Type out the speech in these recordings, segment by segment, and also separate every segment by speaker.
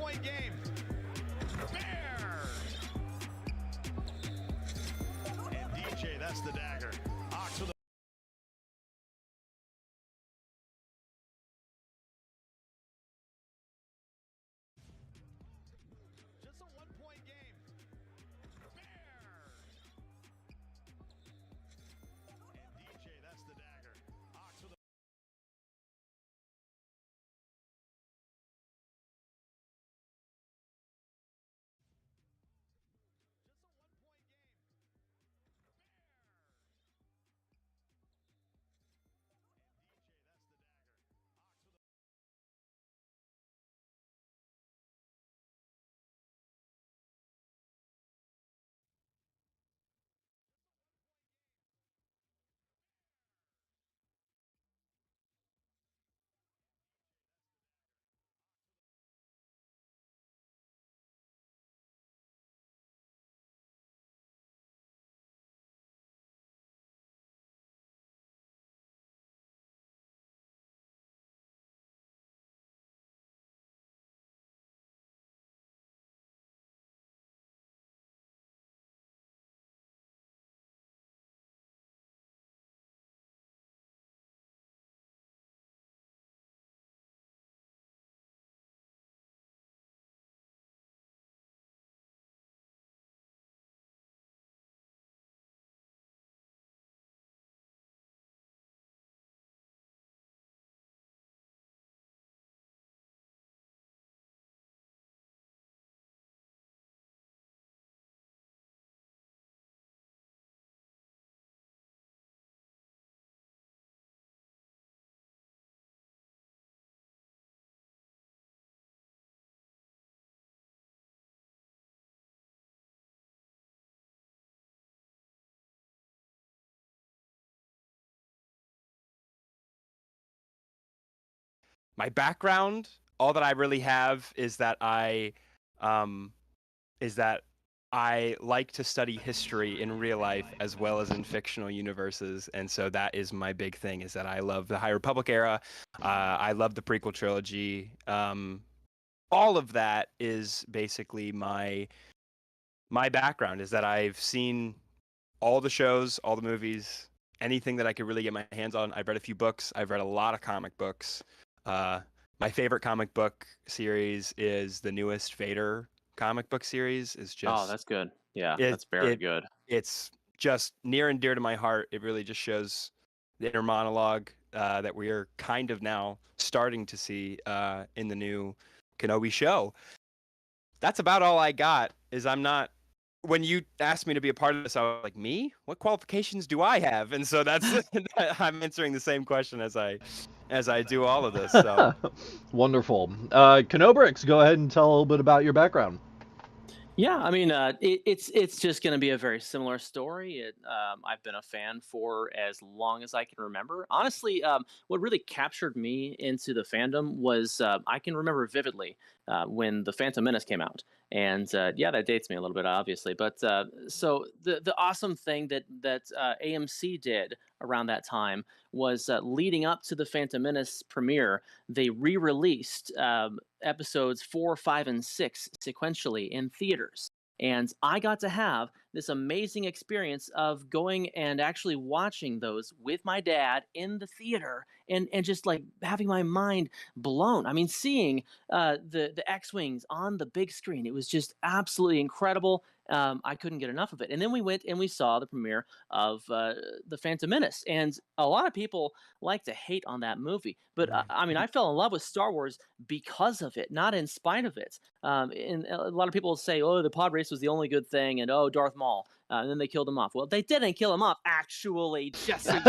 Speaker 1: one-point game. Bears. And DJ, that's the dagger. Ox with a just a one-point game. Bears. And DJ, that's the dagger. Ox with a
Speaker 2: My background, all that I really have is that I like to study history in real life as well as in fictional universes, and so that is my big thing. Is that I love the High Republic era. I love the prequel trilogy. All of that is basically my background. Is that I've seen all the shows, all the movies, anything that I could really get my hands on. I've read a few books. I've read a lot of comic books. My favorite comic book series is the newest Vader comic book series. Is just
Speaker 3: Oh, that's good. Yeah,
Speaker 2: it,
Speaker 3: that's very
Speaker 2: it
Speaker 3: good.
Speaker 2: it's just near and dear to my heart. It really just shows the inner monologue that we are kind of now starting to see in the new Kenobi show. That's about all I got. I'm not. When you asked me to be a part of this, I was like, me? What qualifications do I have? And so that's I'm answering the same question as I do all of this. So
Speaker 4: Wonderful. Kenobrix, go ahead and tell a little bit about your background.
Speaker 3: Yeah, I mean, it's just going to be a very similar story. I've been a fan for as long as I can remember. Honestly, what really captured me into the fandom was I can remember vividly when the Phantom Menace came out, and yeah, that dates me a little bit, obviously. But so the awesome thing that AMC did around that time was leading up to the Phantom Menace premiere, they re-released episodes 4, 5, and 6 sequentially in theaters. And I got to have this amazing experience of going and actually watching those with my dad in the theater and just like having my mind blown. I mean, seeing the X-Wings on the big screen, it was just absolutely incredible. I couldn't get enough of it. And then we went and we saw the premiere of the Phantom Menace. And a lot of people like to hate on that movie. But I mean, I fell in love with Star Wars because of it, not in spite of it. And a lot of people say, "Oh, the pod race was the only good thing," and "Oh, Darth Maul," and then they killed him off. Well, they didn't kill him off, actually, just so you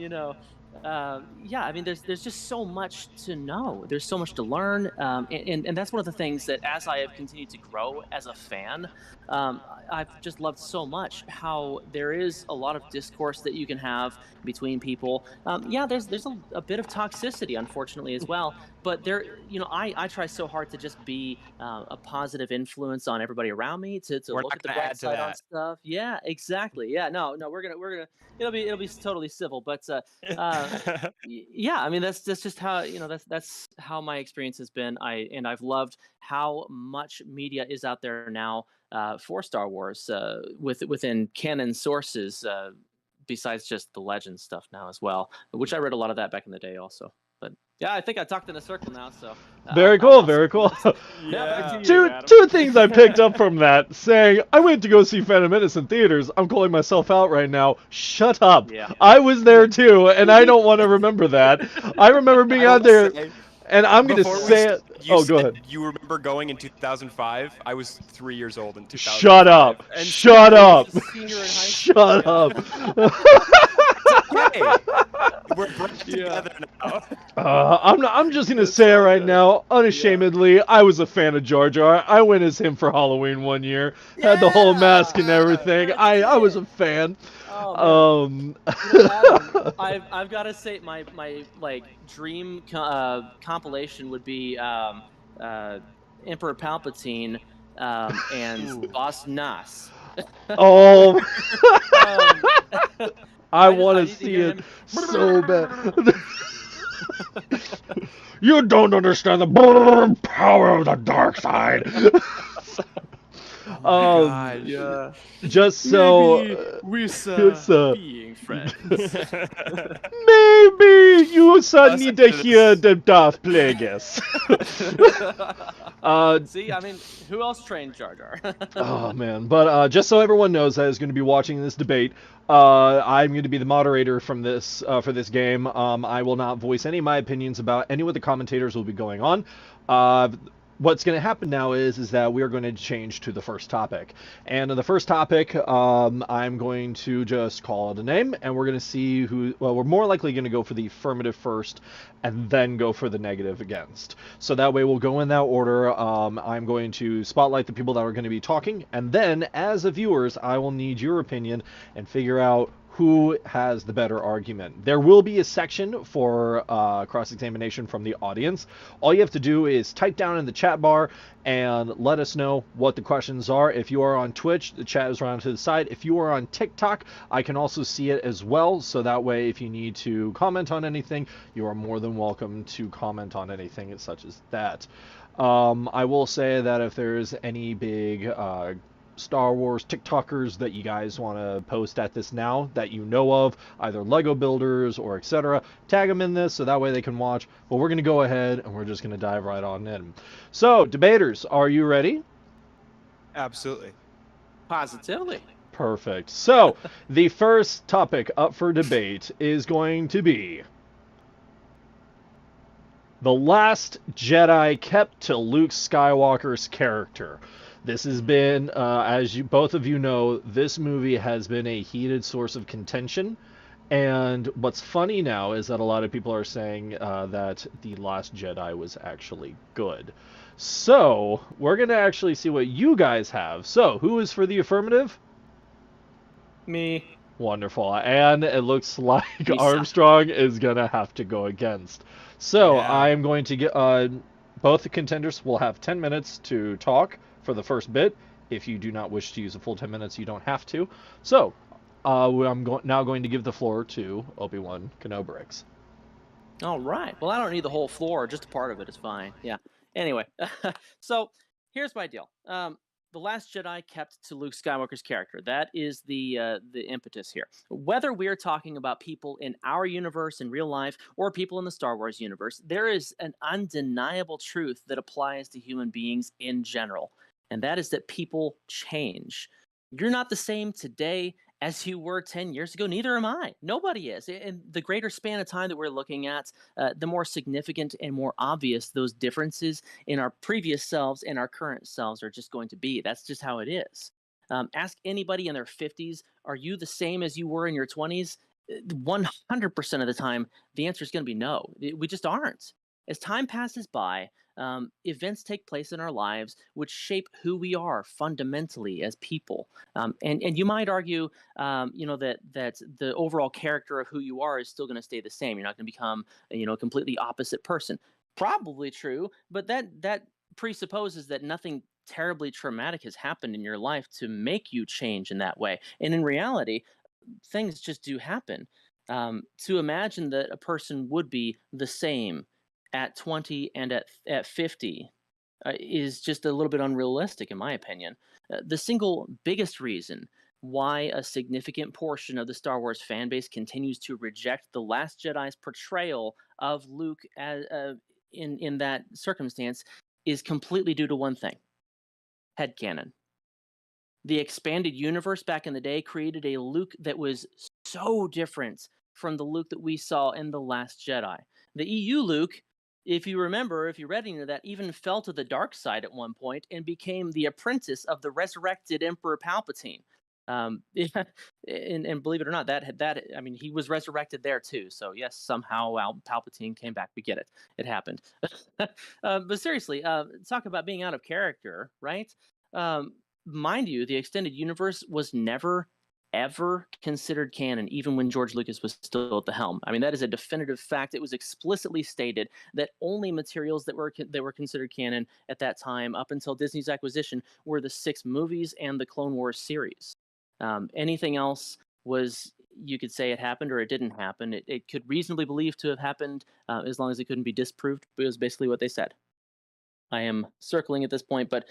Speaker 3: know. But yeah, I mean, there's just so much to know. There's so much to learn, and that's one of the things that as I have continued to grow as a fan, I've just loved so much how there is a lot of discourse that you can have between people. Yeah, there's a bit of toxicity, unfortunately, as well. but there, I try so hard to just be a positive influence on everybody around me, to
Speaker 2: We're
Speaker 3: look
Speaker 2: not
Speaker 3: at the
Speaker 2: gonna
Speaker 3: bright
Speaker 2: add to
Speaker 3: side on
Speaker 2: that.
Speaker 3: stuff. Yeah, exactly. Yeah, no, we're gonna, it'll be totally civil, but yeah, I mean that's just how, that's how my experience has been. I've loved how much media is out there now for Star Wars, within canon sources, besides just the legend stuff now as well, which I read a lot of that back in the day also. But yeah, I think I talked in a circle now, so
Speaker 4: Very cool,
Speaker 3: I'll
Speaker 4: very
Speaker 3: circle
Speaker 4: cool.
Speaker 3: this. Yeah, back to you,
Speaker 4: two
Speaker 3: Adam.
Speaker 4: two things I picked up from that. Saying I went to go see Phantom Menace in theaters. I'm calling myself out right now. Shut up.
Speaker 3: Yeah.
Speaker 4: I was there too, and I don't want to remember that. I remember being
Speaker 2: I
Speaker 4: out
Speaker 2: will
Speaker 4: there,
Speaker 2: say,
Speaker 4: and I'm gonna
Speaker 2: before we
Speaker 4: say
Speaker 2: st-
Speaker 4: it.
Speaker 2: you
Speaker 4: Oh, go
Speaker 2: said
Speaker 4: ahead.
Speaker 2: you remember going in 2005. I was 3 years old in 2005.
Speaker 4: Shut up.
Speaker 2: And
Speaker 4: Shut
Speaker 2: so-
Speaker 3: I
Speaker 4: up.
Speaker 3: was a senior in high school.
Speaker 4: Shut
Speaker 3: Yeah.
Speaker 4: up.
Speaker 2: Okay. We're brought
Speaker 3: Yeah.
Speaker 2: together now.
Speaker 4: I'm just gonna say it
Speaker 3: all
Speaker 4: right
Speaker 3: good.
Speaker 4: now, unashamedly. I was a fan of Jar Jar. I went as him for Halloween one year. Had the whole mask and everything.
Speaker 3: That's
Speaker 4: I was
Speaker 3: it.
Speaker 4: a fan.
Speaker 3: Oh man. Adam, I've got to say my like dream compilation would be Emperor Palpatine and Boss Nass.
Speaker 4: Oh,
Speaker 3: Um,
Speaker 4: I
Speaker 3: just-
Speaker 4: want
Speaker 3: I
Speaker 4: to
Speaker 3: need to
Speaker 4: see
Speaker 3: hear
Speaker 4: it
Speaker 3: him.
Speaker 4: so bad. You don't understand the power of the dark side.
Speaker 2: God.
Speaker 3: Yeah.
Speaker 4: Just so
Speaker 3: we're being friends.
Speaker 4: maybe you
Speaker 2: Us
Speaker 4: need to
Speaker 2: into
Speaker 4: hear
Speaker 2: this.
Speaker 4: the Darth Plagueis.
Speaker 3: See, I mean, who else trained Jar Jar?
Speaker 4: Oh man, but just so everyone knows that is going to be watching this debate, I'm going to be the moderator from this for this game. I will not voice any of my opinions about any of the commentators will be going on. What's going to happen now is that we are going to change to the first topic, and in the first topic, I'm going to just call it a name, and we're going to see who. Well, we're more likely going to go for the affirmative first, and then go for the negative against. So that way we'll go in that order. I'm going to spotlight the people that are going to be talking, and then as a viewers, I will need your opinion and figure out who has the better argument. There will be a section for cross-examination from the audience. All you have to do is type down in the chat bar and let us know what the questions are. If you are on Twitch, the chat is around to the side. If you are on TikTok, I can also see it as well. So that way, if you need to comment on anything, you are more than welcome to comment on anything such as that. I will say that if there's any big Star Wars TikTokers that you guys want to post at this now that you know of, either Lego builders or etc., tag them in this so that way they can watch. But we're going to go ahead and we're just going to dive right on in. So, debaters, are you ready?
Speaker 2: Absolutely.
Speaker 3: Positively.
Speaker 4: Perfect. So, the first topic up for debate is going to be The Last Jedi kept to Luke Skywalker's character. This has been, as you both of you know, this movie has been a heated source of contention. And what's funny now is that a lot of people are saying that The Last Jedi was actually good. So, we're going to actually see what you guys have. So, who is for the affirmative?
Speaker 3: Me.
Speaker 4: Wonderful. And it looks like
Speaker 3: Misa.
Speaker 4: Armstrong is going to have to go against. So,
Speaker 2: Yeah.
Speaker 4: I'm going to get... both the contenders will have 10 minutes to talk for the first bit. If you do not wish to use a full 10 minutes, you don't have to. So, I'm now going to give the floor to Obi-Wan Kenobi.
Speaker 3: All right. Well, I don't need the whole floor. Just a part of it is fine. Yeah. Anyway, so here's my deal. The Last Jedi kept to Luke Skywalker's character. That is the impetus here. Whether we're talking about people in our universe in real life or people in the Star Wars universe, there is an undeniable truth that applies to human beings in general, and that is that people change. You're not the same today as you were 10 years ago. Neither am I. Nobody is. And the greater span of time that we're looking at, the more significant and more obvious those differences in our previous selves and our current selves are just going to be. That's just how it is. Ask anybody in their 50s, are you the same as you were in your 20s? 100% of the time, the answer is going to be no. We just aren't. As time passes by, events take place in our lives which shape who we are fundamentally as people. And you might argue, that the overall character of who you are is still going to stay the same. You're not going to become, a completely opposite person. probably true, but that presupposes that nothing terribly traumatic has happened in your life to make you change in that way. And in reality, things just do happen. To imagine that a person would be the same at 20 and at 50 is just a little bit unrealistic, in my opinion. The single biggest reason why a significant portion of the Star Wars fan base continues to reject the Last Jedi's portrayal of Luke as, in that circumstance is completely due to one thing: headcanon. The expanded universe back in the day created a Luke that was so different from the Luke that we saw in The Last Jedi. The EU Luke, if you remember, if you read into that, even fell to the dark side at one point and became the apprentice of the resurrected Emperor Palpatine. Yeah, and believe it or not, that I mean, he was resurrected there too. So yes, somehow Palpatine came back. We get it; it happened. But seriously, talk about being out of character, right? Mind you, the extended universe was never ever considered canon, even when George Lucas was still at the helm. I mean, that is a definitive fact. It was explicitly stated that only materials that were considered canon at that time, up until Disney's acquisition, were the 6 movies and the Clone Wars series. Anything else was, you could say it happened or it didn't happen. It could reasonably believe to have happened as long as it couldn't be disproved. But it was basically what they said. I am circling at this point, but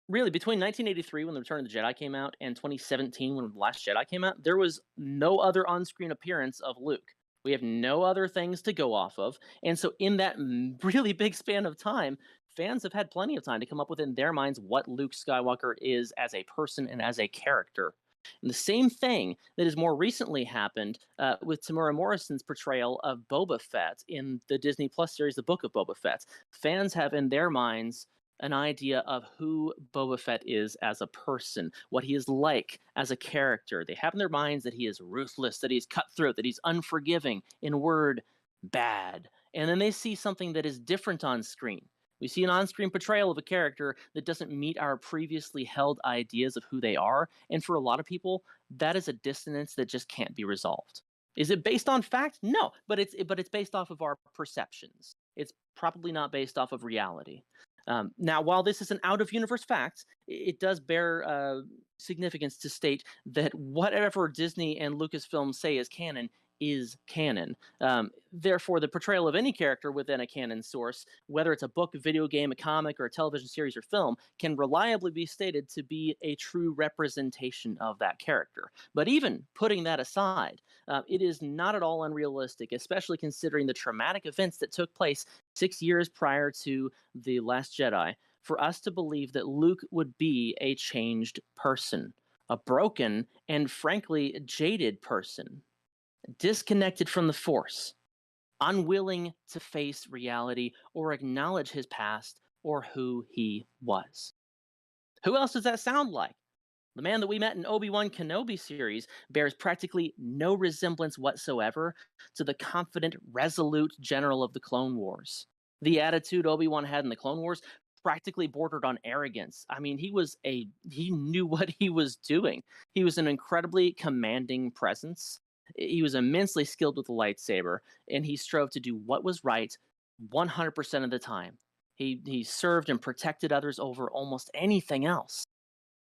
Speaker 3: really, between 1983, when The Return of the Jedi came out, and 2017, when The Last Jedi came out, there was no other on-screen appearance of Luke. We have no other things to go off of. And so in that really big span of time, fans have had plenty of time to come up with in their minds what Luke Skywalker is as a person and as a character. And the same thing that has more recently happened with Tamura Morrison's portrayal of Boba Fett in the Disney Plus series, The Book of Boba Fett. Fans have in their minds an idea of who Boba Fett is as a person, what he is like as a character. They have in their minds that he is ruthless, that he's cutthroat, that he's unforgiving, in word, bad. And then they see something that is different on screen. We see an on-screen portrayal of a character that doesn't meet our previously held ideas of who they are. And for a lot of people, that is a dissonance that just can't be resolved. Is it based on fact? No, but it's based off of our perceptions. It's probably not based off of reality. Now, while this is an out-of-universe fact, it does bear significance to state that whatever Disney and Lucasfilm say is canon. Therefore, the portrayal of any character within a canon source, whether it's a book, a video game, a comic, or a television series or film, can reliably be stated to be a true representation of that character. But even putting that aside, it is not at all unrealistic, especially considering the traumatic events that took place 6 years prior to The Last Jedi, for us to believe that Luke would be a changed person, a broken and frankly jaded person, disconnected from the Force, unwilling to face reality or acknowledge his past or who he was. Who else does that sound like? The man that we met in Obi-Wan Kenobi series bears practically no resemblance whatsoever to the confident, resolute general of the Clone Wars. The attitude Obi-Wan had in the Clone Wars practically bordered on arrogance. I mean, he knew what he was doing. He was an incredibly commanding presence. He was immensely skilled with the lightsaber, and he strove to do what was right 100% of the time. He served and protected others over almost anything else.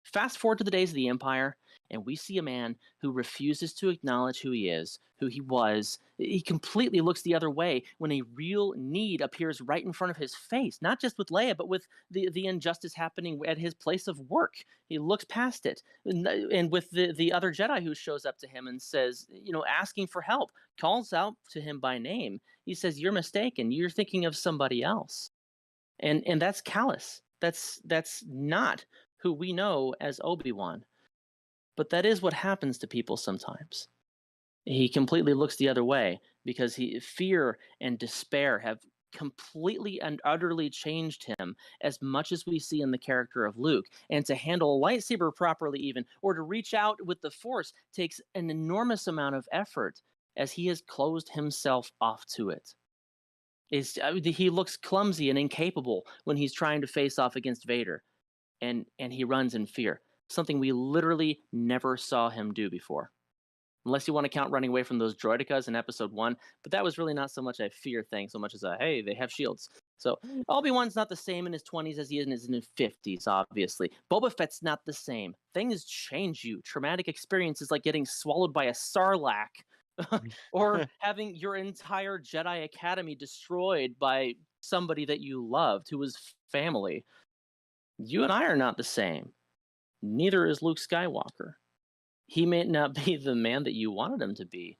Speaker 3: Fast forward to the days of the Empire, and we see a man who refuses to acknowledge who he is, who he was. He completely looks the other way when a real need appears right in front of his face, not just with Leia, but with the injustice happening at his place of work. He looks past it. And with the other Jedi who shows up to him and says, asking for help, calls out to him by name. He says, "You're mistaken. You're thinking of somebody else." And that's callous. That's not who we know as Obi-Wan. But that is what happens to people sometimes. He completely looks the other way because fear and despair have completely and utterly changed him, as much as we see in the character of Luke. And to handle a lightsaber properly even, or to reach out with the Force, takes an enormous amount of effort, as he has closed himself off to it. He looks clumsy and incapable when he's trying to face off against Vader. And he runs in fear, something we literally never saw him do before. unless you want to count running away from those droidicas in episode 1, but that was really not so much a fear thing so much as a hey, they have shields. So Obi-Wan's not the same in his 20s as he is in his 50s, obviously. Boba Fett's not the same. Things change you. Traumatic experiences like getting swallowed by a sarlacc or having your entire Jedi Academy destroyed by somebody that you loved who was family. You and I are not the same. Neither is Luke Skywalker. He may not be the man that you wanted him to be,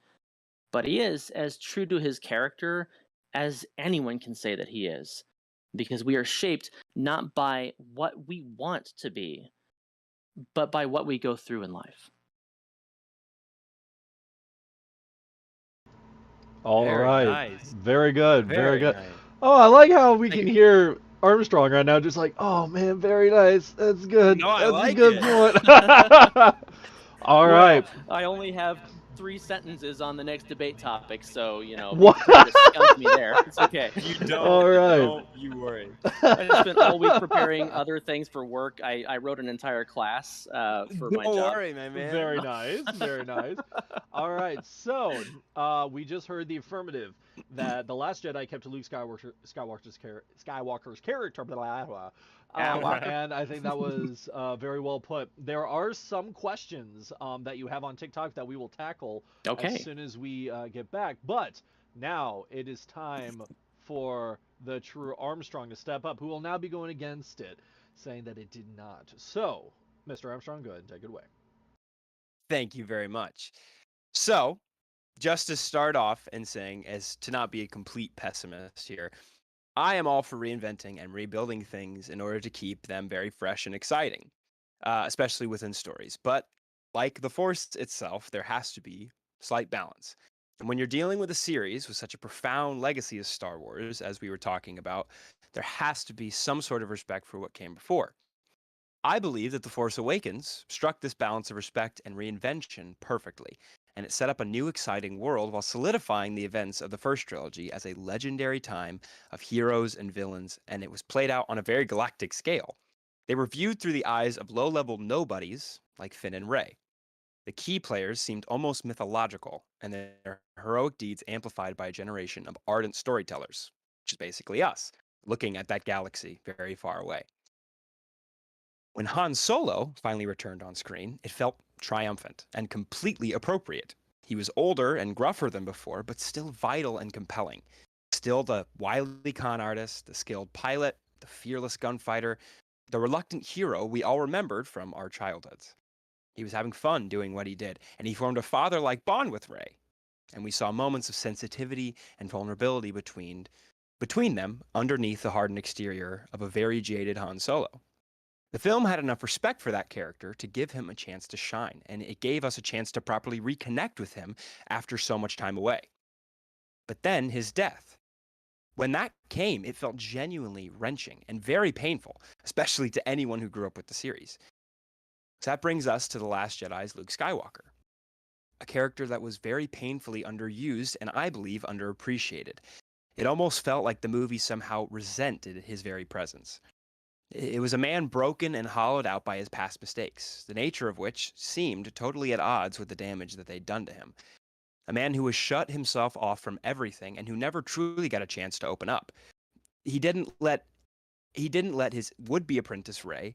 Speaker 3: but he is as true to his character as anyone can say that he is. Because we are shaped not by what we want to be, but by what we go through in life.
Speaker 4: All
Speaker 2: Very
Speaker 4: right.
Speaker 2: nice.
Speaker 4: Very good. Very good.
Speaker 2: nice.
Speaker 4: Oh, I like how we
Speaker 3: Thank
Speaker 4: can hear Armstrong right now, just like, oh man, very nice. That's good.
Speaker 2: No, I
Speaker 4: That's
Speaker 2: like
Speaker 4: a good
Speaker 2: it.
Speaker 4: point. All right.
Speaker 3: Well, I only have 3 sentences on the next debate topic, so
Speaker 4: What?
Speaker 3: prepare to skunk me there. It's okay.
Speaker 2: You don't.
Speaker 4: All right.
Speaker 2: Don't you worry.
Speaker 3: I just spent all week preparing other things for work. I wrote an entire class for my
Speaker 2: Don't
Speaker 3: job.
Speaker 2: worry, my man.
Speaker 4: Very nice. Very nice. All right. So, we just heard the affirmative that The Last Jedi kept to Luke Skywalker's character. Blah, blah, blah. And I think that was very well put. There are some questions that you have on TikTok that we will tackle
Speaker 3: Okay.
Speaker 4: as soon as we get back. But now it is time for the true Armstrong to step up, who will now be going against it, saying that it did not. So, Mr. Armstrong, go ahead and take it away.
Speaker 2: Thank you very much. So, just to start off and saying, as to not be a complete pessimist here, I am all for reinventing and rebuilding things in order to keep them very fresh and exciting, especially within stories. But like the Force itself, there has to be slight balance. And when you're dealing with a series with such a profound legacy as Star Wars, as we were talking about, there has to be some sort of respect for what came before. I believe that The Force Awakens struck this balance of respect and reinvention perfectly, and it set up a new exciting world while solidifying the events of the first trilogy as a legendary time of heroes and villains, and it was played out on a very galactic scale. They were viewed through the eyes of low-level nobodies like Finn and Rey. The key players seemed almost mythological, and their heroic deeds amplified by a generation of ardent storytellers, which is basically us, looking at that galaxy very far away. When Han Solo finally returned on screen, it felt triumphant and completely appropriate. He was older and gruffer than before, but still vital and compelling. Still the wily con artist, the skilled pilot, the fearless gunfighter, the reluctant hero we all remembered from our childhoods. He was having fun doing what he did, and he formed a father-like bond with Rey. And we saw moments of sensitivity and vulnerability between them underneath the hardened exterior of a very jaded Han Solo. The film had enough respect for that character to give him a chance to shine, and it gave us a chance to properly reconnect with him after so much time away. But then his death. When that came, it felt genuinely wrenching and very painful, especially to anyone who grew up with the series. So that brings us to The Last Jedi's Luke Skywalker, a character that was very painfully underused and I believe underappreciated. It almost felt like the movie somehow resented his very presence. It was a man broken and hollowed out by his past mistakes, the nature of which seemed totally at odds with the damage that they'd done to him. A man who was shut himself off from everything and who never truly got a chance to open up. He didn't let his would-be apprentice Rey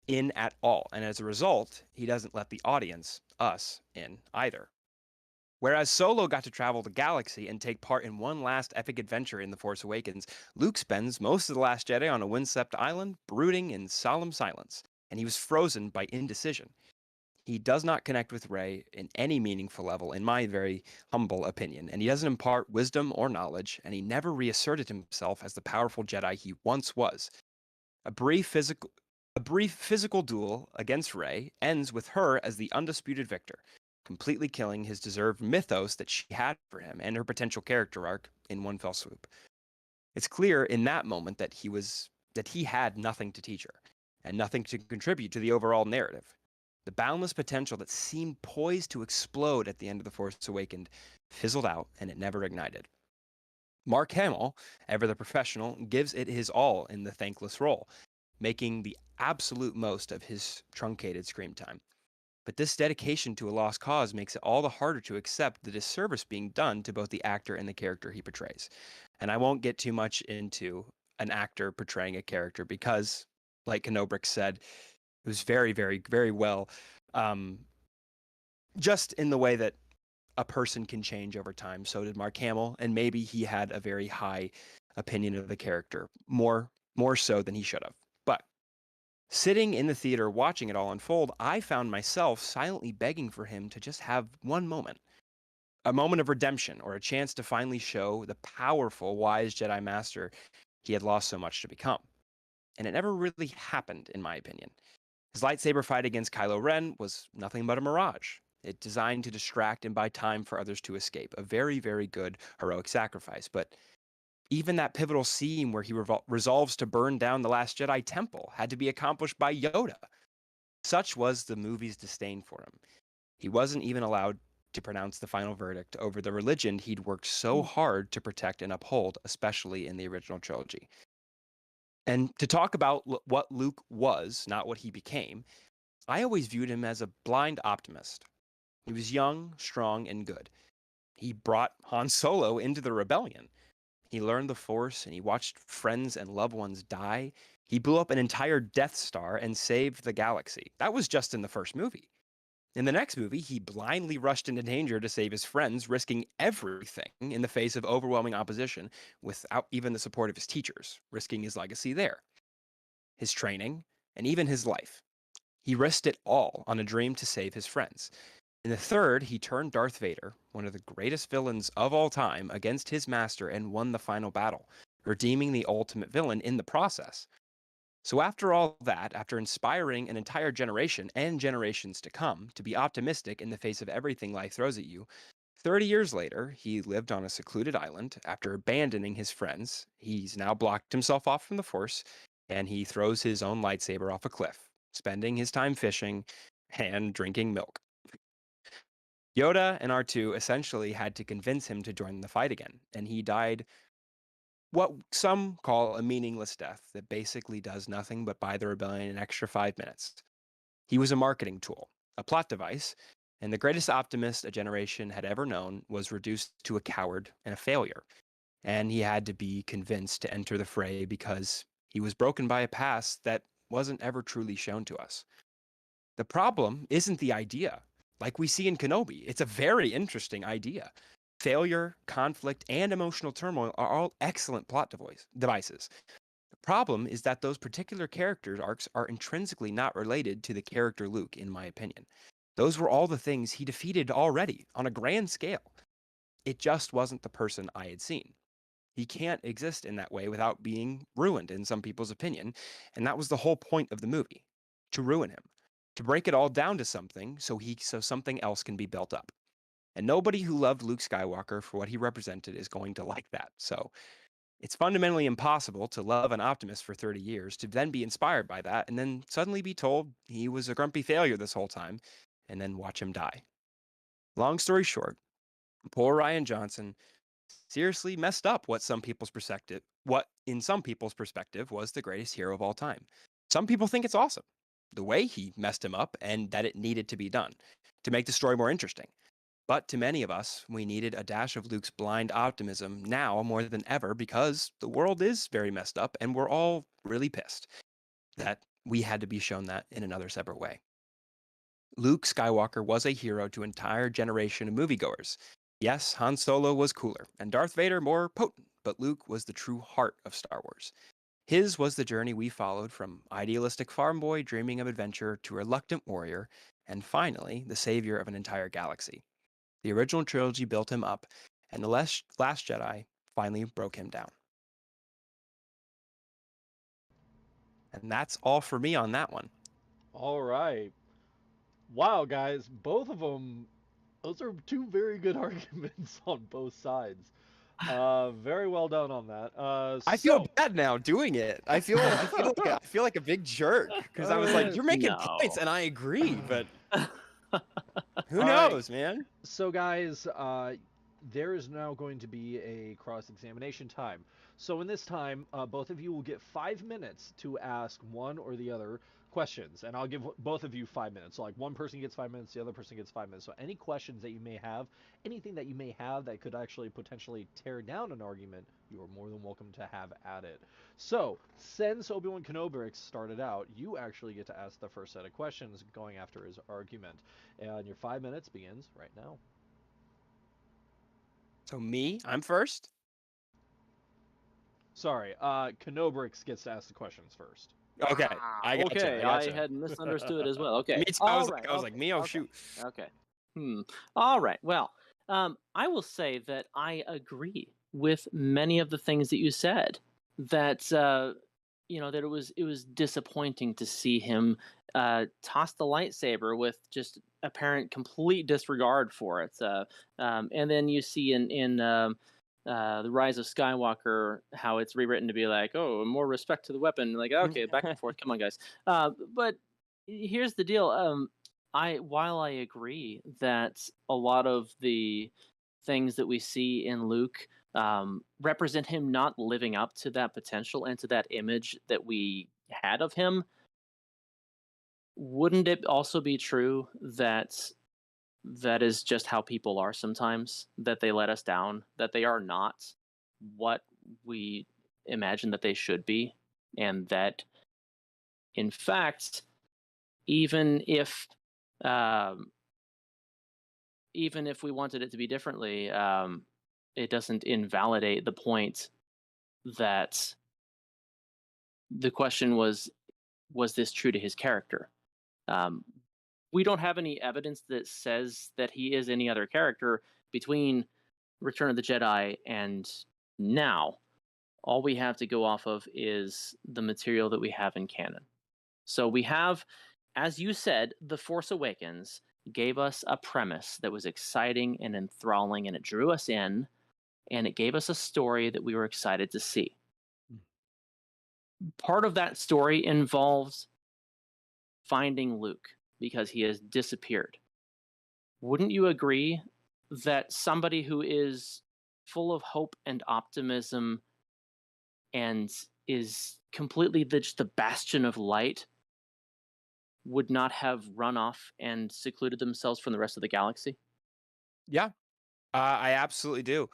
Speaker 2: in at all, and as a result, he doesn't let the audience, us, in either. Whereas Solo got to travel the galaxy and take part in one last epic adventure in The Force Awakens, Luke spends most of The Last Jedi on a windswept island, brooding in solemn silence, and he was frozen by indecision. He does not connect with Rey in any meaningful level, in my very humble opinion, and he doesn't impart wisdom or knowledge, and he never reasserted himself as the powerful Jedi he once was. A brief physical duel against Rey ends with her as the undisputed victor, completely killing his deserved mythos that she had for him and her potential character arc in one fell swoop. It's clear in that moment that he had nothing to teach her and nothing to contribute to the overall narrative. The boundless potential that seemed poised to explode at the end of The Force Awakens fizzled out and it never ignited. Mark Hamill, ever the professional, gives it his all in the thankless role, making the absolute most of his truncated screen time. But this dedication to a lost cause makes it all the harder to accept the disservice being done to both the actor and the character he portrays. And I won't get too much into an actor portraying a character because, like Knobrix said, it was very, very, very well, just in the way that a person can change over time. So did Mark Hamill, and maybe he had a very high opinion of the character, more so than he should have. But sitting in the theater watching it all unfold, I found myself silently begging for him to just have one moment, a moment of redemption, or a chance to finally show the powerful, wise Jedi Master he had lost so much to become. And it never really happened, in my opinion. His lightsaber fight against Kylo Ren was nothing but a mirage. It designed to distract and buy time for others to escape. A very, very good heroic sacrifice. But even that pivotal scene where he resolves to burn down the Last Jedi temple had to be accomplished by Yoda. Such was the movie's disdain for him. He wasn't even allowed to pronounce the final verdict over the religion he'd worked so hard to protect and uphold, especially in the original trilogy. And to talk about what Luke was, not what he became, I always viewed him as a blind optimist. He was young, strong, and good. He brought Han Solo into the rebellion. He learned the Force, and he watched friends and loved ones die. He blew up an entire Death Star and saved the galaxy. That was just in the first movie. In the next movie, he blindly rushed into danger to save his friends, risking everything in the face of overwhelming opposition without even the support of his teachers, risking his legacy there, his training, and even his life. He risked it all on a dream to save his friends. In the third, he turned Darth Vader, one of the greatest villains of all time, against his master and won the final battle, redeeming the ultimate villain in the process. So after all that, after inspiring an entire generation and generations to come to be optimistic in the face of everything life throws at you, 30 years later, he lived on a secluded island after abandoning his friends. He's now blocked himself off from the Force, and he throws his own lightsaber off a cliff, spending his time fishing and drinking milk. Yoda and R2 essentially had to convince him to join the fight again, and he died what some call a meaningless death that basically does nothing but buy the rebellion an extra 5 minutes. He was a marketing tool, a plot device, and the greatest optimist a generation had ever known was reduced to a coward and a failure. And he had to be convinced to enter the fray because he was broken by a past that wasn't ever truly shown to us. The problem isn't the idea. Like we see in Kenobi, it's a very interesting idea. Failure, conflict, and emotional turmoil are all excellent plot devices. The problem is that those particular character arcs are intrinsically not related to the character Luke, in my opinion. Those were all the things he defeated already on a grand scale. It just wasn't the person I had seen. He can't exist in that way without being ruined, in some people's opinion, and that was the whole point of the movie, to ruin him. To break it all down to something so something else can be built up. And nobody who loved Luke Skywalker for what he represented is going to like that. So it's fundamentally impossible to love an optimist for 30 years, to then be inspired by that, and then suddenly be told he was a grumpy failure this whole time, and then watch him die. Long story short, poor Rian Johnson seriously messed up what in some people's perspective was the greatest hero of all time. Some people think it's awesome, the way he messed him up and that it needed to be done to make the story more interesting. But to many of us, we needed a dash of Luke's blind optimism now more than ever because the world is very messed up and we're all really pissed that we had to be shown that in another separate way. Luke Skywalker was a hero to an entire generation of moviegoers. Yes, Han Solo was cooler and Darth Vader more potent, but Luke was the true heart of Star Wars. His was the journey we followed from idealistic farm boy dreaming of adventure to reluctant warrior, and finally, the savior of an entire galaxy. The original trilogy built him up, and The Last Jedi finally broke him down. And that's all for me on that one.
Speaker 4: All right. Wow, guys, both of them, those are two very good arguments on both sides. Very well done on that.
Speaker 2: I feel bad now doing it. I feel like a big jerk because I was like, "You're making points," and I agree, but who knows, man?
Speaker 4: So, guys, there is now going to be a cross-examination time. So in this time, both of you will get 5 minutes to ask one or the other questions, and I'll give both of you 5 minutes. So like one person gets 5 minutes, the other person gets 5 minutes. So any questions that you may have, anything that you may have that could actually potentially tear down an argument, you are more than welcome to have at it. So since Obi-Wan Kenobi started out, you actually get to ask the first set of questions going after his argument, and your 5 minutes begins right now.
Speaker 2: So me, I'm first.
Speaker 4: Sorry, Kenobrix gets to ask the questions first.
Speaker 2: Okay, I gotcha.
Speaker 3: Okay,
Speaker 2: I gotcha.
Speaker 3: had misunderstood as well. Okay.
Speaker 2: Me too. I was like, me. Oh
Speaker 3: okay.
Speaker 2: shoot.
Speaker 3: Okay. All right. Well, I will say that I agree with many of the things that you said. That that it was disappointing to see him toss the lightsaber with just apparent complete disregard for it. And then you see in the Rise of Skywalker how it's rewritten to be like, oh, more respect to the weapon. Like, okay, back and forth. Come on, guys. But here's the deal. While I agree that a lot of the things that we see in Luke represent him not living up to that potential and to that image that we had of him, wouldn't it also be true that that is just how people are sometimes, that they let us down, that they are not what we imagine that they should be, and that in fact, even if we wanted it to be differently, it doesn't invalidate the point that the question was this true to his character? We don't have any evidence that says that he is any other character between Return of the Jedi and now. All we have to go off of is the material that we have in canon. So we have, as you said, The Force Awakens gave us a premise that was exciting and enthralling, and it drew us in, and it gave us a story that we were excited to see. Part of that story involves finding Luke, because he has disappeared. Wouldn't you agree that somebody who is full of hope and optimism and is completely just the bastion of light would not have run off and secluded themselves from the rest of the galaxy?
Speaker 2: Yeah, I absolutely do.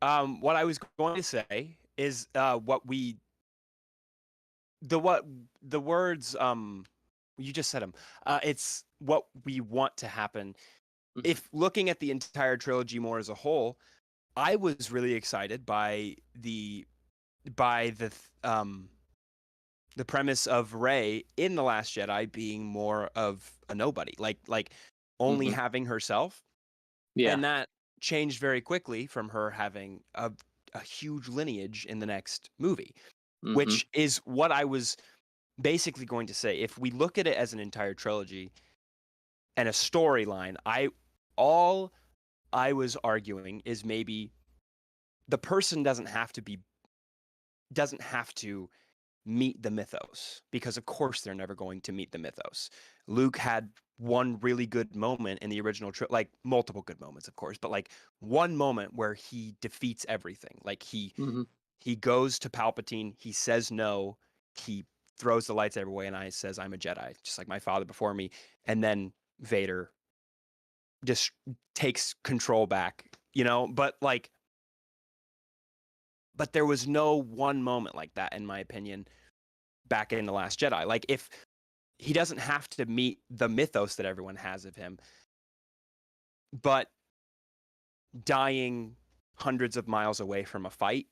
Speaker 2: What I was going to say is the words you just said them. It's what we want to happen. If looking at the entire trilogy more as a whole, I was really excited by the premise of Rey in The Last Jedi being more of a nobody, like only having herself.
Speaker 3: Yeah.
Speaker 2: And that changed very quickly from her having a huge lineage in the next movie, which is what I was basically going to say. If we look at it as an entire trilogy and a storyline, all I was arguing is maybe the person doesn't have to meet the mythos, because of course they're never going to meet the mythos. Luke had one really good moment in the original like multiple good moments, of course, but like one moment where he defeats everything. Like he goes to Palpatine, he says no, he throws the lightsaber away, and I says, I'm a Jedi, just like my father before me. And then Vader just takes control back, but there was no one moment like that, in my opinion, back in The Last Jedi. Like, if he doesn't have to meet the mythos that everyone has of him, but dying hundreds of miles away from a fight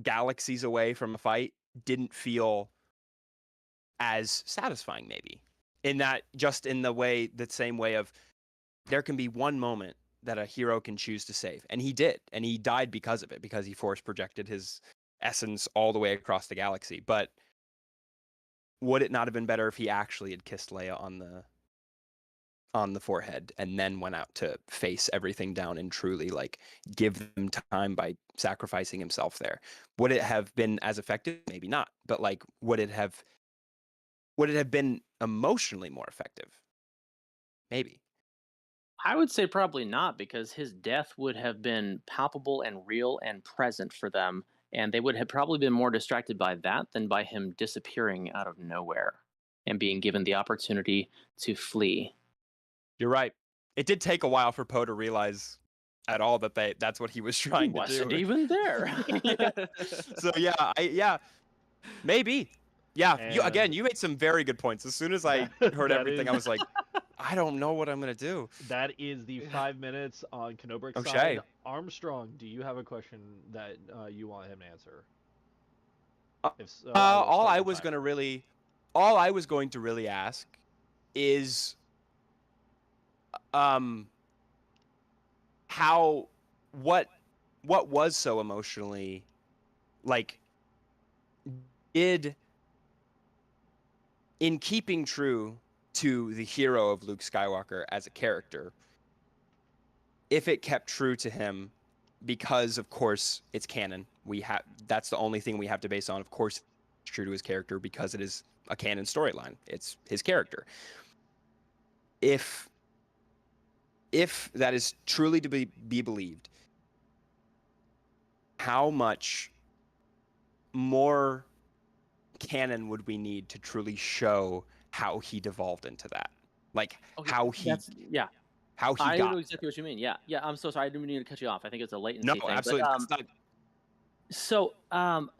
Speaker 2: galaxies away from a fight didn't feel as satisfying, maybe, in that, just in the same way of, there can be one moment that a hero can choose to save, and he did, and he died because of it, because he force projected his essence all the way across the galaxy. But would it not have been better if he actually had kissed Leia on the forehead and then went out to face everything down and truly give them time by sacrificing himself there? Would it have been as effective? Maybe not. But would it have been emotionally more effective? Maybe.
Speaker 3: I would say probably not, because his death would have been palpable and real and present for them, and they would have probably been more distracted by that than by him disappearing out of nowhere and being given the opportunity to flee.
Speaker 2: You're right. It did take a while for Poe to realize at all that that's what he was
Speaker 3: He
Speaker 2: trying to
Speaker 3: wasn't
Speaker 2: do.
Speaker 3: even there.
Speaker 2: Yeah. So yeah, maybe. Yeah, you
Speaker 4: And
Speaker 2: you made some very good points. As soon as I heard
Speaker 4: that
Speaker 2: everything, I
Speaker 4: is-
Speaker 2: was like, I don't know what I'm gonna do.
Speaker 4: That is the 5 minutes on Knobrick's
Speaker 2: Okay.
Speaker 4: side. Armstrong, do you have a question that you want him to answer? If so, I will
Speaker 2: All
Speaker 4: start
Speaker 2: I
Speaker 4: the
Speaker 2: was
Speaker 4: timer.
Speaker 2: going to really ask is how what was so emotionally, like, did, in keeping true to the hero of Luke Skywalker as a character, if it kept true to him, because of course it's canon. That's the only thing we have to base on. Of course, it's true to his character because it is a canon storyline. It's his character. If that is truly to be believed, how much more canon would we need to truly show how he devolved into that? Like
Speaker 3: Okay,
Speaker 2: how he
Speaker 3: yeah.
Speaker 2: how he
Speaker 3: I
Speaker 2: got
Speaker 3: know exactly what you mean. Yeah, yeah. I'm so sorry. I didn't mean to cut you off. I think it's a latency
Speaker 2: no,
Speaker 3: thing.
Speaker 2: absolutely.
Speaker 3: But,
Speaker 2: That's not
Speaker 3: so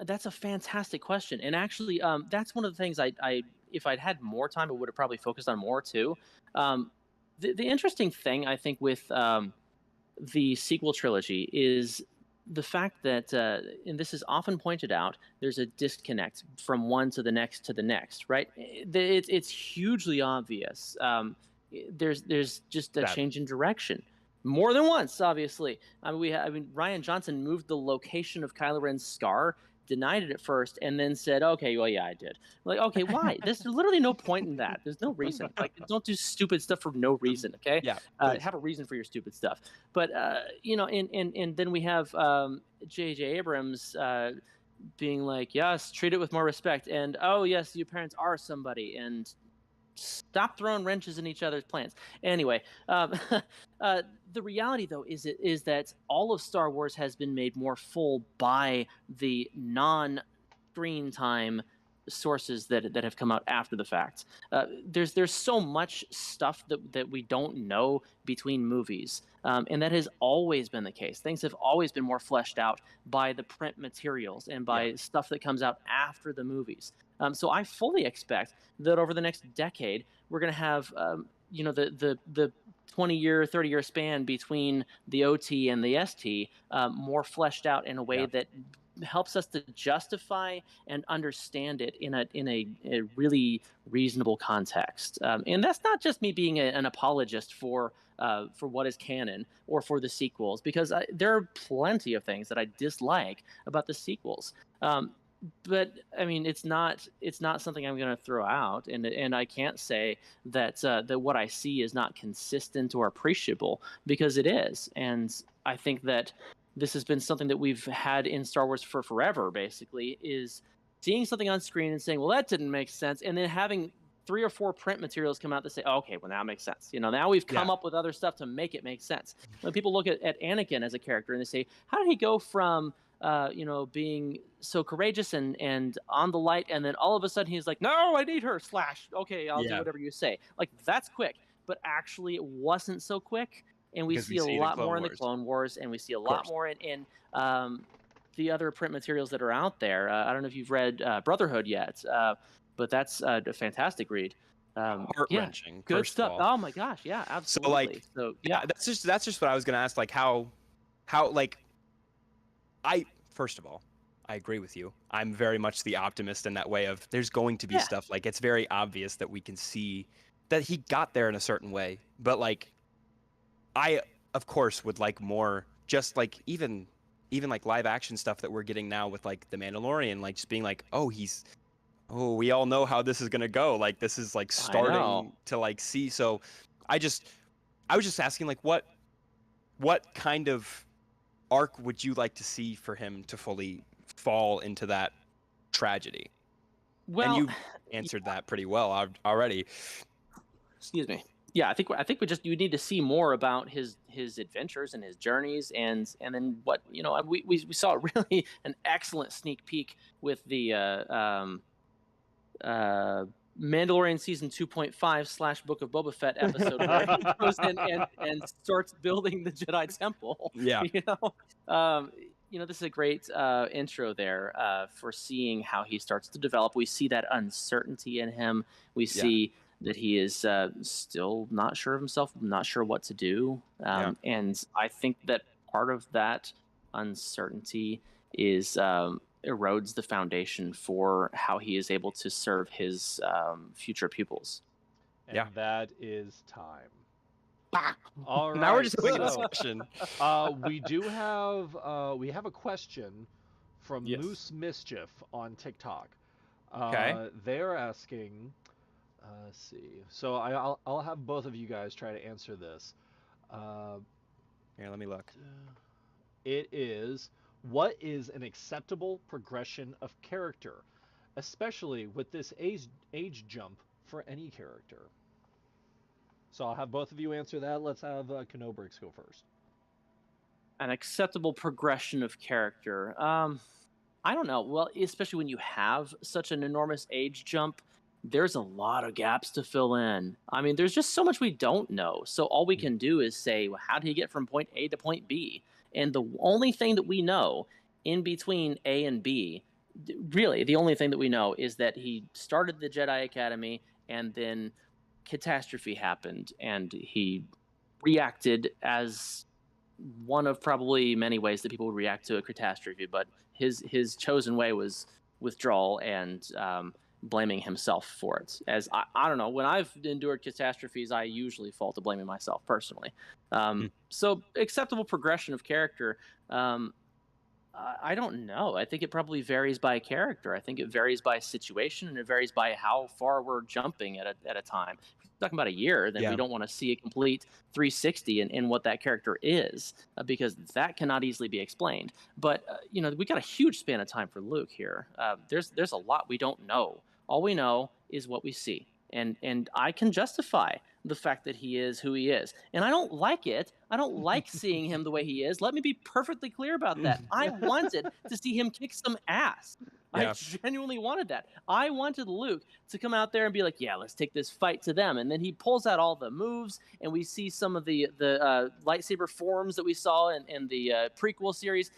Speaker 3: that's a fantastic question, and actually, that's one of the things I if I'd had more time, I would have probably focused on more too. The interesting thing I think with the sequel trilogy is the fact that, and this is often pointed out, there's a disconnect from one to the next to the next, right? It's hugely obvious. There's just a
Speaker 2: That-
Speaker 3: change in direction. More than once, obviously. I mean, Ryan Johnson moved the location of Kylo Ren's scar, denied it at first, and then said, "Okay, well, yeah, I did." Like, okay, why? There's literally no point in that. There's no reason. Like, don't do stupid stuff for no reason. Okay,
Speaker 2: yeah. please.
Speaker 3: have a reason for your stupid stuff. But and then we have J.J. Abrams being like, "Yes, treat it with more respect," and "Oh, yes, your parents are somebody," and stop throwing wrenches in each other's plans. Anyway, the reality though is that all of Star Wars has been made more full by the non-screen time sources that have come out after the fact. There's so much stuff that we don't know between movies, and that has always been the case. Things have always been more fleshed out by the print materials and by stuff that comes out after the movies. So I fully expect that over the next decade, we're going to have the 20-year, 30-year span between the OT and the ST more fleshed out in a way that helps us to justify and understand it in a really reasonable context. And that's not just me being an apologist for what is canon or for the sequels, because there are plenty of things that I dislike about the sequels. But I mean, it's not something I'm going to throw out, and I can't say that that what I see is not consistent or appreciable, because it is. And I think that this has been something that we've had in Star Wars for forever. Basically, is seeing something on screen and saying, "Well, that didn't make sense," and then having 3 or 4 print materials come out that say, oh, "Okay, well, now it makes sense." Now we've come up with other stuff to make it make sense. When people look at Anakin as a character and they say, "How did he go from being so courageous and on the light, and then all of a sudden he's like, 'No, I need her,' / okay, I'll do whatever you say." Like, that's quick, but actually it wasn't so quick, and we
Speaker 2: Because
Speaker 3: see a
Speaker 2: it in
Speaker 3: lot
Speaker 2: Clone
Speaker 3: more in the
Speaker 2: Wars.
Speaker 3: Clone Wars, and we see a lot
Speaker 2: course.
Speaker 3: more in the other print materials that are out there. I don't know if you've read Brotherhood yet, but that's a fantastic read.
Speaker 2: Heart-wrenching.
Speaker 3: Good
Speaker 2: first of
Speaker 3: stuff.
Speaker 2: all.
Speaker 3: Oh my gosh, yeah,
Speaker 2: So
Speaker 3: absolutely.
Speaker 2: like,
Speaker 3: So
Speaker 2: yeah, that's just what I was gonna ask. Like how like first of all, I agree with you. I'm very much the optimist in that way of there's going to be stuff, like, it's very obvious that we can see that he got there in a certain way. But like, I of course would like more, just like even like live action stuff that we're getting now with like The Mandalorian, like just being like, oh, we all know how this is gonna go. Like this is like starting to like see. So I was just asking, like, what kind of arc would you like to see for him to fully fall into that tragedy?
Speaker 3: well,
Speaker 2: And you answered that pretty well already.
Speaker 3: excuse me. yeah, I think we need to see more about his adventures and his journeys, and then what, we saw really an excellent sneak peek with the Mandalorian season 2.5 / Book of Boba Fett episode where he goes in and starts building the Jedi Temple.
Speaker 2: Yeah.
Speaker 3: This is a great intro there for seeing how he starts to develop. We see that uncertainty in him. We see that he is still not sure of himself, not sure what to do. And I think that part of that uncertainty is erodes the foundation for how he is able to serve his future pupils.
Speaker 4: And that is time. All right.
Speaker 2: Now we're just quick discussion.
Speaker 4: We do have a question from
Speaker 3: Yes.
Speaker 4: Moose Mischief on TikTok.
Speaker 2: Okay.
Speaker 4: They're asking. Let's see. So I'll have both of you guys try to answer this.
Speaker 2: Here, let me look.
Speaker 4: It is, what is an acceptable progression of character, especially with this age jump for any character? So I'll have both of you answer that. Let's have Canobrix go first.
Speaker 3: An acceptable progression of character. I don't know. Well, especially when you have such an enormous age jump, there's a lot of gaps to fill in. I mean, there's just so much we don't know. So all we can do is say, well, how did he get from point A to point B? And the only thing that we know in between A and B, really, the only thing that we know is that he started the Jedi Academy and then catastrophe happened and he reacted as one of probably many ways that people would react to a catastrophe, but his chosen way was withdrawal and blaming himself for it. As I don't know, when I've endured catastrophes, I usually fall to blaming myself personally. So acceptable progression of character. I don't know. I think it probably varies by character. I think it varies by situation, and it varies by how far we're jumping at a time. If we're talking about a year, then we don't want to see a complete 360 in what that character is, because that cannot easily be explained. But we got a huge span of time for Luke here. There's a lot we don't know. All we know is what we see, and I can justify the fact that he is who he is. And I don't like it. I don't like seeing him the way he is. Let me be perfectly clear about that. I wanted to see him kick some ass. I genuinely wanted that. I wanted Luke to come out there and be like, yeah, let's take this fight to them. And then he pulls out all the moves, and we see some of the lightsaber forms that we saw in the prequel series.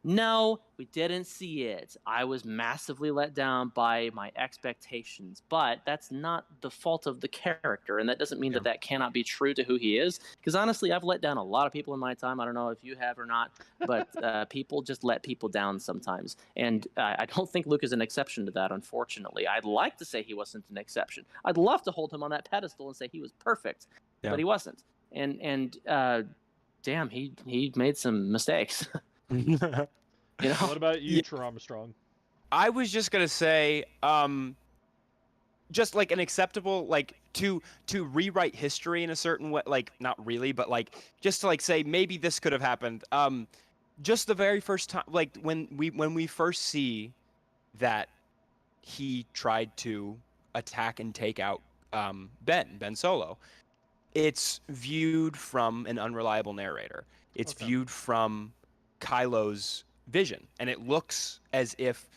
Speaker 3: No, we didn't see it. I was massively let down by my expectations, but that's not the fault of the character, and that doesn't mean that cannot be true to who he is, because honestly, I've let down a lot of people in my time. I don't know if you have or not, but people just let people down sometimes, and I don't think Luke is an exception to that, unfortunately. I'd like to say he wasn't an exception. I'd love to hold him on that pedestal and say he was perfect, but he wasn't, and damn, he made some mistakes.
Speaker 4: What about you, True Armstrong?
Speaker 2: I was just gonna say, just like an acceptable, like to rewrite history in a certain way, like not really, but like just to like say maybe this could have happened. Just the very first time, like when we first see that he tried to attack and take out Ben Solo, it's viewed from an unreliable narrator. It's viewed from Kylo's vision, and it looks as if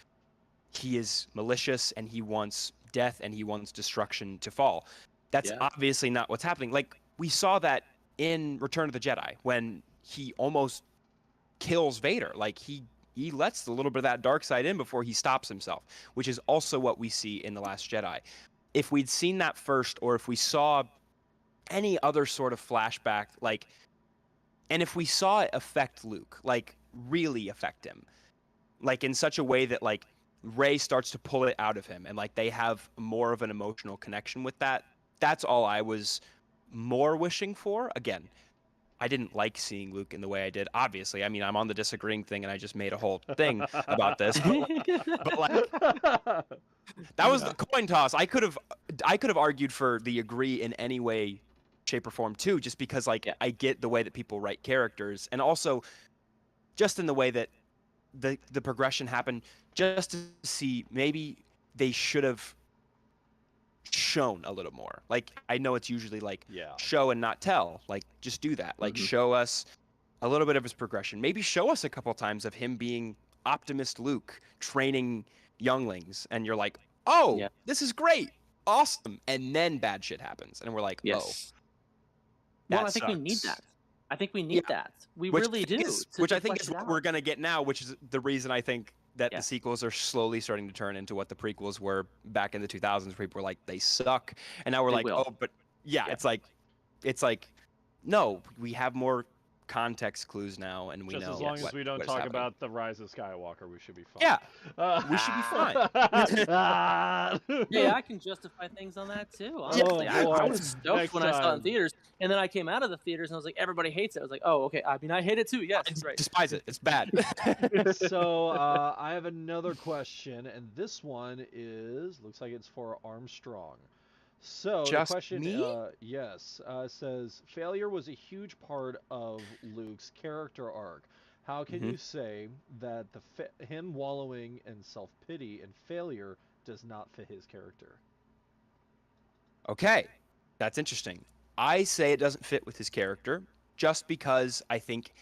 Speaker 2: he is malicious and he wants death and he wants destruction to fall. That's obviously not what's happening. Like we saw that in Return of the Jedi when he almost kills Vader. Like he lets a little bit of that dark side in before he stops himself, which is also what we see in The Last Jedi. If we'd seen that first, or if we saw any other sort of flashback, like, and if we saw it affect Luke, like really affect him, like in such a way that like Rey starts to pull it out of him and like they have more of an emotional connection with that, that's all I was more wishing for. Again, I didn't like seeing Luke in the way I did, obviously. I mean, I'm on the disagreeing thing and I just made a whole thing about this, but like that was the coin toss. I could have argued for the agree in any way, shape, or form too, just because like I get the way that people write characters, and also just in the way that the progression happened, just to see maybe they should have shown a little more. Like, I know it's usually like
Speaker 4: Yeah.
Speaker 2: show and not tell. Like, just do that. Like, show us a little bit of his progression. Maybe show us a couple times of him being Optimist Luke training younglings, and you're like, oh,
Speaker 3: Yeah.
Speaker 2: this is great, awesome, and then bad shit happens, and we're like,
Speaker 3: Yes.
Speaker 2: oh,
Speaker 3: Well,
Speaker 2: that
Speaker 3: I think we need
Speaker 2: sucks.
Speaker 3: that. I think we need that. We
Speaker 2: Which
Speaker 3: really
Speaker 2: I think
Speaker 3: do.
Speaker 2: is-
Speaker 3: to-
Speaker 2: which
Speaker 3: to
Speaker 2: I think
Speaker 3: flesh
Speaker 2: is
Speaker 3: it
Speaker 2: what
Speaker 3: out.
Speaker 2: we're gonna get now, which is the reason I think that
Speaker 3: Yeah.
Speaker 2: the sequels are slowly starting to turn into what the prequels were back in the 2000s. People were like, they suck, and now we're
Speaker 3: They
Speaker 2: like,
Speaker 3: will.
Speaker 2: oh, but yeah,
Speaker 3: Yeah.
Speaker 2: it's like, no, we have more context clues now, and we
Speaker 4: Just
Speaker 2: know.
Speaker 4: as long as
Speaker 2: what-
Speaker 4: we don't
Speaker 2: what is
Speaker 4: talk
Speaker 2: happening.
Speaker 4: about the Rise of Skywalker, we should be fine.
Speaker 2: Yeah, we should be fine.
Speaker 4: Ah.
Speaker 3: Yeah, I can justify things on that too.
Speaker 4: Oh,
Speaker 3: Honestly, I
Speaker 4: boy.
Speaker 3: was stoked
Speaker 4: Next
Speaker 3: when I saw it in
Speaker 4: time.
Speaker 3: theaters, and then I came out of the theaters and I was like, everybody hates it. I was like, oh, okay. I mean, I hate it too. Yes,
Speaker 2: I
Speaker 3: it's right.
Speaker 2: despise it. It's bad.
Speaker 4: So I have another question, and this one looks like it's for Armstrong. So
Speaker 2: Just
Speaker 4: the question,
Speaker 2: me?
Speaker 4: yes, says failure was a huge part of Luke's character arc. How can
Speaker 2: Mhm.
Speaker 4: you say that him wallowing in self-pity and failure does not fit his character?
Speaker 2: Okay, that's interesting. I say it doesn't fit with his character just because I think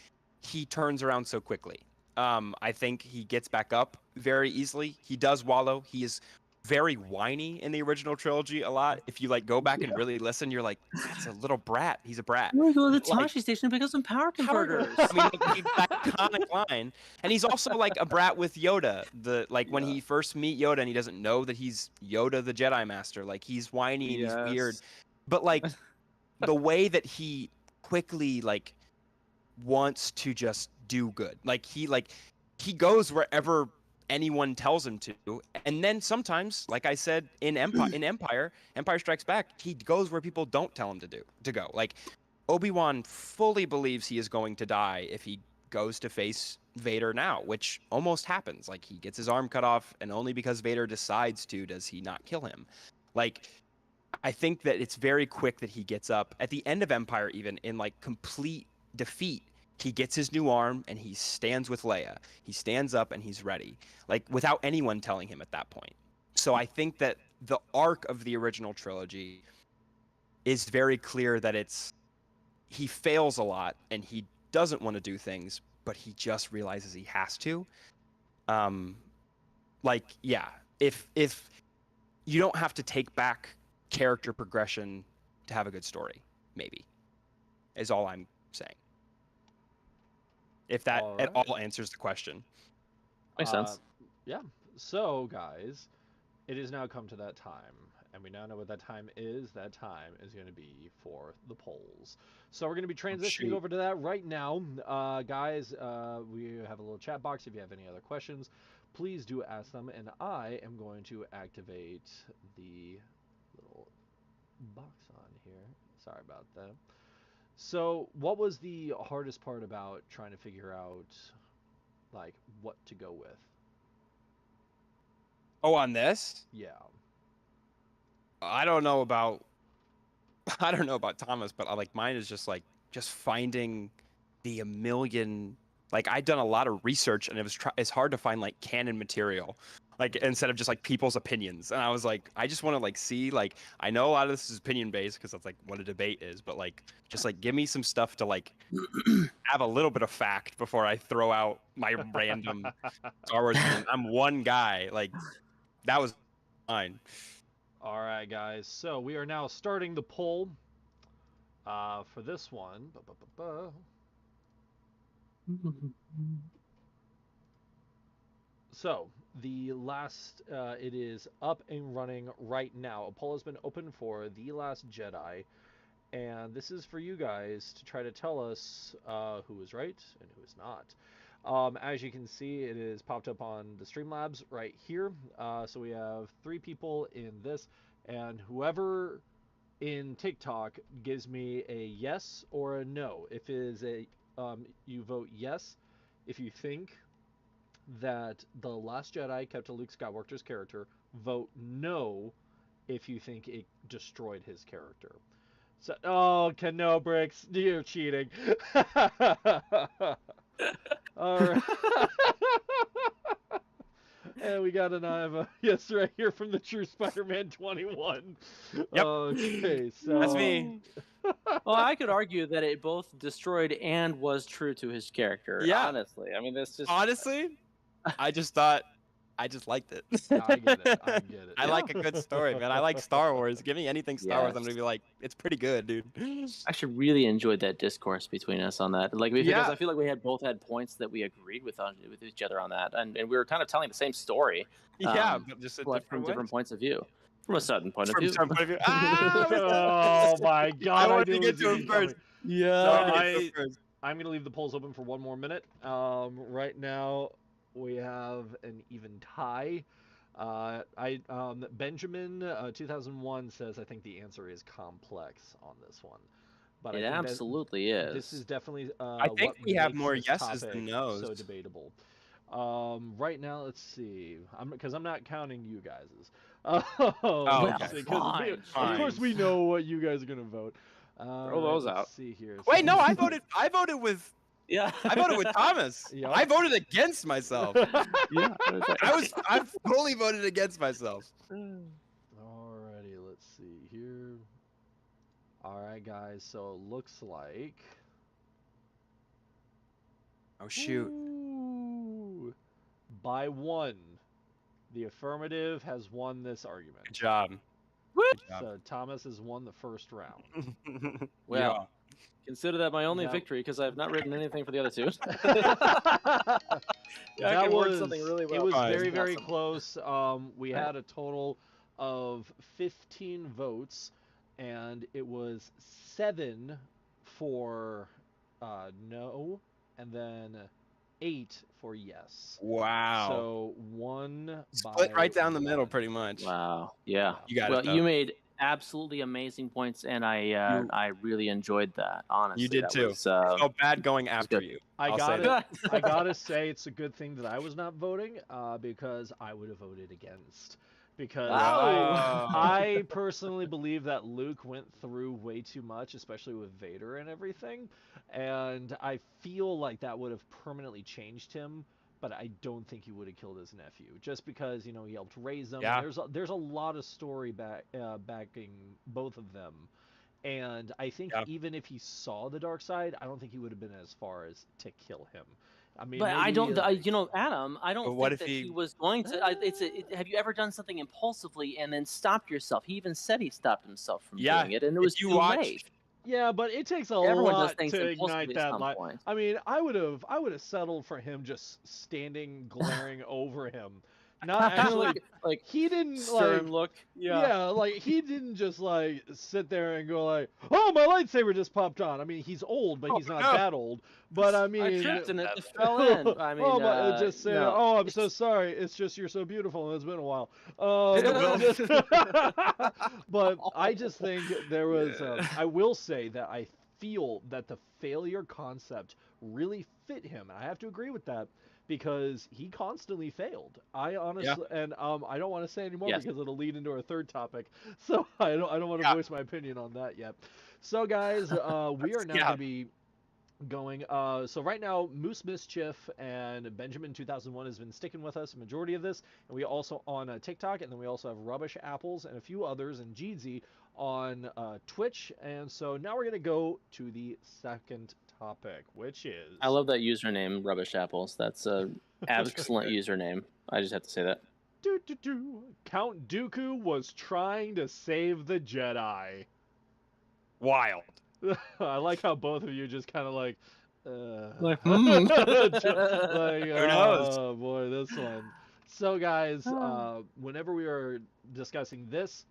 Speaker 2: he turns around so quickly. I think he gets back up very easily. He does wallow. He is very whiny in the original trilogy a lot. If you like go back and really listen, you're like, that's a little brat. He's a brat.
Speaker 3: We're going to the
Speaker 2: Like-
Speaker 3: Tashi station because some power converters.
Speaker 2: I mean, like, that iconic line, and he's also like a brat with Yoda. When he first meet Yoda and he doesn't know that he's Yoda the Jedi Master, like he's whiny and he's weird.
Speaker 3: Yes.
Speaker 2: But like the way that he quickly like wants to just do good, like he goes wherever anyone tells him to, and then sometimes, like I said in Empire Strikes Back, he goes where people don't tell him to go. Like Obi-Wan fully believes he is going to die if he goes to face Vader now, which almost happens. Like he gets his arm cut off, and only because Vader decides to does he not kill him. Like I think that it's very quick that he gets up at the end of Empire, even in like complete defeat. He gets his new arm and he stands with Leia. He stands up and he's ready, like without anyone telling him at that point. So I think that the arc of the original trilogy is very clear that he fails a lot and he doesn't want to do things, but he just realizes he has to. Like, yeah, if you don't have to take back character progression to have a good story, maybe, is all I'm saying. If that at all answers the question.
Speaker 3: Makes sense.
Speaker 4: Yeah. So, guys, it has now come to that time, and we now know what that time is. That time is going to be for the polls. So we're going to be transitioning
Speaker 2: shoot.
Speaker 4: over to that right now. Guys, we have a little chat box. If you have any other questions, please do ask them, and I am going to activate the little box on here. Sorry about that. So, what was the hardest part about trying to figure out, like, what to go with?
Speaker 2: Oh, on this?
Speaker 4: Yeah.
Speaker 2: I don't know about Thomas, but like mine is just finding the a million. Like I'd done a lot of research, and it's hard to find like canon material, like instead of just like people's opinions. And I was like, I just want to like see, like, I know a lot of this is opinion based because that's like what a debate is, but like just like give me some stuff to like have a little bit of fact before I throw out my random Star Wars opinion. I'm one guy. Like that was fine.
Speaker 4: All right, guys. So we are now starting the poll for this one. So the last, it is up and running right now. A poll has been open for The Last Jedi, and this is for you guys to try to tell us who is right and who is not. As you can see, it is popped up on the Streamlabs right here. So we have 3 people in this, and whoever in TikTok gives me a yes or a no. If it is a, you vote yes if you think that The Last Jedi kept to Luke Skywalker's character. Vote no if you think it destroyed his character. So, oh, Cano Bricks, you're cheating. All right. And we got an yes right here from the True Spider-Man 21.
Speaker 2: Yep.
Speaker 4: Okay, so
Speaker 2: That's me.
Speaker 3: Well, I could argue that it both destroyed and was true to his character.
Speaker 2: Yeah.
Speaker 3: Honestly, I mean, that's just
Speaker 2: Honestly, I just thought I just liked it.
Speaker 4: I get it. I get it.
Speaker 2: I like a good story, man. I like Star Wars. Give me anything Star Wars, I'm
Speaker 3: Yes.
Speaker 2: gonna be like, it's pretty good, dude.
Speaker 3: I actually really enjoyed that discourse between us on that. Like, because
Speaker 2: Yeah.
Speaker 3: I feel like we both had points that we agreed with each other on that, and we were kind of telling the same story,
Speaker 2: Yeah,
Speaker 3: Um,
Speaker 2: but just a
Speaker 3: but from
Speaker 2: different
Speaker 3: different
Speaker 2: ways.
Speaker 3: points of view, from a certain point of
Speaker 2: From
Speaker 3: view.
Speaker 2: some point of view. Ah,
Speaker 4: Oh my God!
Speaker 2: wanted
Speaker 4: knew
Speaker 2: to
Speaker 4: it
Speaker 2: get
Speaker 4: was
Speaker 2: to
Speaker 4: gonna
Speaker 2: him
Speaker 4: be coming.
Speaker 2: first.
Speaker 3: Yeah.
Speaker 4: I'm gonna leave the polls open for one more minute. Right now we have an even tie. Benjamin 2001 says I think the answer is complex on this one, but
Speaker 3: It
Speaker 4: I think
Speaker 3: absolutely is.
Speaker 4: this is definitely
Speaker 2: I think
Speaker 4: what
Speaker 2: we have
Speaker 4: makes
Speaker 2: more
Speaker 4: this
Speaker 2: yeses than
Speaker 4: topic
Speaker 2: nos.
Speaker 4: so debatable. Right now, let's see. Because I'm not counting you guys'.
Speaker 2: Oh,
Speaker 4: let's
Speaker 2: okay.
Speaker 4: see, 'cause
Speaker 3: Fine,
Speaker 4: of course,
Speaker 2: fine.
Speaker 4: we know what you guys are gonna vote.
Speaker 3: Throw those
Speaker 4: let's
Speaker 3: out.
Speaker 4: See here.
Speaker 2: Wait, no,
Speaker 4: So-
Speaker 2: I voted. I voted with Thomas.
Speaker 4: Yep.
Speaker 2: I voted against myself.
Speaker 3: Yeah.
Speaker 2: I fully voted against myself.
Speaker 4: Alrighty, let's see here. Alright, guys, so it looks like.
Speaker 2: Oh shoot.
Speaker 4: Ooh, by one, the affirmative has won this argument.
Speaker 2: Good job.
Speaker 3: Whoop.
Speaker 2: Good job.
Speaker 4: So Thomas has won the first round.
Speaker 3: Well, consider that my only
Speaker 4: That-
Speaker 3: victory because I've not written anything for the other two.
Speaker 4: that
Speaker 3: I can word
Speaker 4: was
Speaker 3: something really
Speaker 4: it
Speaker 3: well.
Speaker 4: was
Speaker 2: Fine.
Speaker 4: very very
Speaker 3: Awesome.
Speaker 4: close. We
Speaker 3: Right.
Speaker 4: had a total of 15 votes, and it was 7 for no, and then 8 for yes.
Speaker 2: Wow.
Speaker 4: So one
Speaker 2: Split
Speaker 4: by
Speaker 2: right down the middle,
Speaker 4: one.
Speaker 2: pretty much.
Speaker 3: Wow. Yeah.
Speaker 2: You got it,
Speaker 3: well,
Speaker 2: though.
Speaker 3: you made absolutely amazing points, and I really enjoyed that. Honestly,
Speaker 2: did
Speaker 3: that
Speaker 2: too.
Speaker 3: Was,
Speaker 2: I felt bad going after
Speaker 3: good.
Speaker 2: you.
Speaker 4: I
Speaker 2: I'll say
Speaker 4: gotta,
Speaker 2: that.
Speaker 4: I gotta say it's a good thing that I was not voting, because I would have voted against. Because
Speaker 3: Oh.
Speaker 4: I personally believe that Luke went through way too much, especially with Vader and everything, and I feel like that would have permanently changed him. But I don't think he would have killed his nephew, just because he helped raise him.
Speaker 2: Yeah.
Speaker 4: There's a lot of story backing both of them. And I think
Speaker 2: Yeah.
Speaker 4: even if he saw the dark side, I don't think he would have been as far as to kill him. I mean,
Speaker 3: But I
Speaker 4: maybe,
Speaker 3: don't,
Speaker 4: like-
Speaker 3: Adam. I don't
Speaker 2: But
Speaker 3: think
Speaker 2: what if
Speaker 3: that
Speaker 2: he-
Speaker 3: he was going to. Have you ever done something impulsively and then stopped yourself? He even said he stopped himself from
Speaker 2: Yeah,
Speaker 3: doing it, and it
Speaker 2: if
Speaker 3: was
Speaker 2: you
Speaker 3: too
Speaker 2: watched-
Speaker 3: late.
Speaker 4: Yeah, but it takes a
Speaker 3: Everyone does
Speaker 4: lot
Speaker 3: things
Speaker 4: to
Speaker 3: impulsively
Speaker 4: ignite
Speaker 3: at
Speaker 4: that
Speaker 3: some
Speaker 4: light.
Speaker 3: point.
Speaker 4: I mean, I would have settled for him just standing glaring over him, not actually.
Speaker 3: like
Speaker 4: He didn't
Speaker 3: stern
Speaker 4: like.
Speaker 3: look.
Speaker 4: Yeah, like he didn't just like sit there and go like, "Oh, my lightsaber just popped on." I mean, he's old, but
Speaker 2: Oh,
Speaker 4: he's not
Speaker 2: no.
Speaker 4: that old. But I mean,
Speaker 3: I tripped and it just fell in. I mean,
Speaker 4: oh my, just say,
Speaker 3: no.
Speaker 4: "Oh, I'm so sorry. It's just you're so beautiful, and it's been a while." But I just think there was. I will say that I feel that the failure concept really fit him, and I have to agree with that because he constantly failed. I honestly, and I don't want to say anymore
Speaker 3: Yes.
Speaker 4: because it'll lead into our third topic. So I don't want to
Speaker 2: Yeah.
Speaker 4: voice my opinion on that yet. So guys, we are now
Speaker 2: Yeah.
Speaker 4: going to be going. So right now, Moose Mischief and Benjamin 2001 has been sticking with us a majority of this, and we also on TikTok, and then we also have Rubbish Apples and a few others, and Jeezy on Twitch. And so now we're gonna go to the second topic, which is
Speaker 3: I love that username, Rubbish Apples. That's a excellent username. I just have to say that.
Speaker 4: Count Dooku was trying to save the Jedi.
Speaker 2: Wild.
Speaker 4: I like how both of you just kind of like,
Speaker 3: Like,
Speaker 2: hmm.
Speaker 4: like,
Speaker 2: Who knows?
Speaker 4: oh boy, this one. So guys, whenever we are discussing this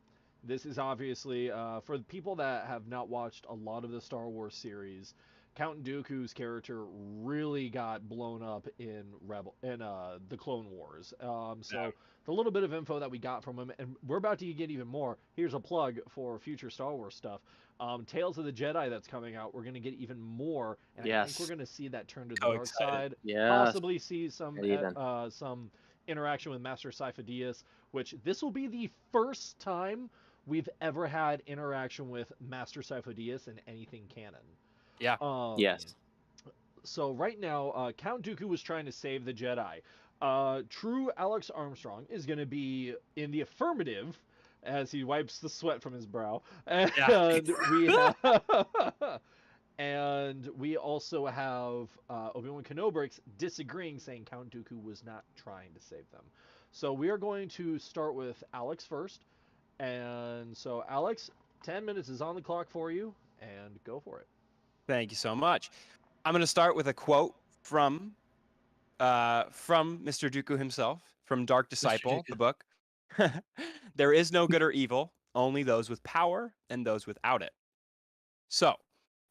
Speaker 4: is obviously for the people that have not watched a lot of the Star Wars series. Count Dooku's character really got blown up in the Clone Wars. So the little bit of info that we got from him, and we're about to get even more. Here's a plug for future Star Wars stuff. Tales of the Jedi that's coming out. We're gonna get even more, and I
Speaker 3: Yes.
Speaker 4: think we're gonna see that turn to the
Speaker 2: So
Speaker 4: dark
Speaker 2: excited.
Speaker 4: side.
Speaker 3: Yes.
Speaker 4: Possibly see some
Speaker 3: Even.
Speaker 4: interaction with Master Sifo-Dyas, which this will be the first time we've ever had interaction with Master Sifo-Dyas in anything canon.
Speaker 2: Yeah.
Speaker 3: Yes.
Speaker 4: So right now, Count Dooku was trying to save the Jedi. True Alex Armstrong is going to be in the affirmative as he wipes the sweat from his brow. And we have and we also have Obi-Wan Kenobi disagreeing, saying Count Dooku was not trying to save them. So we are going to start with Alex first. And so Alex, 10 minutes is on the clock for you, and go for it.
Speaker 2: Thank you so much. I'm going to start with a quote from Mr. Dooku himself, from Dark Disciple, the book. There is no good or evil, only those with power and those without it. So,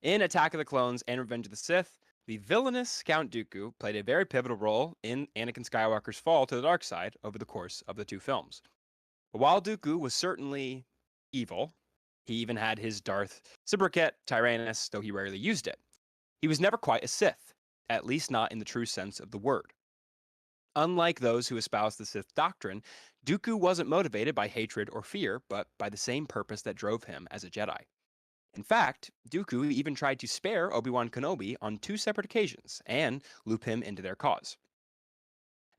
Speaker 2: in Attack of the Clones and Revenge of the Sith, the villainous Count Dooku played a very pivotal role in Anakin Skywalker's fall to the dark side over the course of the two films. But while Dooku was certainly evil, he even had his Darth Sobriquet, Tyrannus, though he rarely used it. He was never quite a Sith, at least not in the true sense of the word. Unlike those who espouse the Sith doctrine, Dooku wasn't motivated by hatred or fear, but by the same purpose that drove him as a Jedi. In fact, Dooku even tried to spare Obi-Wan Kenobi on 2 separate occasions and loop him into their cause.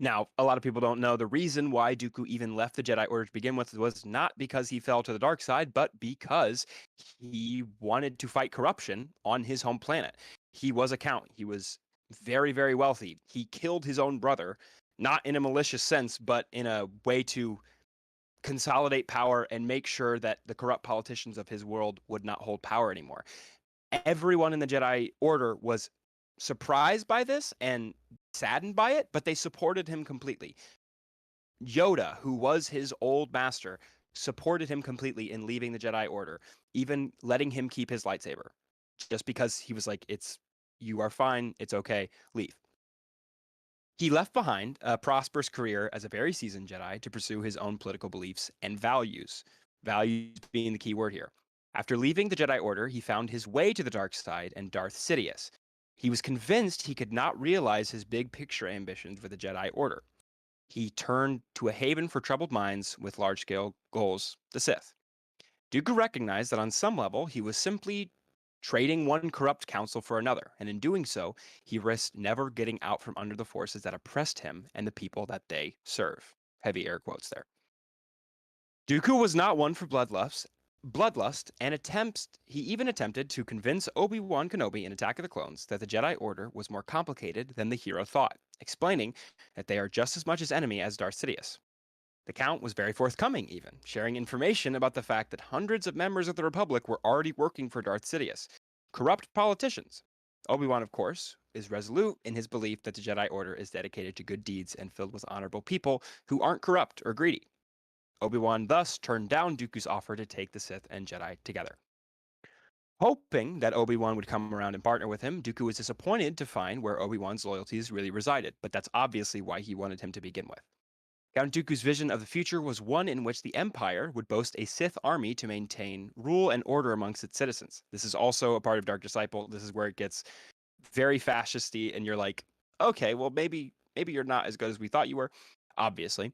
Speaker 2: Now, a lot of people don't know the reason why Dooku even left the Jedi Order to begin with was not because he fell to the dark side, but because he wanted to fight corruption on his home planet. He was a count. He was very, very wealthy. He killed his own brother, not in a malicious sense, but in a way to consolidate power and make sure that the corrupt politicians of his world would not hold power anymore. Everyone in the Jedi Order was surprised by this and saddened by it, but they supported him completely. Yoda, who was his old master, supported him completely in leaving the Jedi Order, even letting him keep his lightsaber, just because he was like, you are fine, it's okay, leave. He left behind a prosperous career as a very seasoned Jedi to pursue his own political beliefs and values, values being the key word here. After leaving the Jedi Order, he found his way to the dark side and Darth Sidious. He was convinced he could not realize his big picture ambitions with the Jedi Order. He turned to a haven for troubled minds with large-scale goals, the Sith. Dooku recognized that on some level, he was simply trading one corrupt council for another, and in doing so, he risked never getting out from under the forces that oppressed him and the people that they serve. Heavy air quotes there. Dooku was not one for bloodlust, and he even attempted to convince Obi-Wan Kenobi in Attack of the Clones that the Jedi Order was more complicated than the hero thought, explaining that they are just as much his enemy as Darth Sidious. The Count was very forthcoming even, sharing information about the fact that hundreds of members of the Republic were already working for Darth Sidious, corrupt politicians. Obi-Wan, of course, is resolute in his belief that the Jedi Order is dedicated to good deeds and filled with honorable people who aren't corrupt or greedy. Obi-Wan thus turned down Dooku's offer to take the Sith and Jedi together. Hoping that Obi-Wan would come around and partner with him, Dooku was disappointed to find where Obi-Wan's loyalties really resided, but that's obviously why he wanted him to begin with. Count Dooku's vision of the future was one in which the Empire would boast a Sith army to maintain rule and order amongst its citizens. This is also a part of Dark Disciple. This is where it gets very fascisty, and you're like, okay, well, maybe you're not as good as we thought you were, obviously.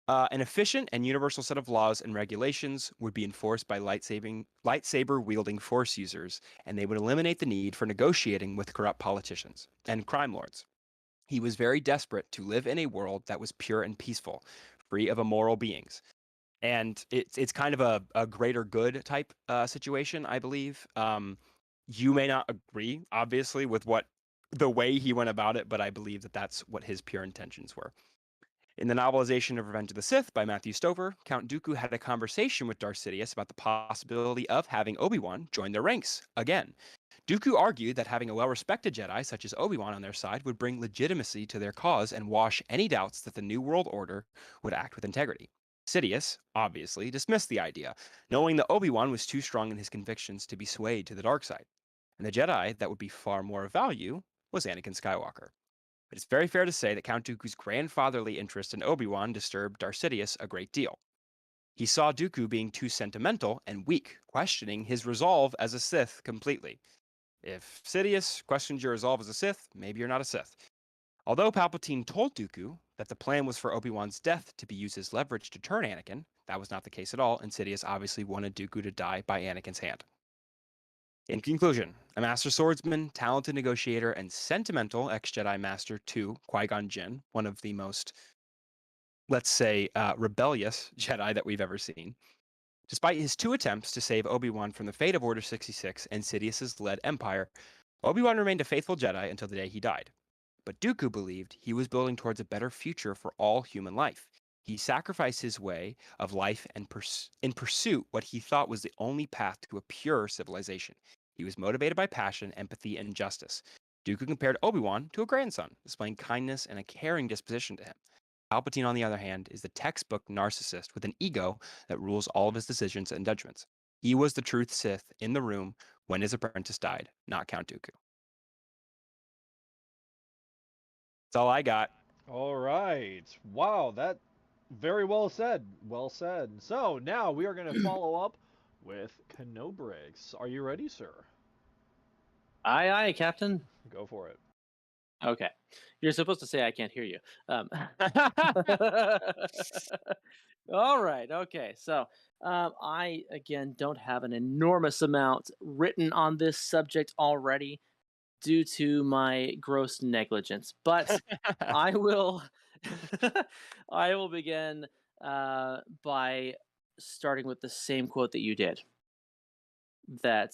Speaker 2: An efficient and universal set of laws and regulations would be enforced by lightsaber-wielding Force users, and they would eliminate the need for negotiating with corrupt politicians and crime lords. He was very desperate to live in a world that was pure and peaceful, free of immoral beings. And it's kind of a greater good type situation, I believe. You may not agree, obviously, with the way he went about it, but I believe that that's what his pure intentions were. In the novelization of Revenge of the Sith by Matthew Stover, Count Dooku had a conversation with Darth Sidious about the possibility of having Obi-Wan join their ranks again. Dooku argued that having a well-respected Jedi such as Obi-Wan on their side would bring legitimacy to their cause and wash any doubts that the New World Order would act with integrity. Sidious, obviously, dismissed the idea, knowing that Obi-Wan was too strong in his convictions to be swayed to the dark side. And the Jedi that would be far more of value was Anakin Skywalker. But it's very fair to say that Count Dooku's grandfatherly interest in Obi-Wan disturbed Darth Sidious a great deal. He saw Dooku being too sentimental and weak, questioning his resolve as a Sith completely. If Sidious questions your resolve as a Sith, maybe you're not a Sith. Although Palpatine told Dooku that the plan was for Obi-Wan's death to be used as leverage to turn Anakin, that was not the case at all, and Sidious obviously wanted Dooku to die by Anakin's hand. In conclusion, a master swordsman, talented negotiator, and sentimental ex-Jedi Master to Qui-Gon Jinn, one of the most, let's say, rebellious Jedi that we've ever seen. Despite his 2 attempts to save Obi-Wan from the fate of Order 66 and Sidious's led Empire, Obi-Wan remained a faithful Jedi until the day he died. But Dooku believed he was building towards a better future for all human life. He sacrificed his way of life and in pursuit what he thought was the only path to a pure civilization. He was motivated by passion, empathy, and justice. Dooku compared Obi-Wan to a grandson, displaying kindness and a caring disposition to him. Palpatine, on the other hand, is the textbook narcissist with an ego that rules all of his decisions and judgments. He was the truth Sith in the room when his apprentice died, not Count Dooku. That's all I got.
Speaker 4: All right. Wow, that very well said. Well said. So now we are going to follow up with Canobrix. Are you ready, sir?
Speaker 3: Aye, aye, Captain.
Speaker 4: Go for it.
Speaker 3: Okay. You're supposed to say I can't hear you. All right. Okay. So I, again, don't have an enormous amount written on this subject already due to my gross negligence, but I will I will begin by starting with the same quote that you did. That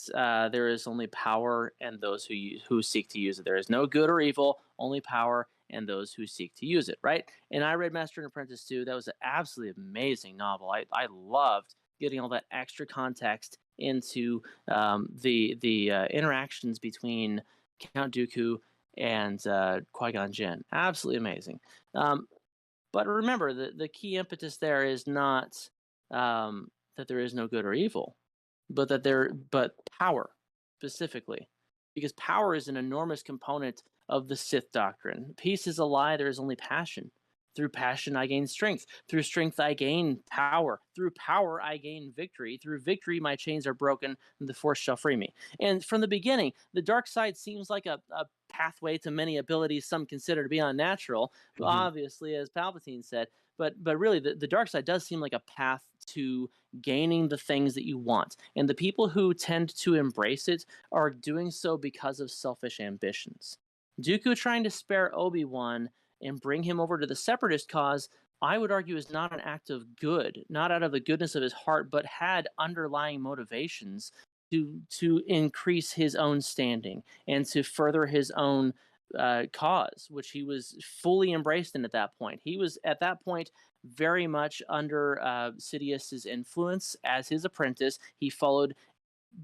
Speaker 3: there is only power and those who seek to use it. There is no good or evil, only power and those who seek to use it, right? And I read Master and Apprentice too. That was an absolutely amazing novel. I loved getting all that extra context into the interactions between Count Dooku and Qui-Gon Jinn. Absolutely amazing. But remember, the key impetus there is not that there is no good or evil, but power specifically, because power is an enormous component of the Sith doctrine. Peace is a lie. There is only passion. Through passion, I gain strength. Through strength, I gain power. Through power, I gain victory. Through victory, my chains are broken, and the Force shall free me. And from the beginning, the dark side seems like a pathway to many abilities some consider to be unnatural, obviously, as Palpatine said. But really, the dark side does seem like a path to gaining the things that you want. And the people who tend to embrace it are doing so because of selfish ambitions. Dooku trying to spare Obi-Wan and bring him over to the separatist cause, I would argue, is not an act of good, not out of the goodness of his heart, but had underlying motivations to increase his own standing and to further his own cause, which he was fully embraced in at that point. He was at that point very much under Sidious's influence as his apprentice. He followed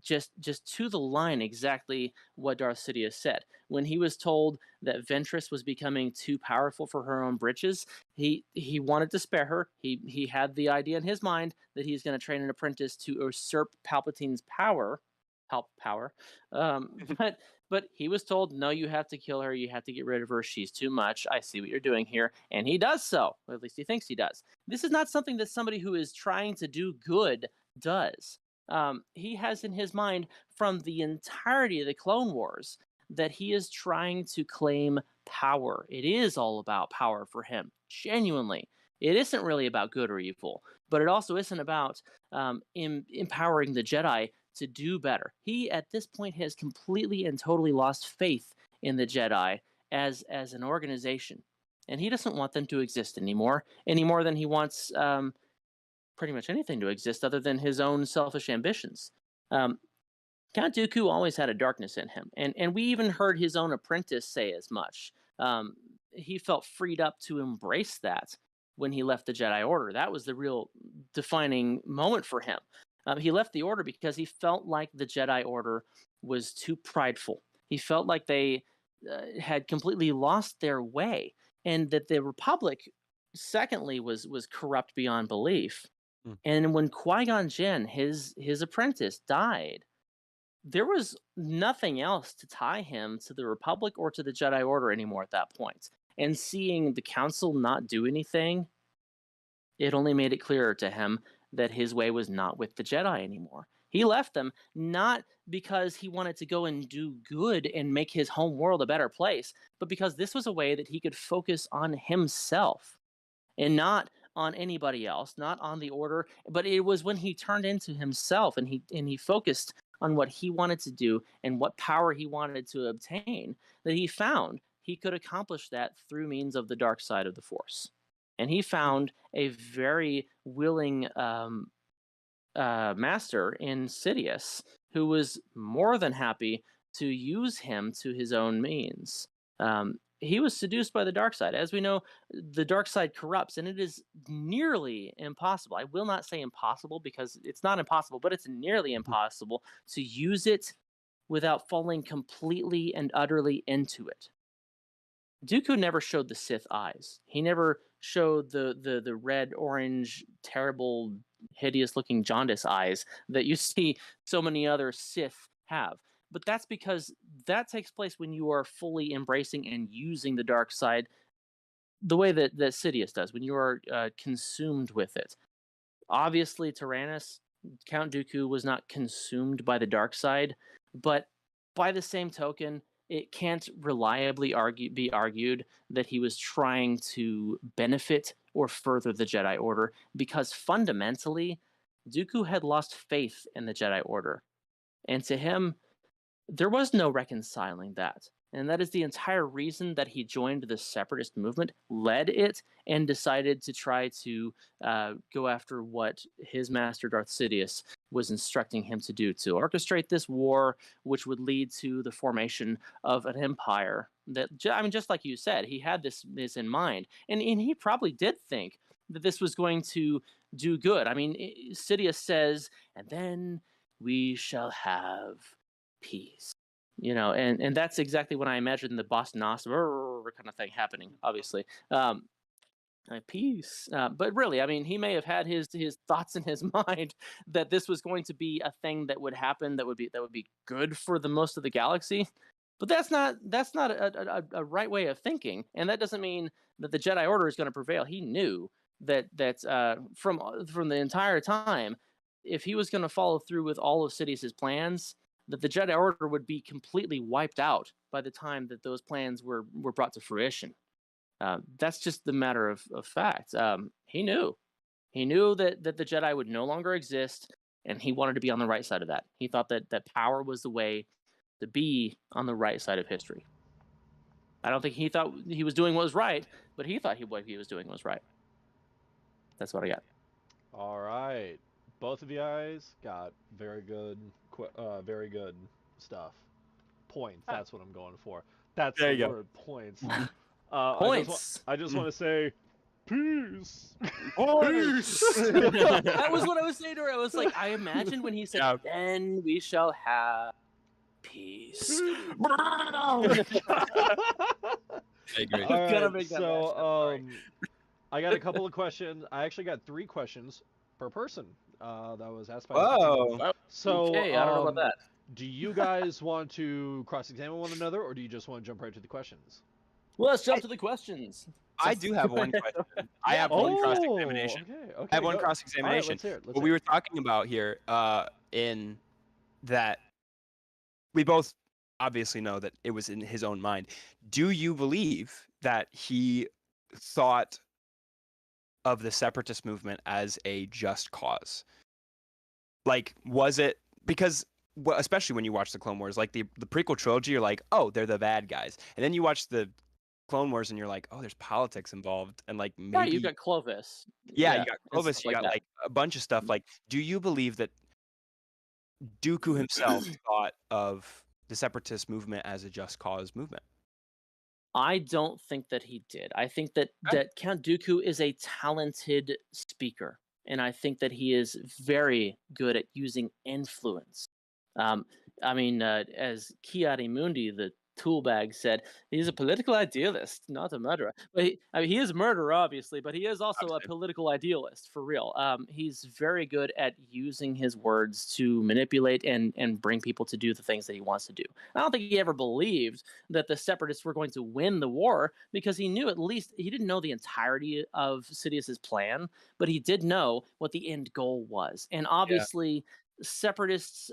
Speaker 3: just to the line exactly what Darth Sidious said. When he was told that Ventress was becoming too powerful for her own britches, he wanted to spare her. He had the idea in his mind that he's going to train an apprentice to usurp Palpatine's power. But he was told, no, you have to kill her. You have to get rid of her. She's too much. I see what you're doing here. And he does so. Or at least he thinks he does. This is not something that somebody who is trying to do good does. He has in his mind from the entirety of the Clone Wars that he is trying to claim power. It is all about power for him, genuinely. It isn't really about good or evil, but it also isn't about empowering the Jedi to do better. He, at this point, has completely and totally lost faith in the Jedi as an organization. And he doesn't want them to exist any more than he wants pretty much anything to exist other than his own selfish ambitions. Count Dooku always had a darkness in him, and we even heard his own apprentice say as much. He felt freed up to embrace that when he left the Jedi Order. That was the real defining moment for him. He left the Order because he felt like the Jedi Order was too prideful. He felt like they had completely lost their way, and that the Republic, secondly, was corrupt beyond belief. And when Qui-Gon Jinn, his apprentice, died, there was nothing else to tie him to the Republic or to the Jedi Order anymore at that point. And seeing the Council not do anything, it only made it clearer to him that his way was not with the Jedi anymore. He left them not because he wanted to go and do good and make his home world a better place, but because this was a way that he could focus on himself and not on anybody else, not on the Order. But it was when he turned into himself and he focused on what he wanted to do and what power he wanted to obtain, that he found he could accomplish that through means of the dark side of the Force. And he found a very willing master in Sidious who was more than happy to use him to his own means. He was seduced by the dark side. As we know, the dark side corrupts, and it is nearly impossible. I will not say impossible because it's not impossible, but it's nearly impossible to use it without falling completely and utterly into it. Dooku never showed the Sith eyes. He never showed the red, orange, terrible, hideous-looking jaundice eyes that you see so many other Sith have. But that's because that takes place when you are fully embracing and using the dark side the way that Sidious does, when you are consumed with it. Obviously, Tyrannus, Count Dooku, was not consumed by the dark side, but by the same token, it can't reliably be argued that he was trying to benefit or further the Jedi Order, because fundamentally, Dooku had lost faith in the Jedi Order. And to him, there was no reconciling that. And that is the entire reason that he joined the Separatist movement, led it, and decided to try to go after what his master Darth Sidious was instructing him to do, to orchestrate this war, which would lead to the formation of an empire. That, I mean, just like you said, he had this in mind. And he probably did think that this was going to do good. I mean, Sidious says, and then we shall have peace. You know, and that's exactly when I imagine the Boston Awesome kind of thing happening, obviously. Peace. But really, I mean, he may have had his thoughts in his mind that this was going to be a thing that would happen, that would be good for the most of the galaxy. But that's not a right way of thinking, and that doesn't mean that the Jedi Order is going to prevail. He knew that from the entire time, if he was going to follow through with all of Sidious's plans, that the Jedi Order would be completely wiped out by the time that those plans were brought to fruition. That's just the matter of fact. He knew that the Jedi would no longer exist, and he wanted to be on the right side of that. He thought that power was the way to be on the right side of history. I don't think he thought he was doing what was right, but he thought what he was doing was right. That's what I got.
Speaker 4: All right. Both of you guys got very good stuff. Points. That's what I'm going for. That's
Speaker 2: there
Speaker 4: the
Speaker 2: you
Speaker 4: word. Points.
Speaker 3: Points.
Speaker 4: I just want to say, peace.
Speaker 2: Peace.
Speaker 3: That was what I was saying to her. I was like, I imagine when he said,
Speaker 2: Yeah.
Speaker 3: "Then we shall have peace."
Speaker 2: I agree.
Speaker 4: All
Speaker 3: Gotta
Speaker 4: right,
Speaker 3: make that
Speaker 4: so
Speaker 3: mashup,
Speaker 4: I got a couple of questions. I actually got 3 questions per person. That was asked by.
Speaker 2: Whoa.
Speaker 4: So
Speaker 3: okay, I don't know about that.
Speaker 4: Do you guys want to cross-examine one another, or do you just want to jump right to the questions?
Speaker 3: Well, let's jump to the questions.
Speaker 2: I do have one question. I have one cross-examination.
Speaker 4: Okay.
Speaker 2: I have one
Speaker 4: go.
Speaker 2: cross-examination.
Speaker 4: All right, let's hear it.
Speaker 2: What we were talking about here, in that we both obviously know that it was in his own mind. Do you believe that he thought of the separatist movement as a just cause? Like, was it because, well, especially when you watch the Clone Wars, like the prequel trilogy, you're like, oh, they're the bad guys, and then you watch the Clone Wars and you're like, oh, there's politics involved, and like maybe
Speaker 3: Right, you got Clovis.
Speaker 2: yeah, you got
Speaker 3: and
Speaker 2: Clovis,
Speaker 3: stuff
Speaker 2: you got
Speaker 3: that.
Speaker 2: like a bunch of stuff. Like, do you believe that Dooku himself thought of the separatist movement as a just cause movement?
Speaker 3: I don't think that he did. I think that Count Dooku is a talented speaker, and I think that he is very good at using influence. I mean, as Ki-Adi-Mundi, the tool bag, said, he's a political idealist, not a murderer. But he is a murderer, obviously, but he is also a political idealist, for real. He's very good at using his words to manipulate and bring people to do the things that he wants to do. I don't think he ever believed that the Separatists were going to win the war, because he knew, at least, he didn't know the entirety of Sidious's plan, but he did know what the end goal was. And obviously, Separatists,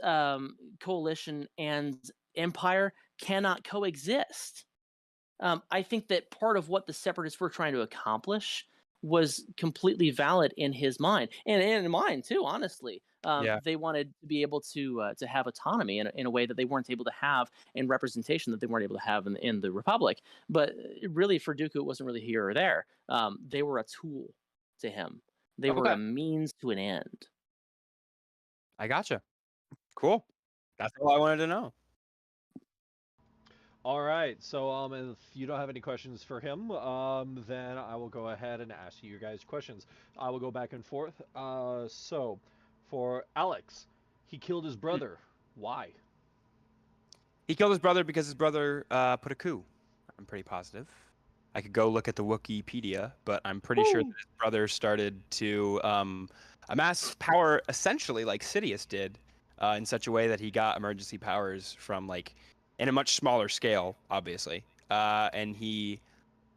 Speaker 3: coalition, and empire cannot coexist. I think that part of what the Separatists were trying to accomplish was completely valid in his mind, and in mine too, honestly.
Speaker 2: Yeah.
Speaker 3: They wanted to be able to have autonomy in a way that they weren't able to have, and representation that they weren't able to have in the Republic. But really, for Dooku, it wasn't really here or there. They were a tool to him. They were
Speaker 2: Okay.
Speaker 3: a means to an end.
Speaker 2: I gotcha. Cool. That's all I wanted to know.
Speaker 4: All right. So if you don't have any questions for him, then I will go ahead and ask you guys questions. I will go back and forth. So for Alex, he killed his brother. Why?
Speaker 2: He killed his brother because his brother put a coup. I'm pretty positive. I could go look at the Wikipedia, but I'm pretty sure that his brother started to amass power essentially like Sidious did, in such a way that he got emergency powers from like in a much smaller scale, obviously. And he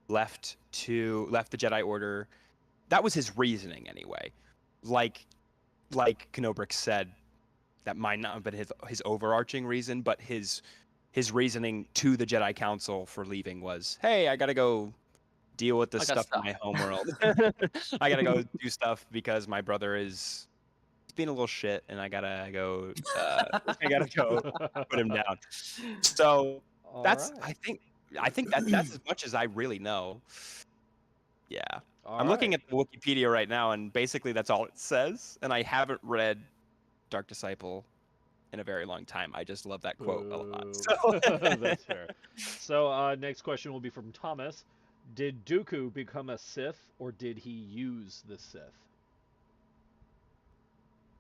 Speaker 2: left the Jedi Order. That was his reasoning anyway. Like Knobrix said, that might not have been his overarching reason, but his reasoning to the Jedi Council for leaving was, hey, I gotta go deal with this stuff in my homeworld. I gotta go do stuff because my brother is being a little shit, and I gotta go put him down. So
Speaker 4: All
Speaker 2: that's
Speaker 4: right.
Speaker 2: I think that's as much as I really know. Yeah.
Speaker 4: All
Speaker 2: I'm looking
Speaker 4: right.
Speaker 2: at the Wikipedia right now, and basically that's all it says. And I haven't read Dark Disciple in a very long time. I just love that quote a lot.
Speaker 4: Boo.
Speaker 2: So.
Speaker 4: That's fair. So next question will be from Thomas. Did Dooku become a Sith, or did he use the Sith?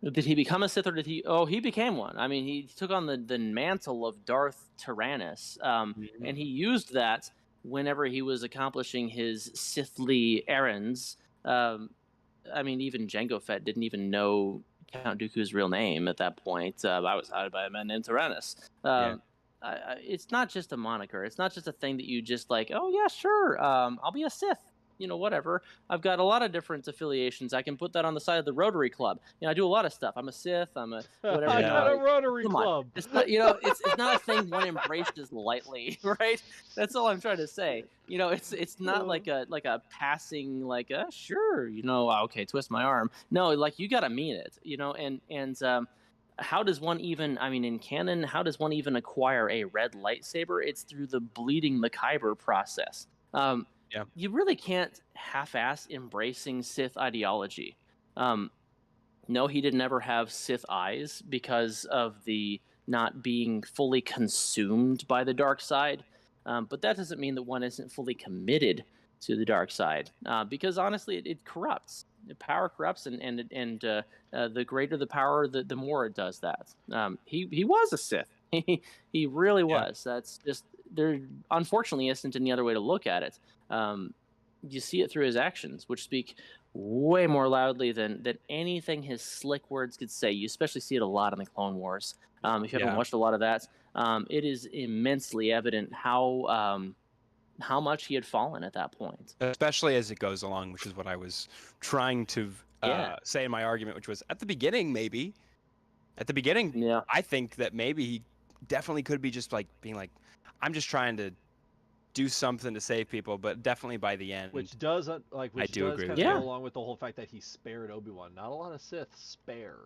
Speaker 3: Did he become a Sith, or did he? Oh, he became one. I mean, he took on the mantle of Darth Tyrannus, and he used that whenever he was accomplishing his Sithly errands. I mean, even Jango Fett didn't even know Count Dooku's real name at that point. I was hired by a man named Tyrannus. It's not just a moniker. It's not just a thing that you just like, oh yeah, sure, I'll be a Sith. You know, whatever. I've got a lot of different affiliations. I can put that on the side of the Rotary Club. You know, I do a lot of stuff. I'm a Sith. I'm a whatever.
Speaker 4: I
Speaker 3: you
Speaker 4: got
Speaker 3: know,
Speaker 4: a Rotary
Speaker 3: come on.
Speaker 4: Club.
Speaker 3: It's not, you know, it's not a thing one embraces lightly, right? That's all I'm trying to say. You know, it's not like a passing like sure, you know, okay, twist my arm. No, like you got to mean it, you know, and how does one even, I mean, in canon, how does one even acquire a red lightsaber? It's through the bleeding the Kyber process.
Speaker 2: Yeah.
Speaker 3: You really can't half-ass embracing Sith ideology. No, he didn't ever have Sith eyes because of the not being fully consumed by the dark side. But that doesn't mean that one isn't fully committed to the dark side, because honestly, it corrupts. The power corrupts, and the greater the power, the more it does that. He was a Sith. He really was. That's just there. Unfortunately, isn't any other way to look at it. You see it through his actions, which speak way more loudly than anything his slick words could say. You especially see it a lot in the Clone Wars. If you haven't watched a lot of that, it is immensely evident how much he had fallen at that point.
Speaker 2: Especially as it goes along, which is what I was trying to say in my argument, which was at the beginning, maybe. At the beginning,
Speaker 3: Yeah.
Speaker 2: I think that maybe he definitely could be just like being like, I'm just trying to do something to save people, but definitely by the end.
Speaker 4: Which does agree
Speaker 2: agree
Speaker 4: kind
Speaker 2: with
Speaker 4: of
Speaker 3: you.
Speaker 4: go along with the whole fact that he spared Obi-Wan. Not a lot of Sith spare.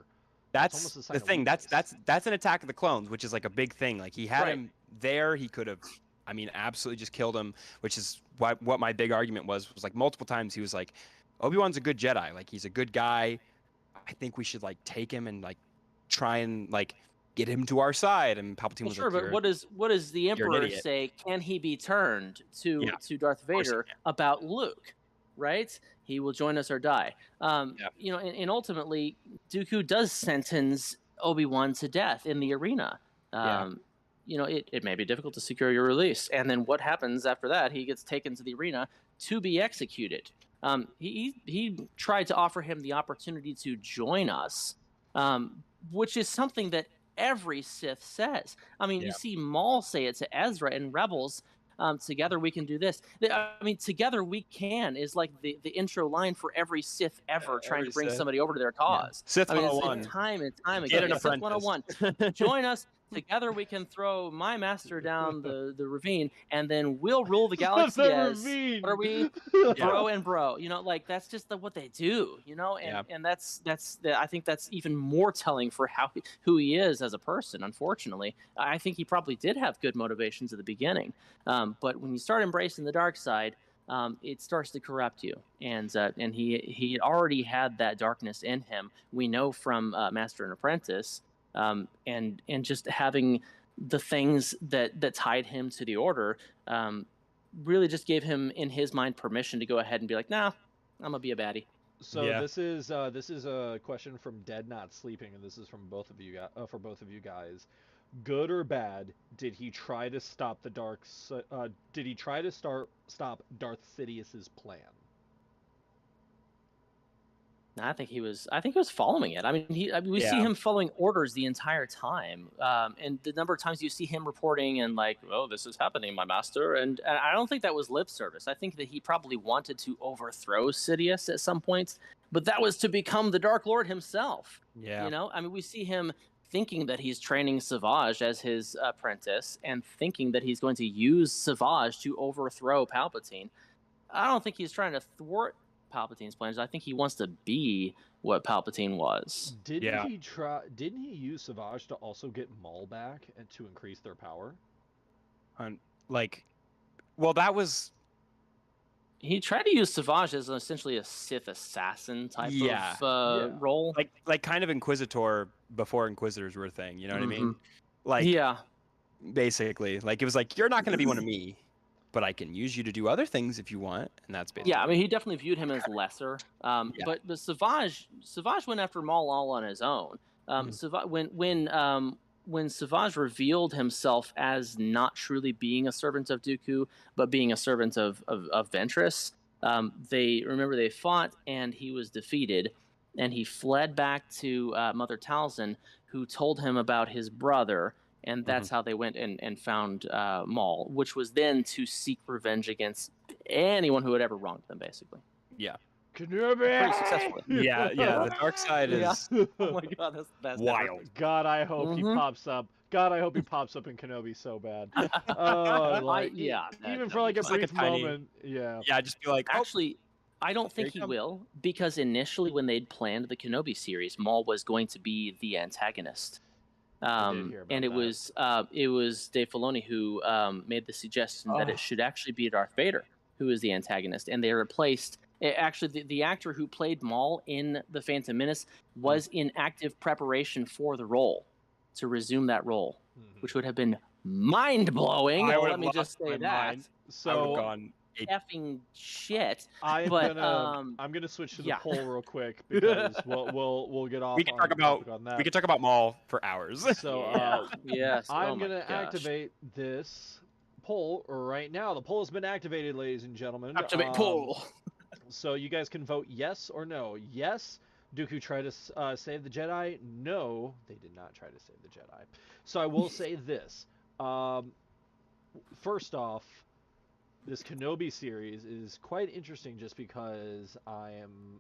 Speaker 2: That's
Speaker 4: almost a sign
Speaker 2: the
Speaker 4: of
Speaker 2: thing.
Speaker 4: weakness.
Speaker 2: That's an Attack of the Clones, which is like a big thing. Like he had
Speaker 3: Right.
Speaker 2: him there, he could have, I mean, absolutely just killed him. Which is what my big argument was like multiple times. He was like, Obi-Wan's a good Jedi. Like he's a good guy. I think we should like take him and like try and like get him to our side. And Palpatine
Speaker 3: Well,
Speaker 2: was
Speaker 3: sure,
Speaker 2: like,
Speaker 3: but what does the
Speaker 2: an
Speaker 3: Emperor
Speaker 2: idiot.
Speaker 3: say? Can he be turned to Darth
Speaker 2: course he
Speaker 3: Vader
Speaker 2: can.
Speaker 3: about Luke? Right? He will join us or die. You know, and ultimately, Dooku does sentence Obi-Wan to death in the arena. You know, it may be difficult to secure your release, and then what happens after that? He gets taken to the arena to be executed. He tried to offer him the opportunity to join us, which is something that every Sith says. I mean, you see Maul say it to Ezra in Rebels. Together we can do this. I mean, together we can is like the intro line for every Sith ever trying
Speaker 2: every
Speaker 3: to bring
Speaker 2: Sith.
Speaker 3: somebody over to their cause.
Speaker 2: Sith
Speaker 3: I mean,
Speaker 2: 101.
Speaker 3: it's time and time
Speaker 2: Get
Speaker 3: again.
Speaker 2: an
Speaker 3: Sith
Speaker 2: apprentice.
Speaker 3: 101. Join us together we can throw my master down the ravine, and then we'll rule the galaxy as
Speaker 4: ravine.
Speaker 3: what are we, bro and bro? You know, like that's just what they do. You know, and that's I think that's even more telling for who he is as a person. Unfortunately, I think he probably did have good motivations at the beginning, but when you start embracing the dark side, it starts to corrupt you, and he already had that darkness in him. We know from Master and Apprentice, and just having the things that tied him to the Order, really just gave him, in his mind, permission to go ahead and be like, nah, I'm gonna be a baddie.
Speaker 4: So
Speaker 2: Yeah.
Speaker 4: this is a question from Dead Not Sleeping, and this is from both of you for both of you guys. Good or bad? Did he try to stop Did he try to stop Darth Sidious's plan?
Speaker 3: I think he was following it. I mean, we see him following orders the entire time, and the number of times you see him reporting and like, "Oh, this is happening, my master," and I don't think that was lip service. I think that he probably wanted to overthrow Sidious at some point, but that was to become the Dark Lord himself.
Speaker 2: Yeah.
Speaker 3: You know, I mean, we see him thinking that he's training Savage as his apprentice, and thinking that he's going to use Savage to overthrow Palpatine. I don't think he's trying to thwart Palpatine's plans. I think he wants to be what Palpatine was.
Speaker 4: Didn't he use Savage to also get Maul back and to increase their power?
Speaker 2: That was.
Speaker 3: He tried to use Savage as essentially a Sith assassin type of role.
Speaker 2: Like kind of Inquisitor before Inquisitors were a thing, you know what I mean? Like,
Speaker 3: yeah,
Speaker 2: basically, like it was like, you're not going to be one of me, but I can use you to do other things if you want, and that's basically.
Speaker 3: Yeah, I mean, he definitely viewed him as lesser. But Savage went after Maul all on his own. When Savage revealed himself as not truly being a servant of Dooku, but being a servant of Ventress, they fought and he was defeated, and he fled back to Mother Talzin, who told him about his brother, and that's how they went and found Maul, which was then to seek revenge against anyone who had ever wronged them, basically.
Speaker 2: Yeah.
Speaker 4: Kenobi!
Speaker 3: Pretty successfully.
Speaker 2: Yeah. The dark side is
Speaker 3: Oh my god, that's the best.
Speaker 2: wild.
Speaker 4: God, I hope he pops up. God, I hope he pops up in Kenobi so bad. Even for like a
Speaker 2: Just like a
Speaker 4: brief
Speaker 2: tiny-
Speaker 4: moment. Yeah.
Speaker 2: Yeah, just be like,
Speaker 3: Actually, I don't think
Speaker 2: Here
Speaker 3: he
Speaker 2: he comes.
Speaker 3: will, because initially when they'd planned the Kenobi series, Maul was going to be the antagonist.
Speaker 4: I did hear about
Speaker 3: And it
Speaker 4: that.
Speaker 3: was Dave Filoni who made the suggestion that it should actually be Darth Vader who is the antagonist, and they replaced. Actually, the actor who played Maul in The Phantom Menace was in active preparation for the role, to resume that role, which would have been mind-blowing.
Speaker 2: I would
Speaker 3: Let
Speaker 2: have
Speaker 3: me just
Speaker 2: lost
Speaker 3: say
Speaker 2: my
Speaker 3: that.
Speaker 2: mind. I would
Speaker 4: So
Speaker 2: have gone.
Speaker 3: Effing shit.
Speaker 4: I'm gonna switch to the
Speaker 3: yeah.
Speaker 4: poll real quick because we'll get off.
Speaker 2: We can
Speaker 4: on
Speaker 2: talk about
Speaker 4: topic on that.
Speaker 2: we can talk about Maul for hours.
Speaker 4: So
Speaker 3: Yes.
Speaker 4: I'm
Speaker 3: oh my
Speaker 4: gonna
Speaker 3: gosh.
Speaker 4: activate this poll right now. The poll has been activated, ladies and gentlemen.
Speaker 3: Activate poll.
Speaker 4: So you guys can vote yes or no. Yes, Dooku tried to save the Jedi. No, they did not try to save the Jedi. So I will say this. First off, this Kenobi series is quite interesting just because I am...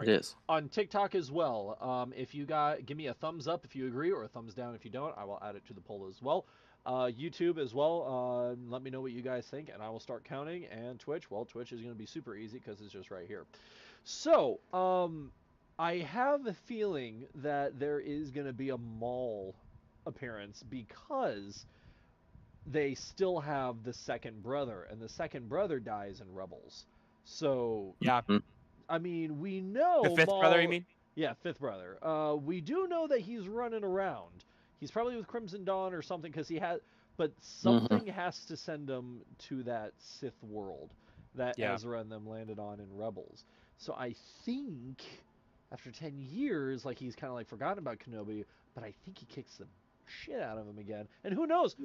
Speaker 3: It is.
Speaker 4: On TikTok as well. If you give me a thumbs up if you agree, or a thumbs down if you don't. I will add it to the poll as well. YouTube as well. Let me know what you guys think, and I will start counting. And Twitch, well, Twitch is going to be super easy because it's just right here. So, I have a feeling that there is going to be a Maul appearance because they still have the second brother, and the second brother dies in Rebels. So,
Speaker 2: Yeah.
Speaker 4: I mean, we know
Speaker 2: The fifth
Speaker 4: Maul...
Speaker 2: brother, you mean?
Speaker 4: Yeah, fifth brother. We do know that he's running around. He's probably with Crimson Dawn or something because he has, but something has to send him to that Sith world that Ezra and them landed on in Rebels. So I think after 10 years, like he's kind of like forgotten about Kenobi, but I think he kicks the shit out of him again. And who knows?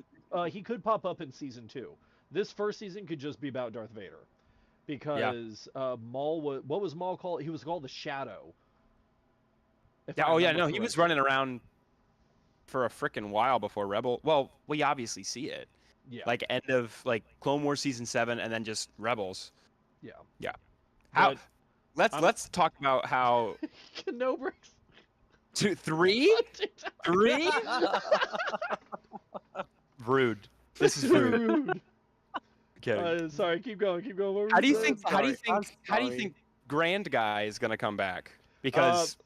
Speaker 4: He could pop up in season 2. This first season could just be about Darth Vader because Maul what was Maul called? He was called the Shadow.
Speaker 2: No, he was running around for a freaking while before Rebel. Well, we obviously see it.
Speaker 4: Yeah.
Speaker 2: Like end of like Clone Wars season 7, and then just Rebels.
Speaker 4: Yeah.
Speaker 2: Yeah. How?
Speaker 4: But
Speaker 2: Let's talk about how
Speaker 4: Kenobi.
Speaker 2: 3. rude. This is rude.
Speaker 4: Dude.
Speaker 2: Okay.
Speaker 4: Sorry, keep going. What were
Speaker 2: How do you
Speaker 4: we
Speaker 2: think?
Speaker 4: saying?
Speaker 2: How do you
Speaker 3: sorry. I'm
Speaker 2: think? How do you
Speaker 3: sorry.
Speaker 2: think Grand Guy is gonna come back? Because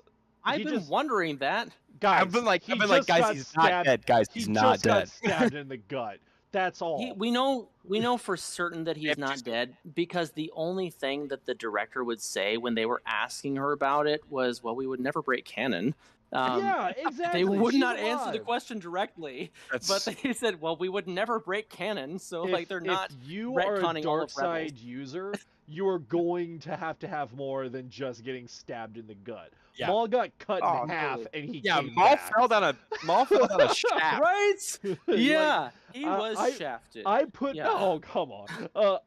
Speaker 3: I've
Speaker 4: He
Speaker 3: been
Speaker 4: just-
Speaker 3: wondering that.
Speaker 4: Guys,
Speaker 2: I've been like,
Speaker 4: he
Speaker 2: guys,
Speaker 4: just got
Speaker 2: he's not
Speaker 4: stabbed-
Speaker 2: dead. Guys,
Speaker 4: He
Speaker 2: he's not
Speaker 4: just got
Speaker 2: dead.
Speaker 4: stabbed in the gut. That's all.
Speaker 3: We know for certain that he's
Speaker 2: If
Speaker 3: not
Speaker 2: just-
Speaker 3: dead because the only thing that the director would say when they were asking her about it was, "Well, we would never break canon."
Speaker 4: Yeah, exactly.
Speaker 3: They would
Speaker 4: She's
Speaker 3: not answer the
Speaker 4: alive.
Speaker 3: question directly, but
Speaker 2: That's
Speaker 3: they said, "Well, we would never break canon." So like they're not.
Speaker 4: If you are a
Speaker 3: retconning all
Speaker 4: dark
Speaker 3: of Rebels.
Speaker 4: side user, you are going to have more than just getting stabbed in the gut.
Speaker 2: Yeah.
Speaker 4: Maul got cut
Speaker 2: Oh,
Speaker 4: in half,
Speaker 3: no.
Speaker 4: and he
Speaker 2: yeah.
Speaker 4: came
Speaker 2: Maul
Speaker 4: back.
Speaker 2: fell down a shaft.
Speaker 3: Right?
Speaker 4: Like,
Speaker 3: Yeah, he
Speaker 4: I-
Speaker 3: was
Speaker 4: I-
Speaker 3: shafted.
Speaker 4: I put
Speaker 3: Yeah.
Speaker 4: oh come on.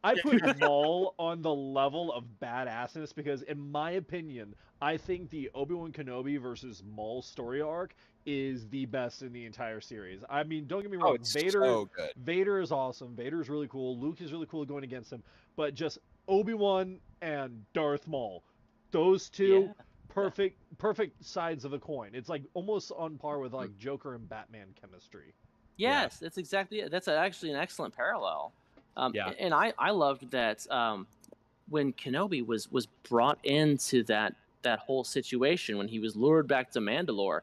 Speaker 4: I put Maul on the level of badassness because in my opinion, I think the Obi-Wan Kenobi versus Maul story arc is the best in the entire series. I mean, don't get me wrong,
Speaker 2: Oh, it's
Speaker 4: Vader
Speaker 2: so good.
Speaker 4: Vader is awesome. Vader is really cool. Luke is really cool going against him, but just Obi-Wan and Darth Maul. Those two
Speaker 3: Yeah.
Speaker 4: perfect sides of the coin. It's like almost on par with like Joker and Batman chemistry.
Speaker 3: Yes, that's exactly it. That's actually an excellent parallel.
Speaker 2: Yeah.
Speaker 3: And I loved that when Kenobi was brought into that whole situation, when he was lured back to Mandalore,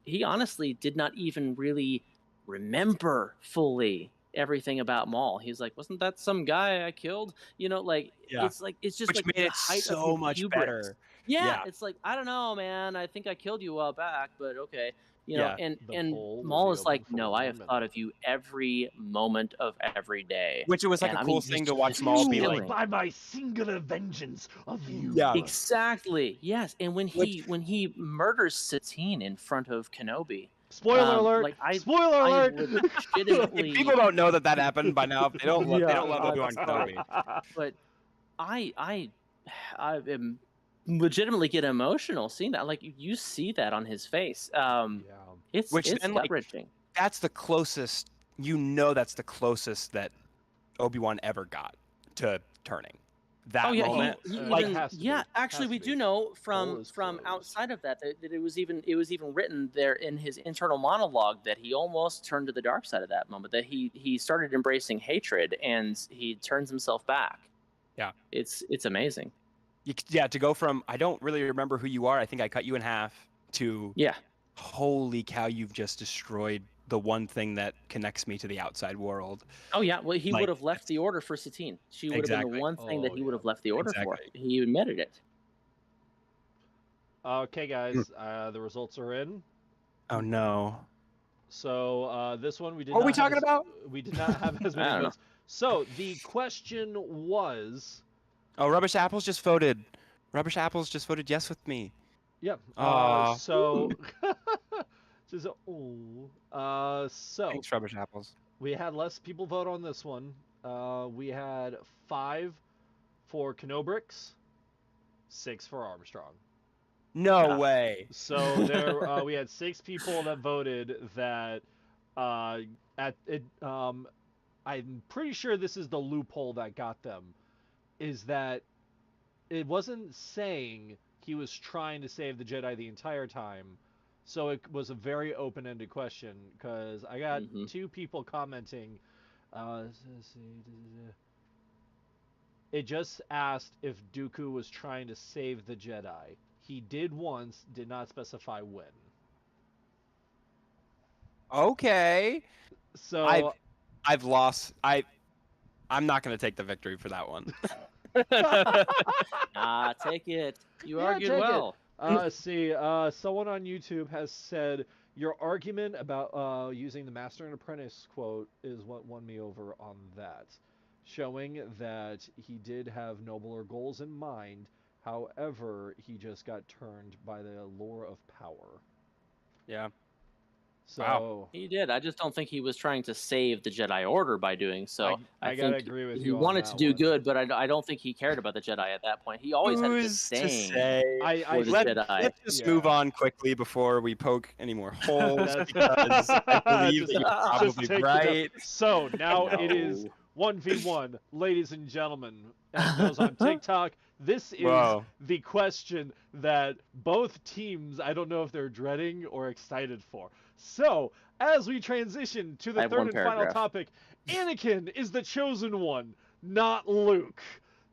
Speaker 3: he honestly did not even really remember fully everything about Maul. He was like, "Wasn't that some guy I killed?" You know, like
Speaker 2: Yeah.
Speaker 3: it's just
Speaker 2: Which
Speaker 3: like
Speaker 2: made
Speaker 3: the
Speaker 2: it
Speaker 3: height of
Speaker 2: so
Speaker 3: his
Speaker 2: much
Speaker 3: hubris.
Speaker 2: better.
Speaker 3: Yeah,
Speaker 2: Yeah.
Speaker 3: it's like, I don't know, man. I think I killed you a while back, but okay. You know,
Speaker 2: Yeah.
Speaker 4: The
Speaker 3: and
Speaker 4: poll will
Speaker 3: Maul
Speaker 4: be
Speaker 3: is
Speaker 4: open
Speaker 3: like,
Speaker 4: for
Speaker 3: "No, I have
Speaker 4: amendment."
Speaker 3: thought of you every moment of every day."
Speaker 2: Which it was like
Speaker 3: And
Speaker 2: a
Speaker 3: I
Speaker 2: cool
Speaker 3: mean,
Speaker 2: thing
Speaker 3: he's
Speaker 2: to watch
Speaker 3: just
Speaker 2: Maul be
Speaker 3: chilling.
Speaker 2: like,
Speaker 4: by my singular vengeance of you.
Speaker 2: Yeah.
Speaker 3: Exactly. Yes, and when
Speaker 2: Which-
Speaker 3: he murders Satine in front of Kenobi,
Speaker 4: Spoiler alert!
Speaker 3: like, I-
Speaker 4: Spoiler
Speaker 3: I
Speaker 4: alert!
Speaker 3: legitimately,
Speaker 2: if people don't know that happened by now, they don't love, they don't love
Speaker 3: Yeah.
Speaker 2: Obi-Wan Kenobi.
Speaker 3: but I am legitimately get emotional seeing that. Like you see that on his face.
Speaker 4: Yeah.
Speaker 3: It's
Speaker 2: Which
Speaker 3: it's
Speaker 2: then, like,
Speaker 3: gut-wrenching.
Speaker 2: That's the closest. That's the closest that Obi-Wan ever got to turning. That
Speaker 3: Oh yeah,
Speaker 2: moment.
Speaker 3: he
Speaker 4: like,
Speaker 3: even,
Speaker 4: has to be.
Speaker 3: yeah. Actually,
Speaker 4: Has
Speaker 3: we
Speaker 4: to
Speaker 3: do
Speaker 4: be.
Speaker 3: know
Speaker 4: Poll
Speaker 3: from
Speaker 4: is
Speaker 3: outside of that it was even written there in his internal monologue that he almost turned to the dark side at that moment. That he started embracing hatred and he turns himself back.
Speaker 2: Yeah.
Speaker 3: It's amazing.
Speaker 2: Yeah, to go from I don't really remember who you are. I think I cut you in half to
Speaker 3: Yeah.
Speaker 2: holy cow, you've just destroyed the one thing that connects me to the outside world.
Speaker 3: Oh yeah. Well, he
Speaker 2: Like,
Speaker 3: would have left the order for Satine. She would have been
Speaker 2: Exactly.
Speaker 3: the one thing that
Speaker 4: Oh,
Speaker 3: he would
Speaker 4: yeah.
Speaker 3: have left the order
Speaker 2: Exactly.
Speaker 3: for. He admitted it.
Speaker 4: Okay, guys, the results are in.
Speaker 2: Oh no.
Speaker 4: So this one we did.
Speaker 2: What are
Speaker 4: not
Speaker 2: we
Speaker 4: have
Speaker 2: talking
Speaker 4: as-
Speaker 2: about?
Speaker 4: We did not have as
Speaker 3: I
Speaker 4: many
Speaker 3: don't know.
Speaker 4: votes. So the question was.
Speaker 2: Oh, Rubbish Apples just voted. Rubbish Apples just voted yes with me.
Speaker 4: Yep.
Speaker 2: Aw.
Speaker 4: So. Just so
Speaker 2: Thanks, Rubbish Apples.
Speaker 4: we had less people vote on this one. We had 5 for Kenobrix, 6 for Armstrong.
Speaker 2: No
Speaker 3: Ah.
Speaker 2: way.
Speaker 4: So there, we had 6 people that voted that. At it, I'm pretty sure this is the loophole that got them. Is that it wasn't saying he was trying to save the Jedi the entire time. So it was a very open-ended question because I got
Speaker 3: Mhm.
Speaker 4: 2 people commenting. It just asked if Dooku was trying to save the Jedi. He did once, did not specify when.
Speaker 2: Okay.
Speaker 4: So
Speaker 2: I've lost. I'm not gonna take the victory for that one.
Speaker 3: Take it. You
Speaker 4: Yeah,
Speaker 3: argued
Speaker 4: take it.
Speaker 3: well.
Speaker 4: let's see. Someone on YouTube has said your argument about using the Master and Apprentice quote is what won me over on that, showing that he did have nobler goals in mind. However, he just got turned by the lure of power.
Speaker 2: Yeah.
Speaker 4: So
Speaker 2: Wow.
Speaker 3: He did. I just don't think he was trying to save the Jedi Order by doing so.
Speaker 4: I gotta
Speaker 3: think
Speaker 4: agree with
Speaker 3: he
Speaker 4: you on
Speaker 3: wanted to
Speaker 4: that
Speaker 3: do
Speaker 4: one.
Speaker 3: good, but I don't think he cared about the Jedi at that point. He always had a
Speaker 2: Who's to
Speaker 3: disdain
Speaker 2: say?
Speaker 4: I
Speaker 3: for the
Speaker 2: Let,
Speaker 3: Jedi.
Speaker 2: let's just
Speaker 4: Yeah.
Speaker 2: move on quickly before we poke any more holes
Speaker 4: That's-
Speaker 2: because I believe
Speaker 4: Just-
Speaker 2: that you're
Speaker 4: just
Speaker 2: probably
Speaker 4: take it up.
Speaker 2: right.
Speaker 4: So now it is
Speaker 3: No.
Speaker 4: 1v1, ladies and gentlemen. And those on TikTok, this is
Speaker 2: Whoa.
Speaker 4: the question that both teams, I don't know if they're dreading or excited for. So, as we transition to
Speaker 3: I
Speaker 4: the
Speaker 3: have
Speaker 4: third
Speaker 3: one
Speaker 4: and final
Speaker 3: paragraph.
Speaker 4: topic, Anakin is the chosen one, not Luke.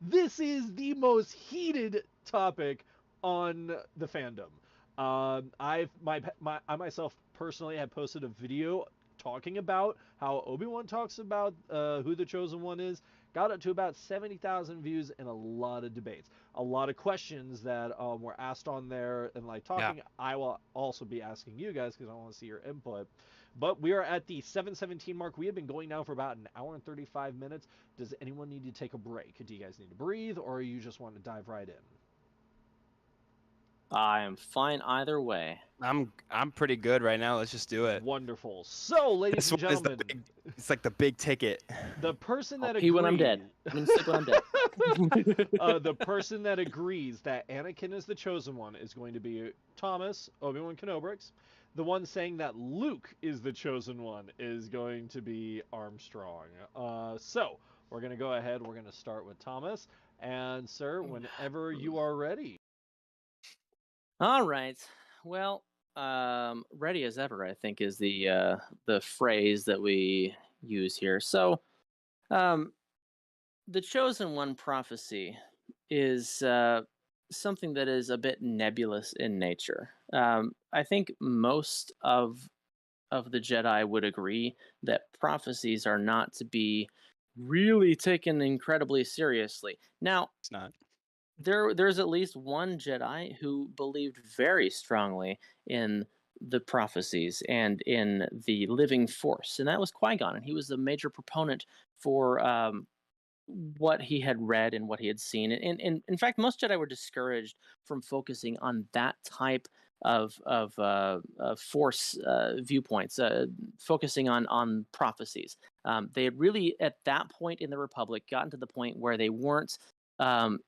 Speaker 4: This is the most heated topic on the fandom. I myself personally have posted a video talking about how Obi-Wan talks about who the chosen one is. Got up to about 70,000 views and a lot of debates, a lot of questions that were asked on there, and like talking.
Speaker 2: Yeah.
Speaker 4: I will also be asking you guys because I want to see your input. But we are at the 7:17 mark. We have been going now for about an hour and 35 minutes. Does anyone need to take a break? Do you guys need to breathe, or you just want to dive right in?
Speaker 3: I am fine either way.
Speaker 2: I'm pretty good right now. Let's just do it.
Speaker 4: Wonderful. So, ladies
Speaker 2: This
Speaker 4: and
Speaker 2: one is the
Speaker 4: gentlemen,
Speaker 2: big. It's like the big ticket.
Speaker 4: the person
Speaker 3: I'll
Speaker 4: that
Speaker 3: pee
Speaker 4: agrees,
Speaker 3: when I'm dead. I mean, sick when I'm dead.
Speaker 4: the person that agrees that Anakin is the chosen one is going to be Thomas Obi-Wan Kenobrix. The one saying that Luke is the chosen one is going to be Armstrong. So we're going to go ahead. We're going to start with Thomas. And sir, whenever you are ready.
Speaker 3: All right. Well, ready as ever, I think, is the phrase that we use here. So, the chosen one prophecy is something that is a bit nebulous in nature. I think most of the Jedi would agree that prophecies are not to be really taken incredibly seriously. Now,
Speaker 2: It's not.
Speaker 3: there's at least one Jedi who believed very strongly in the prophecies and in the living force, and that was Qui-Gon, and he was a major proponent for what he had read and what he had seen. And in fact, most Jedi were discouraged from focusing on that type of force viewpoints, focusing on prophecies. They had really, at that point in the Republic, gotten to the point where they weren't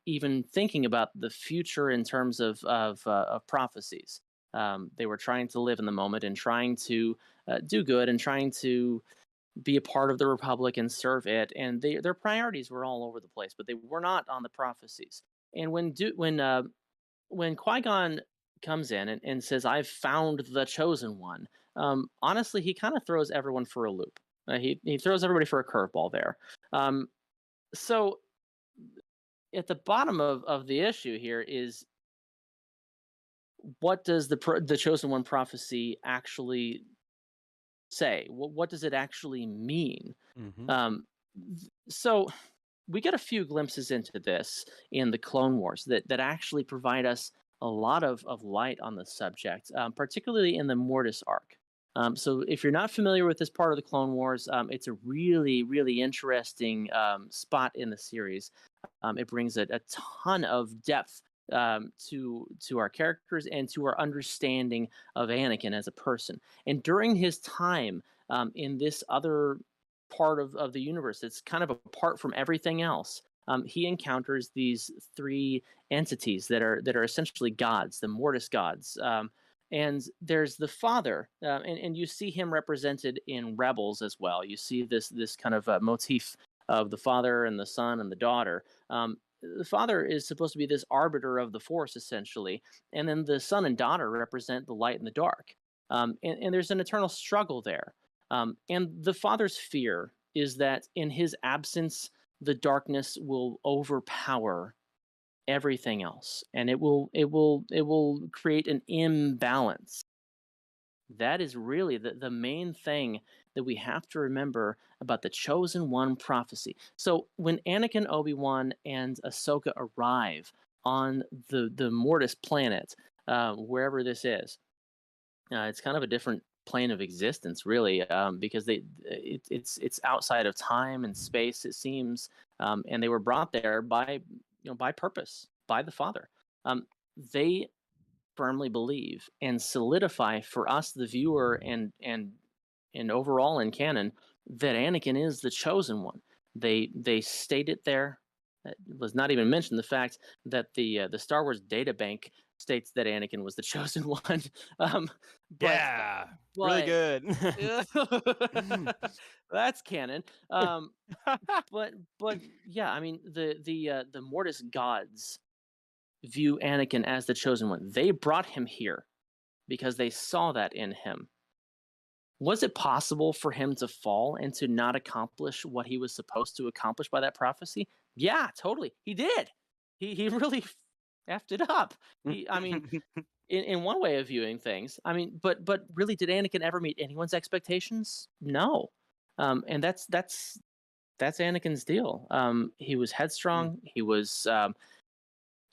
Speaker 3: even thinking about the future in terms of prophecies. They were trying to live in the moment and trying to do good and trying to be a part of the Republic and serve it. And their priorities were all over the place, but they were not on the prophecies. And when Qui-Gon comes in and says, "I've found the chosen one," honestly, he kind of throws everyone for a loop. He throws everybody for a curveball there. So at the bottom of the issue here is, what does the chosen one prophecy actually say? What does it actually mean? So we get a few glimpses into this in the Clone Wars that actually provide us a lot of light on the subject, particularly in the Mortis arc. So if you're not familiar with this part of the Clone Wars, it's a really, really interesting spot in the series. It brings a ton of depth to our characters and to our understanding of Anakin as a person. And during his time in this other part of the universe, it's kind of apart from everything else. He encounters these three entities that are essentially gods, the Mortis gods. And there's the father, and you see him represented in Rebels as well. You see this kind of motif of the father and the son and the daughter. The father is supposed to be this arbiter of the force, essentially, and then the son and daughter represent the light and the dark. And there's an eternal struggle there. And the father's fear is that in his absence, the darkness will overpower everything else, and it will create an imbalance. That is really the main thing that we have to remember about the Chosen One prophecy. So when Anakin, Obi-Wan, and Ahsoka arrive on the Mortis planet, wherever this is, it's kind of a different plane of existence, really, because it's outside of time and space, it seems, and they were brought there by purpose, by the Father. They firmly believe and solidify for us, the viewer, and overall in canon, that Anakin is the chosen one. They state it there. It was not even mentioned the fact that the Star Wars data bank states that Anakin was the chosen one.
Speaker 2: Yeah, really good.
Speaker 3: That's canon. But yeah, I mean the Mortis gods view Anakin as the chosen one. They brought him here because they saw that in him. Was it possible for him to fall and to not accomplish what he was supposed to accomplish by that prophecy? Yeah, totally. He did. He really effed it up. I mean, in one way of viewing things, I mean, but really, did Anakin ever meet anyone's expectations? No. And that's Anakin's deal. He was headstrong. He was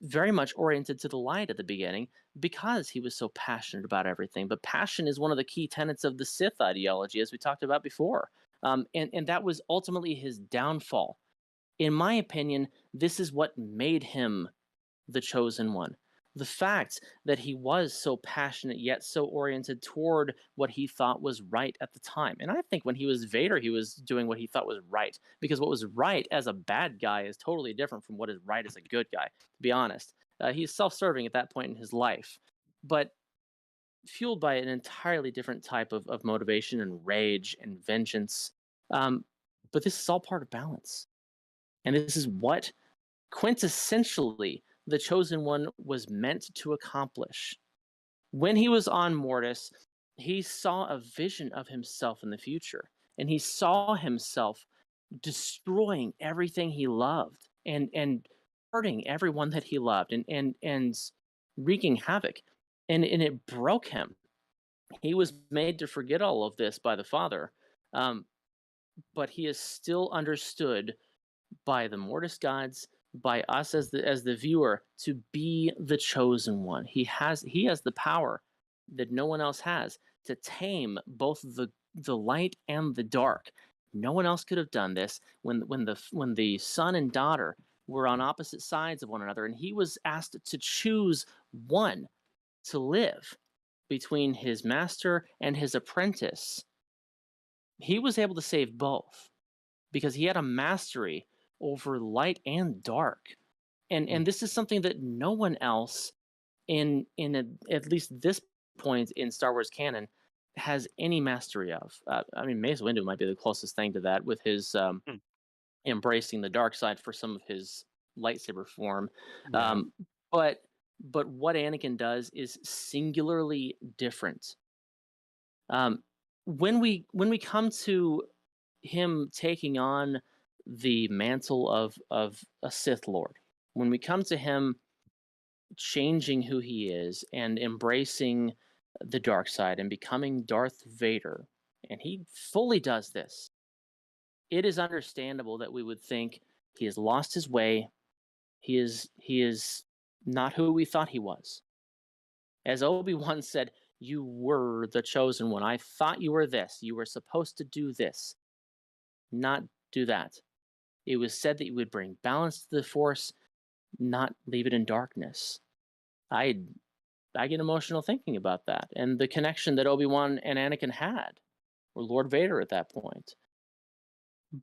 Speaker 3: very much oriented to the light at the beginning because he was so passionate about everything. But passion is one of the key tenets of the Sith ideology, as we talked about before. And that was ultimately his downfall. In my opinion, this is what made him the chosen one. The fact that he was so passionate yet so oriented toward what he thought was right at the time. And I think when he was Vader, he was doing what he thought was right, because what was right as a bad guy is totally different from what is right as a good guy, to be honest. He's self-serving at that point in his life, but fueled by an entirely different type of motivation and rage and vengeance. But this is all part of balance. And this is what quintessentially the Chosen One was meant to accomplish. When he was on Mortis, he saw a vision of himself in the future, and he saw himself destroying everything he loved and hurting everyone that he loved and wreaking havoc. And it broke him. He was made to forget all of this by the Father, but he is still understood by the Mortis gods, by us as the viewer, to be the chosen one. He has the power that no one else has to tame both the light and the dark. No one else could have done this when the son and daughter were on opposite sides of one another, and he was asked to choose one to live between his master and his apprentice. He was able to save both because he had a mastery over light and dark. And this is something that no one else at least this point in Star Wars canon has any mastery of. I mean, Mace Windu might be the closest thing to that, with his embracing the dark side for some of his lightsaber form.
Speaker 2: Yeah.
Speaker 3: But what Anakin does is singularly different. When we come to him taking on the mantle of a Sith Lord, when we come to him changing who he is and embracing the dark side and becoming Darth Vader, and he fully does this, it is understandable that we would think he has lost his way. He is not who we thought he was. As Obi-Wan said, "You were the chosen one. I thought you were this. You were supposed to do this, not do that." It was said that you would bring balance to the Force, not leave it in darkness. I get emotional thinking about that, and the connection that Obi-Wan and Anakin had, or Lord Vader at that point.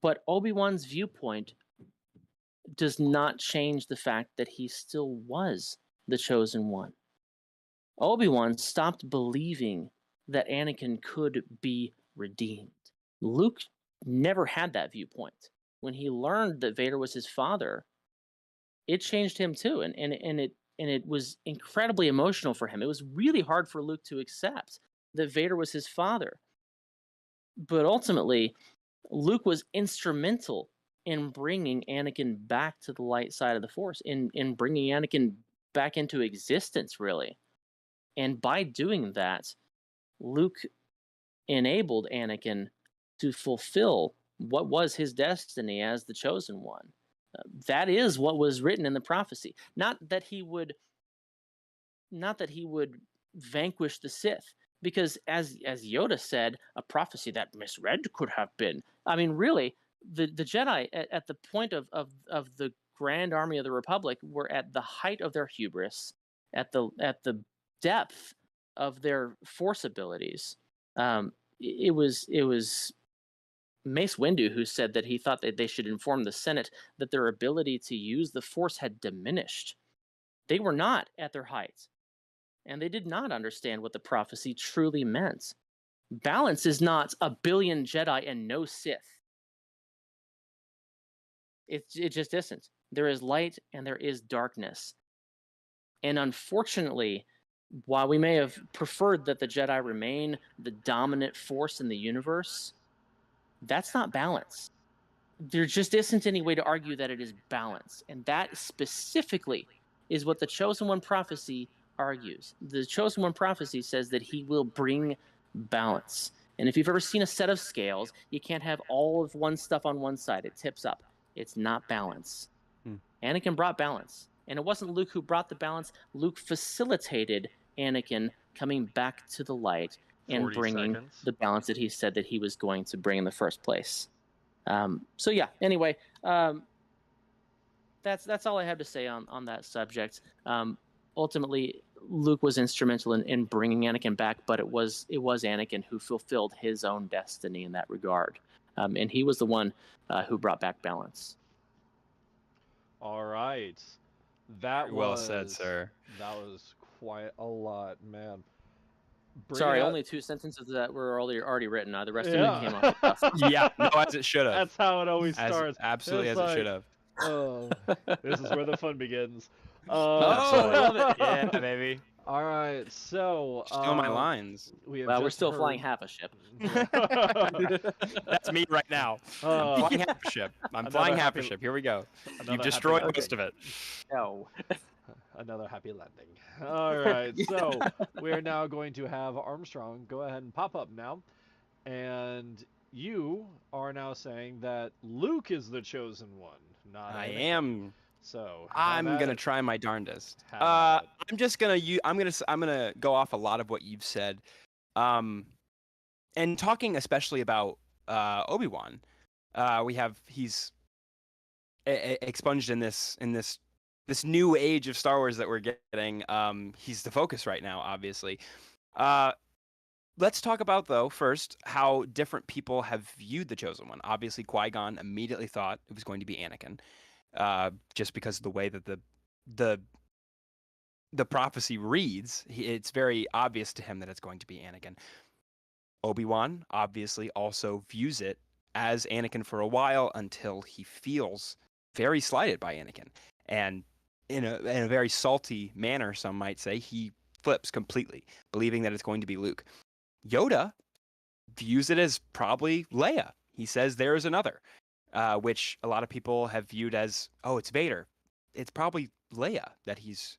Speaker 3: But Obi-Wan's viewpoint does not change the fact that he still was the chosen one. Obi-Wan stopped believing that Anakin could be redeemed. Luke never had that viewpoint. When he learned that Vader was his father, it changed him too, and it was incredibly emotional for him. It was really hard for Luke to accept that Vader was his father. But ultimately, Luke was instrumental in bringing Anakin back to the light side of the Force, in bringing Anakin back into existence, really. And by doing that, Luke enabled Anakin to fulfill what was his destiny as the chosen one. That is what was written in the prophecy. Not that he would vanquish the Sith, because as Yoda said, a prophecy that misread could have been. I mean, really, the Jedi at the point of the Grand Army of the Republic were at the height of their hubris, at the depth of their Force abilities. It was Mace Windu who said that he thought that they should inform the Senate that their ability to use the Force had diminished. They were not at their height, and they did not understand what the prophecy truly meant. Balance is not a billion Jedi and no Sith. It just isn't. There is light and there is darkness. And unfortunately, while we may have preferred that the Jedi remain the dominant force in the universe, that's not balance. There just isn't any way to argue that it is balance. And that specifically is what the Chosen One prophecy argues. The Chosen One prophecy says that he will bring balance. And if you've ever seen a set of scales, you can't have all of one stuff on one side. It tips up. It's not balance. Anakin brought balance. And it wasn't Luke who brought the balance. Luke facilitated Anakin coming back to the light and
Speaker 4: 40
Speaker 3: bringing
Speaker 4: seconds.
Speaker 3: the balance that he said that he was going to bring in the first place. So yeah, anyway, that's all I have to say on that subject. Ultimately, Luke was instrumental in bringing Anakin back, but it was Anakin who fulfilled his own destiny in that regard. And he was the one who brought back balance.
Speaker 4: All right. That
Speaker 2: Well said, sir.
Speaker 4: That was quite a lot, man.
Speaker 3: Sorry,
Speaker 4: out-
Speaker 3: only 2 sentences that were already written. The rest
Speaker 4: Yeah.
Speaker 3: of it came off the cuff.
Speaker 2: Yeah, no, as it should have.
Speaker 4: That's how it always
Speaker 2: As,
Speaker 4: starts.
Speaker 2: absolutely
Speaker 4: It's
Speaker 2: as it should
Speaker 4: like,
Speaker 2: have.
Speaker 4: Oh, this is where the fun begins.
Speaker 3: Oh, I love it.
Speaker 2: Yeah, baby.
Speaker 4: All right, so
Speaker 2: Steal my lines.
Speaker 4: we have
Speaker 3: Well, we're
Speaker 4: just
Speaker 3: still
Speaker 4: heard-
Speaker 3: flying half a ship.
Speaker 2: That's me right now. I'm flying half a ship. I'm
Speaker 4: Another
Speaker 2: flying half a
Speaker 4: happy-
Speaker 2: ship. Here we go.
Speaker 4: another
Speaker 2: You've
Speaker 4: happy
Speaker 2: destroyed
Speaker 4: landing.
Speaker 2: most of it.
Speaker 3: No.
Speaker 4: Another happy landing. All right, so we're now going to have Armstrong go ahead and pop up now, and you are now saying that Luke is the chosen one, not
Speaker 2: I
Speaker 4: Anakin.
Speaker 2: am.
Speaker 4: So
Speaker 2: I'm
Speaker 4: have at
Speaker 2: gonna
Speaker 4: it.
Speaker 2: try my darndest.
Speaker 4: Have at it.
Speaker 2: I'm just gonna I'm gonna go off a lot of what you've said, and talking especially about Obi-Wan. He's expunged in this new age of Star Wars that we're getting. He's the focus right now, obviously. Let's talk about, though, first, how different people have viewed the Chosen One. Obviously, Qui-Gon immediately thought it was going to be Anakin, just because of the way that the prophecy reads. It's very obvious to him that it's going to be Anakin. Obi-Wan, obviously, also views it as Anakin for a while until he feels very slighted by Anakin. And in a very salty manner, some might say, he flips completely, believing that it's going to be Luke. Yoda views it as probably Leia. He says there is another, which a lot of people have viewed as, oh, it's Vader. It's probably Leia that he's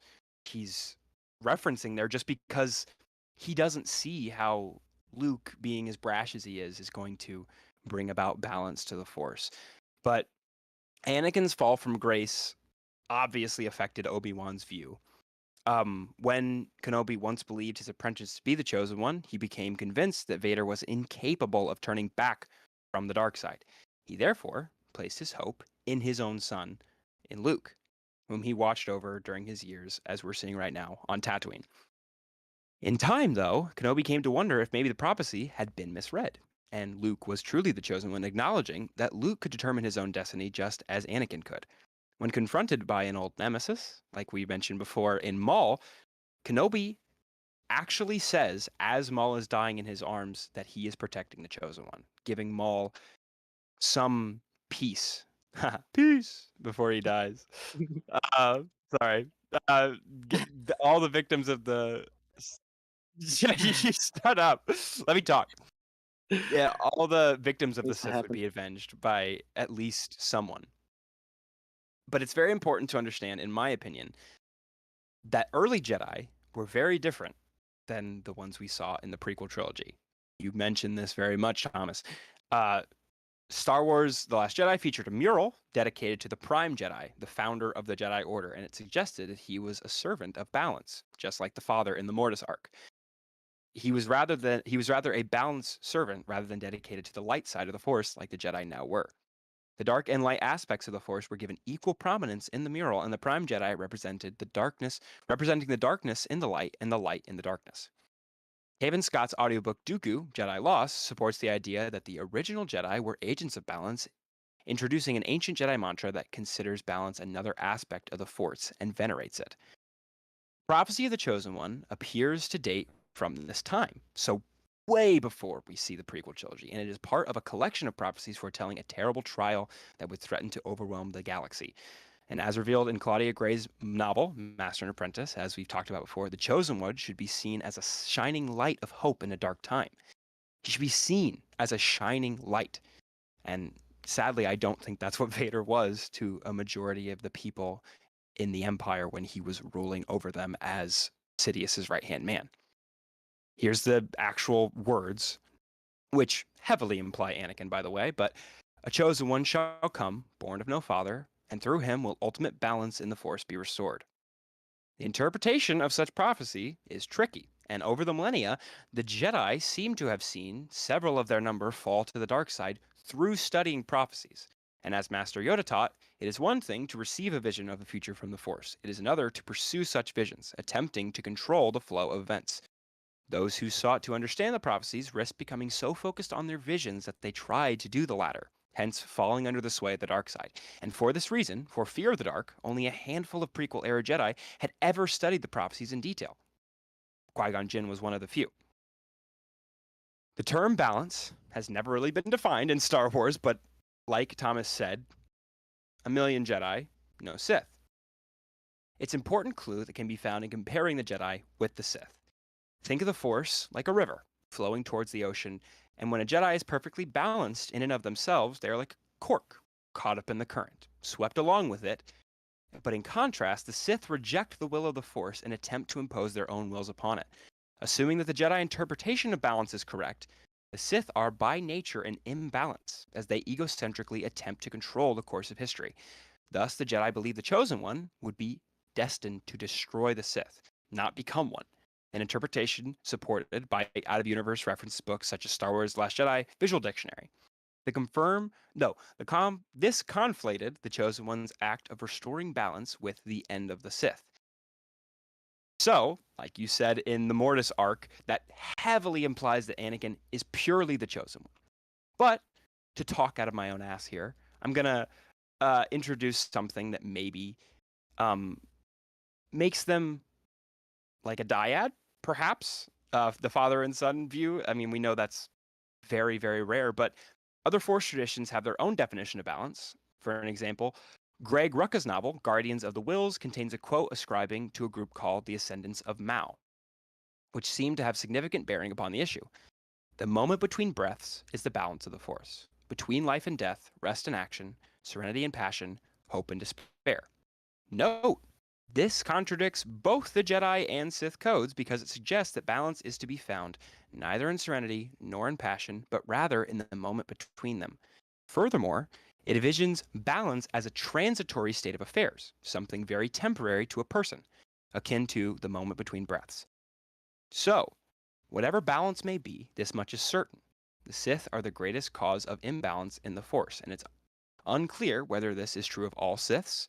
Speaker 2: referencing there, just because he doesn't see how Luke, being as brash as he is going to bring about balance to the Force. But Anakin's fall from grace obviously affected Obi-Wan's view. When Kenobi once believed his apprentice to be the Chosen One, he became convinced that Vader was incapable of turning back from the dark side. He therefore placed his hope in his own son, in Luke, whom he watched over during his years, as we're seeing right now, on Tatooine. In time, though, Kenobi came to wonder if maybe the prophecy had been misread, and Luke was truly the Chosen One, acknowledging that Luke could determine his own destiny just as Anakin could. When confronted by an old nemesis, like we mentioned before in Maul, Kenobi actually says, as Maul is dying in his arms, that he is protecting the Chosen One, giving Maul some peace. Peace before he dies. Sorry. All the victims of the... You start up. Let me talk. Yeah, all the victims of the
Speaker 3: Needs to
Speaker 2: Sith would
Speaker 3: happen.
Speaker 2: be avenged by at least someone. But it's very important to understand, in my opinion, that early Jedi were very different than the ones we saw in the prequel trilogy. You mentioned this very much, Thomas. Star Wars The Last Jedi featured a mural dedicated to the Prime Jedi, the founder of the Jedi Order, and it suggested that he was a servant of balance, just like the father in the Mortis arc. He was rather a balanced servant rather than dedicated to the light side of the Force like the Jedi now were. The dark and light aspects of the Force were given equal prominence in the mural, and the Prime Jedi representing the darkness in the light and the light in the darkness. Haven Scott's audiobook Dooku, Jedi Lost, supports the idea that the original Jedi were agents of balance, introducing an ancient Jedi mantra that considers balance another aspect of the Force and venerates it. Prophecy of the Chosen One appears to date from this time, so way before we see the prequel trilogy, and it is part of a collection of prophecies foretelling a terrible trial that would threaten to overwhelm the galaxy. And as revealed in Claudia Gray's novel, Master and Apprentice, as we've talked about before, the Chosen One should be seen as a shining light of hope in a dark time. He should be seen as a shining light. And sadly, I don't think that's what Vader was to a majority of the people in the Empire when he was ruling over them as Sidious's right-hand man. Here's the actual words, which heavily imply Anakin, by the way, but a chosen one shall come, born of no father, and through him will ultimate balance in the Force be restored. The interpretation of such prophecy is tricky, and over the millennia, the Jedi seem to have seen several of their number fall to the dark side through studying prophecies. And as Master Yoda taught, it is one thing to receive a vision of the future from the Force. It is another to pursue such visions, attempting to control the flow of events. Those who sought to understand the prophecies risked becoming so focused on their visions that they tried to do the latter, hence falling under the sway of the dark side. And for this reason, for fear of the dark, only a handful of prequel-era Jedi had ever studied the prophecies in detail. Qui-Gon Jinn was one of the few. The term balance has never really been defined in Star Wars, but like Thomas said, a million Jedi, no Sith. It's an important clue that can be found in comparing the Jedi with the Sith. Think of the Force like a river flowing towards the ocean, and when a Jedi is perfectly balanced in and of themselves, they're like a cork caught up in the current, swept along with it. But in contrast, the Sith reject the will of the Force and attempt to impose their own wills upon it. Assuming that the Jedi interpretation of balance is correct, the Sith are by nature an imbalance, as they egocentrically attempt to control the course of history. Thus, the Jedi believe the Chosen One would be destined to destroy the Sith, not become one. An interpretation supported by out-of-universe reference books such as Star Wars: The Last Jedi, Visual Dictionary. This conflated the Chosen One's act of restoring balance with the end of the Sith. So, like you said in the Mortis arc, that heavily implies that Anakin is purely the Chosen One. But, to talk out of my own ass here, I'm going to introduce something that maybe makes them like a dyad, perhaps, the father and son view. I mean, we know that's very, very rare, but other Force traditions have their own definition of balance. For an example, Greg Rucka's novel, Guardians of the Whills, contains a quote ascribing to a group called the Ascendants of Mao, which seem to have significant bearing upon the issue. The moment between breaths is the balance of the Force. Between life and death, rest and action, serenity and passion, hope and despair. Note, this contradicts both the Jedi and Sith codes because it suggests that balance is to be found neither in serenity nor in passion, but rather in the moment between them. Furthermore, it envisions balance as a transitory state of affairs, something very temporary to a person, akin to the moment between breaths. So, whatever balance may be, this much is certain. The Sith are the greatest cause of imbalance in the Force, and it's unclear whether this is true of all Siths,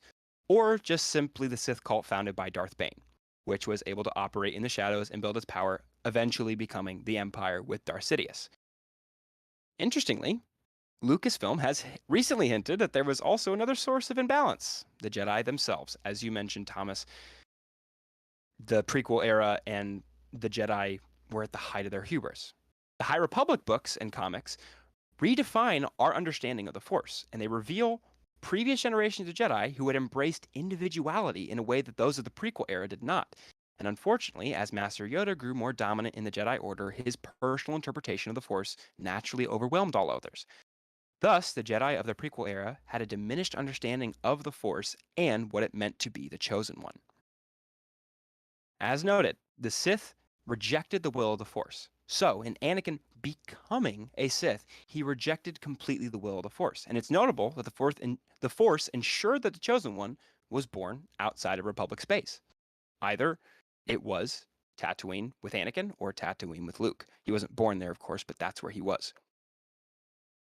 Speaker 2: or just simply the Sith cult founded by Darth Bane, which was able to operate in the shadows and build its power, eventually becoming the Empire with Darth Sidious. Interestingly, Lucasfilm has recently hinted that there was also another source of imbalance, the Jedi themselves. As you mentioned, Thomas, the prequel era and the Jedi were at the height of their hubris. The High Republic books and comics redefine our understanding of the Force, and they reveal previous generations of Jedi who had embraced individuality in a way that those of the prequel era did not. And unfortunately, as Master Yoda grew more dominant in the Jedi Order, his personal interpretation of the Force naturally overwhelmed all others. Thus, the Jedi of the prequel era had a diminished understanding of the Force and what it meant to be the Chosen One. As noted, the Sith rejected the will of the Force. So, in Anakin becoming a Sith, he rejected completely the will of the Force. And it's notable that the Force ensured that the Chosen One was born outside of Republic space. Either it was Tatooine with Anakin or Tatooine with Luke. He wasn't born there, of course, but that's where he was.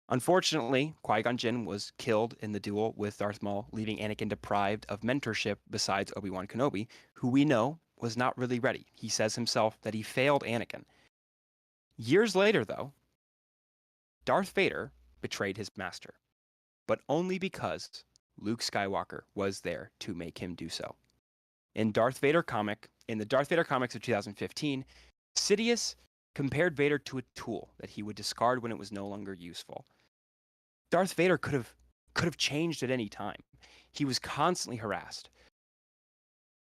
Speaker 2: Unfortunately, Qui-Gon Jinn was killed in the duel with Darth Maul, leaving Anakin deprived of mentorship besides Obi-Wan Kenobi, who we know was not really ready. He says himself that he failed Anakin. Years later, though, Darth Vader betrayed his master, but only because Luke Skywalker was there to make him do so. In the Darth Vader comics of 2015, Sidious compared Vader to a tool that he would discard when it was no longer useful. Darth Vader could have changed at any time. He was constantly harassed.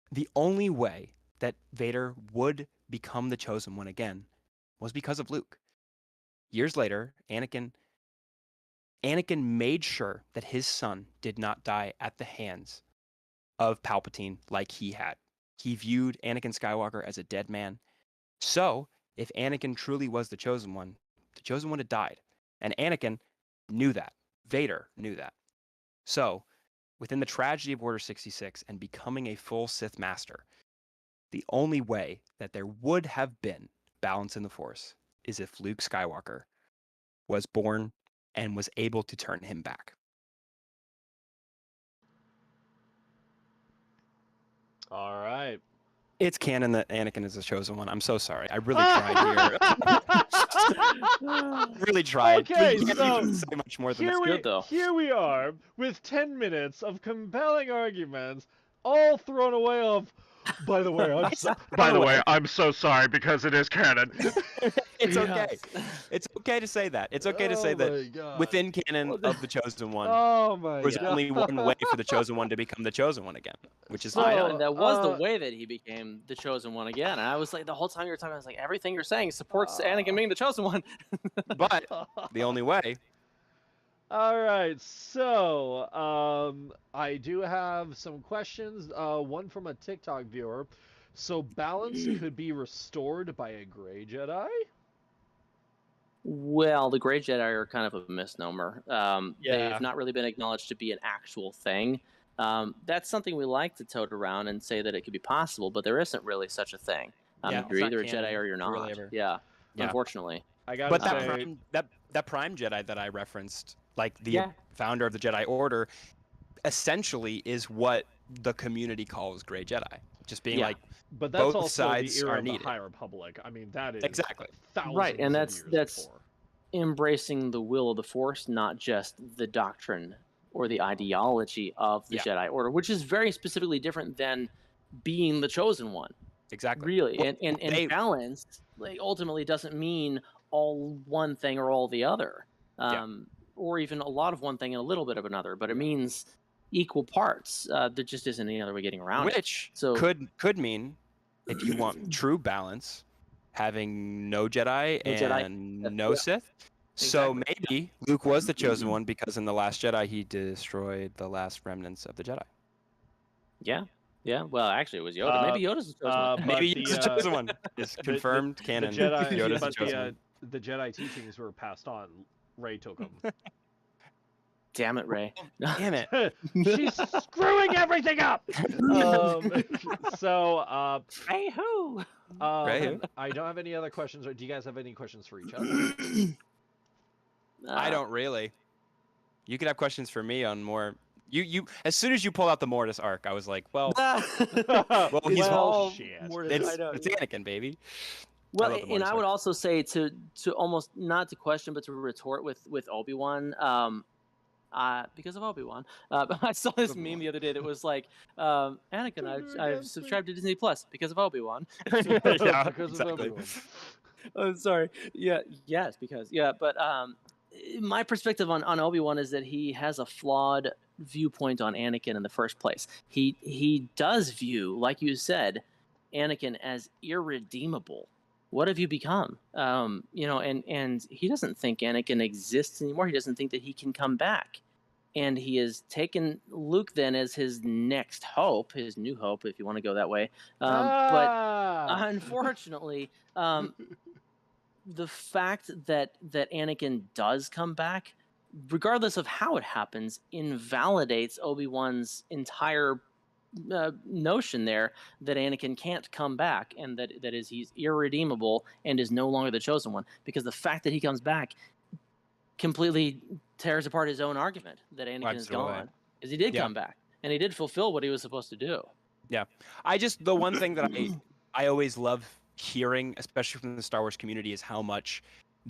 Speaker 2: The only way that Vader would become the Chosen One again was because of Luke. Years later, Anakin made sure that his son did not die at the hands of Palpatine like he had. He viewed Anakin Skywalker as a dead man. So, if Anakin truly was the Chosen One had died. And Anakin knew that. Vader knew that. So, within the tragedy of Order 66 and becoming a full Sith Master, the only way that there would have been balance in the Force is if Luke Skywalker was born and was able to turn him back.
Speaker 4: All right.
Speaker 2: It's canon that Anakin is the Chosen One. I'm so sorry. I really tried here. Really tried.
Speaker 4: Okay,
Speaker 2: You can't
Speaker 4: so
Speaker 2: even say much more than
Speaker 4: Here
Speaker 2: that.
Speaker 3: good, though.
Speaker 4: here we are with 10 minutes of compelling arguments, all thrown away of. By the way, I'm so sorry because it is canon.
Speaker 2: It's
Speaker 3: Yes.
Speaker 2: okay. It's okay to say that. It's okay to say that within canon of the Chosen One,
Speaker 4: Oh my
Speaker 2: there's
Speaker 4: god.
Speaker 2: only one way for the Chosen One to become the Chosen One again, which is
Speaker 4: So-
Speaker 3: I know,
Speaker 2: fine.
Speaker 3: and that was the
Speaker 4: uh,
Speaker 3: way that he became the Chosen One again. And I was like, the whole time you were talking, I was like, everything you're saying supports Anakin being the Chosen One.
Speaker 2: But the only way.
Speaker 4: All right, so I do have some questions. One from a TikTok viewer. So balance could be restored by a gray Jedi?
Speaker 3: Well, the Grey Jedi are kind of a misnomer.
Speaker 2: Yeah.
Speaker 3: They've not really been acknowledged to be an actual thing. That's something we like to tote around and say that it could be possible, but there isn't really such a thing.
Speaker 2: Yeah, it's
Speaker 3: you're
Speaker 2: not
Speaker 3: either a
Speaker 2: canon,
Speaker 3: Jedi or you're not.
Speaker 2: really ever.
Speaker 3: Yeah,
Speaker 2: Yeah.
Speaker 3: unfortunately.
Speaker 4: I gotta
Speaker 2: But that
Speaker 4: say,
Speaker 2: prime, that prime Jedi that I referenced, like the
Speaker 3: Yeah.
Speaker 2: founder of the Jedi Order, essentially is what the community calls Grey Jedi. Just being
Speaker 3: Yeah.
Speaker 2: like,
Speaker 4: but that's
Speaker 2: both
Speaker 4: also
Speaker 2: sides
Speaker 4: the era
Speaker 2: are
Speaker 4: of the
Speaker 2: needed.
Speaker 4: High Republic. I mean, that is
Speaker 2: Exactly.
Speaker 4: thousands
Speaker 3: Right, and
Speaker 4: of
Speaker 3: that's-
Speaker 4: years
Speaker 3: that's-
Speaker 4: before.
Speaker 3: Embracing the will of the Force, not just the doctrine or the ideology of the
Speaker 2: Yeah.
Speaker 3: Jedi Order, which is very specifically different than being the Chosen One.
Speaker 2: exactly.
Speaker 3: Really,
Speaker 2: Well,
Speaker 3: and
Speaker 2: they-
Speaker 3: balance like ultimately doesn't mean all one thing or all the other, or even a lot of one thing and a little bit of another. But it means equal parts. There just isn't any other way getting around it.
Speaker 2: Which
Speaker 3: So-
Speaker 2: could mean, if you want true balance, having no Jedi
Speaker 3: No Jedi,
Speaker 2: and
Speaker 3: that's-
Speaker 2: no
Speaker 3: yeah.
Speaker 2: Sith. So
Speaker 3: Exactly.
Speaker 2: maybe Luke was the chosen one because in the Last Jedi he destroyed the last remnants of the Jedi.
Speaker 3: Yeah. Well, actually, it was Yoda. Maybe Yoda's the chosen one.
Speaker 4: but
Speaker 2: Maybe
Speaker 4: the,
Speaker 2: he's the chosen one. It's
Speaker 4: the-
Speaker 2: confirmed canon.
Speaker 4: The Jedi,
Speaker 2: Yoda's the
Speaker 4: but
Speaker 2: chosen one.
Speaker 4: the Jedi teachings were passed on. Rey took them.
Speaker 3: Damn it, Ray.
Speaker 2: Damn it.
Speaker 4: She's screwing everything up. So,
Speaker 3: Hey, who?
Speaker 2: Right.
Speaker 4: I don't have any other questions. Or do you guys have any questions for each other?
Speaker 2: I don't really. You could have questions for me on more. You as soon as you pulled out the Mortis arc, I was like, well,
Speaker 4: well,
Speaker 2: he's
Speaker 4: well,
Speaker 2: it's Anakin, baby.
Speaker 3: Well,
Speaker 2: love the
Speaker 3: and
Speaker 2: Mortis
Speaker 3: I would
Speaker 2: arc.
Speaker 3: also say to almost not to question, but to retort with Obi-Wan, because of Obi-Wan. I saw this meme the other day that was like, Anakin, I've subscribed to Disney Plus because of Obi-Wan.
Speaker 2: Yeah,
Speaker 4: because of
Speaker 2: exactly.
Speaker 4: Obi-Wan.
Speaker 3: I'm sorry. But my perspective on Obi-Wan is that he has a flawed viewpoint on Anakin in the first place. He does view, like you said, Anakin as irredeemable. What have you become? And he doesn't think Anakin exists anymore. He doesn't think that he can come back. And he has taken Luke then as his next hope, his new hope, if you want to go that way. But unfortunately, the fact that Anakin does come back, regardless of how it happens, invalidates Obi-Wan's entire notion there that Anakin can't come back, and that is he's irredeemable and is no longer the chosen one. Because the fact that he comes back completely tears apart his own argument that Anakin is
Speaker 2: Absolutely.
Speaker 3: gone, because he did
Speaker 2: Yeah.
Speaker 3: come back and he did fulfill what he was supposed to do.
Speaker 2: The one thing that I always love hearing, especially from the Star Wars community, is how much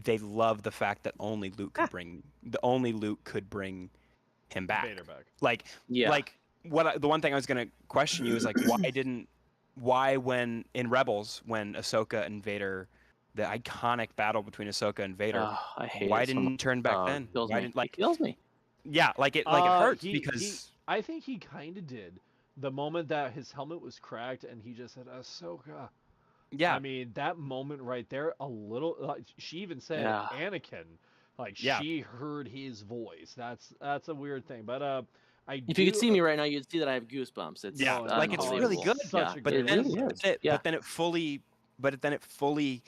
Speaker 2: they love the fact that only Luke could bring him back.
Speaker 4: Vader back.
Speaker 2: Like
Speaker 3: Yeah.
Speaker 2: the one thing I was gonna question you is like why when in Rebels when Ahsoka and Vader, the iconic battle between Ahsoka and Vader,
Speaker 3: I hate
Speaker 2: why
Speaker 3: it so
Speaker 2: didn't
Speaker 3: much.
Speaker 2: he turn back then?
Speaker 3: Kills
Speaker 2: Why
Speaker 3: me.
Speaker 2: didn't
Speaker 3: It kills me.
Speaker 2: yeah, it hurts
Speaker 4: He-
Speaker 2: because
Speaker 4: I think he kind of did. The moment that his helmet was cracked and he just said Ahsoka.
Speaker 2: Yeah.
Speaker 4: I mean, that moment right there, a little. Like, she even said
Speaker 3: Yeah.
Speaker 4: Anakin. Like
Speaker 2: Yeah.
Speaker 4: she heard his voice. That's a weird thing. But
Speaker 3: If you could see me right now, you'd see that I have goosebumps. It's
Speaker 2: Yeah, like it's really
Speaker 3: unbelievable.
Speaker 2: good.
Speaker 4: Such a
Speaker 2: But
Speaker 4: good
Speaker 3: it
Speaker 2: then,
Speaker 3: really
Speaker 4: episode.
Speaker 3: is.
Speaker 2: it,
Speaker 3: Yeah.
Speaker 2: but then it fully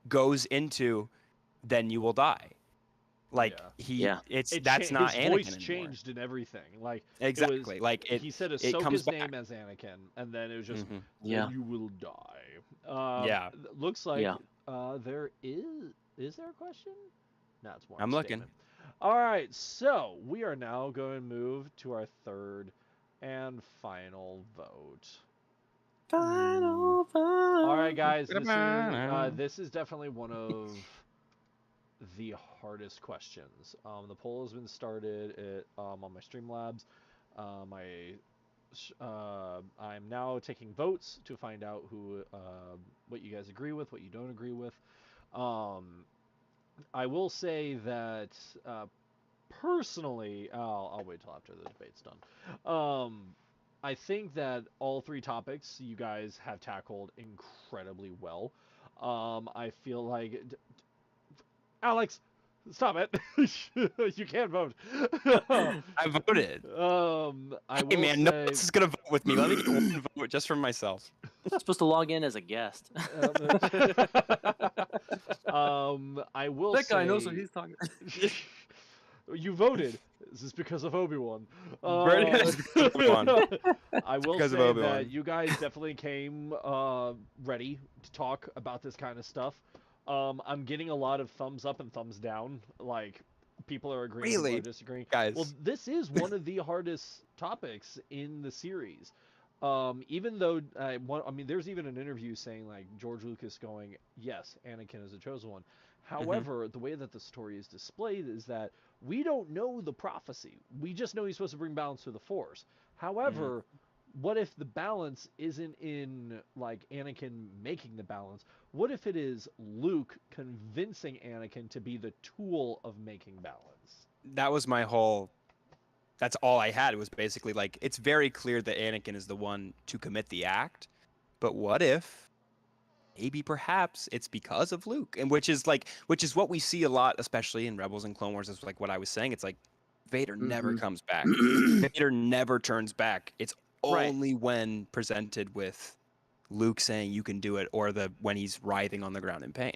Speaker 2: goes into, then you will die. Like
Speaker 4: Yeah.
Speaker 2: that's not
Speaker 4: his
Speaker 2: Anakin
Speaker 4: voice
Speaker 2: anymore.
Speaker 4: changed and everything. Like
Speaker 2: Exactly. Like
Speaker 4: he said
Speaker 2: comes
Speaker 4: Ahsoka's
Speaker 2: back.
Speaker 4: name as Anakin, and then it was just
Speaker 2: Mhm.
Speaker 3: Yeah.
Speaker 4: then you will die.
Speaker 2: Yeah.
Speaker 4: Looks like
Speaker 3: Yeah.
Speaker 4: there is there a question? No, it's more.
Speaker 2: I'm
Speaker 4: a
Speaker 2: looking.
Speaker 4: statement. All right, so we are now going to move to our third and final vote.
Speaker 3: Final vote.
Speaker 4: All right, guys, this is definitely one of the hardest questions. The poll has been started on my Streamlabs. I'm now taking votes to find out what you guys agree with, what you don't agree with. I will say that personally, I'll wait till after the debate's done. I think that all three topics you guys have tackled incredibly well. I feel like Alex, stop it! You can't vote.
Speaker 2: I voted.
Speaker 4: I
Speaker 2: Hey
Speaker 4: will
Speaker 2: man, no one
Speaker 4: say.
Speaker 2: else is gonna vote with me. Let me get one vote just for myself.
Speaker 3: I'm supposed to log in as a guest.
Speaker 4: I will
Speaker 3: That
Speaker 4: say.
Speaker 3: guy knows what he's talking about.
Speaker 4: You voted. Is this because of Obi-Wan?
Speaker 2: It's because of Obi-Wan.
Speaker 4: I will
Speaker 2: because of
Speaker 4: say
Speaker 2: Obi-Wan.
Speaker 4: that you guys definitely came ready to talk about this kind of stuff. I'm getting a lot of thumbs up and thumbs down. Like, people are agreeing, people
Speaker 2: Really?
Speaker 4: are disagreeing.
Speaker 2: Guys.
Speaker 4: Well, this is one of the hardest topics in the series. Even though, there's even an interview saying, like, George Lucas going, yes, Anakin is the chosen one. However, the way that the story is displayed is that we don't know the prophecy. We just know he's supposed to bring balance to the Force. However, what if the balance isn't in, like, Anakin making the balance? What if it is Luke convincing Anakin to be the tool of making balance?
Speaker 2: That was my whole. That's all I had. It was basically like, it's very clear that Anakin is the one to commit the act, but what if maybe perhaps it's because of Luke? And which is what we see a lot, especially in Rebels and Clone Wars, is like what I was saying. It's like Vader never comes back. Vader never turns back. It's only when presented with Luke saying you can do it, or when he's writhing on the ground in pain.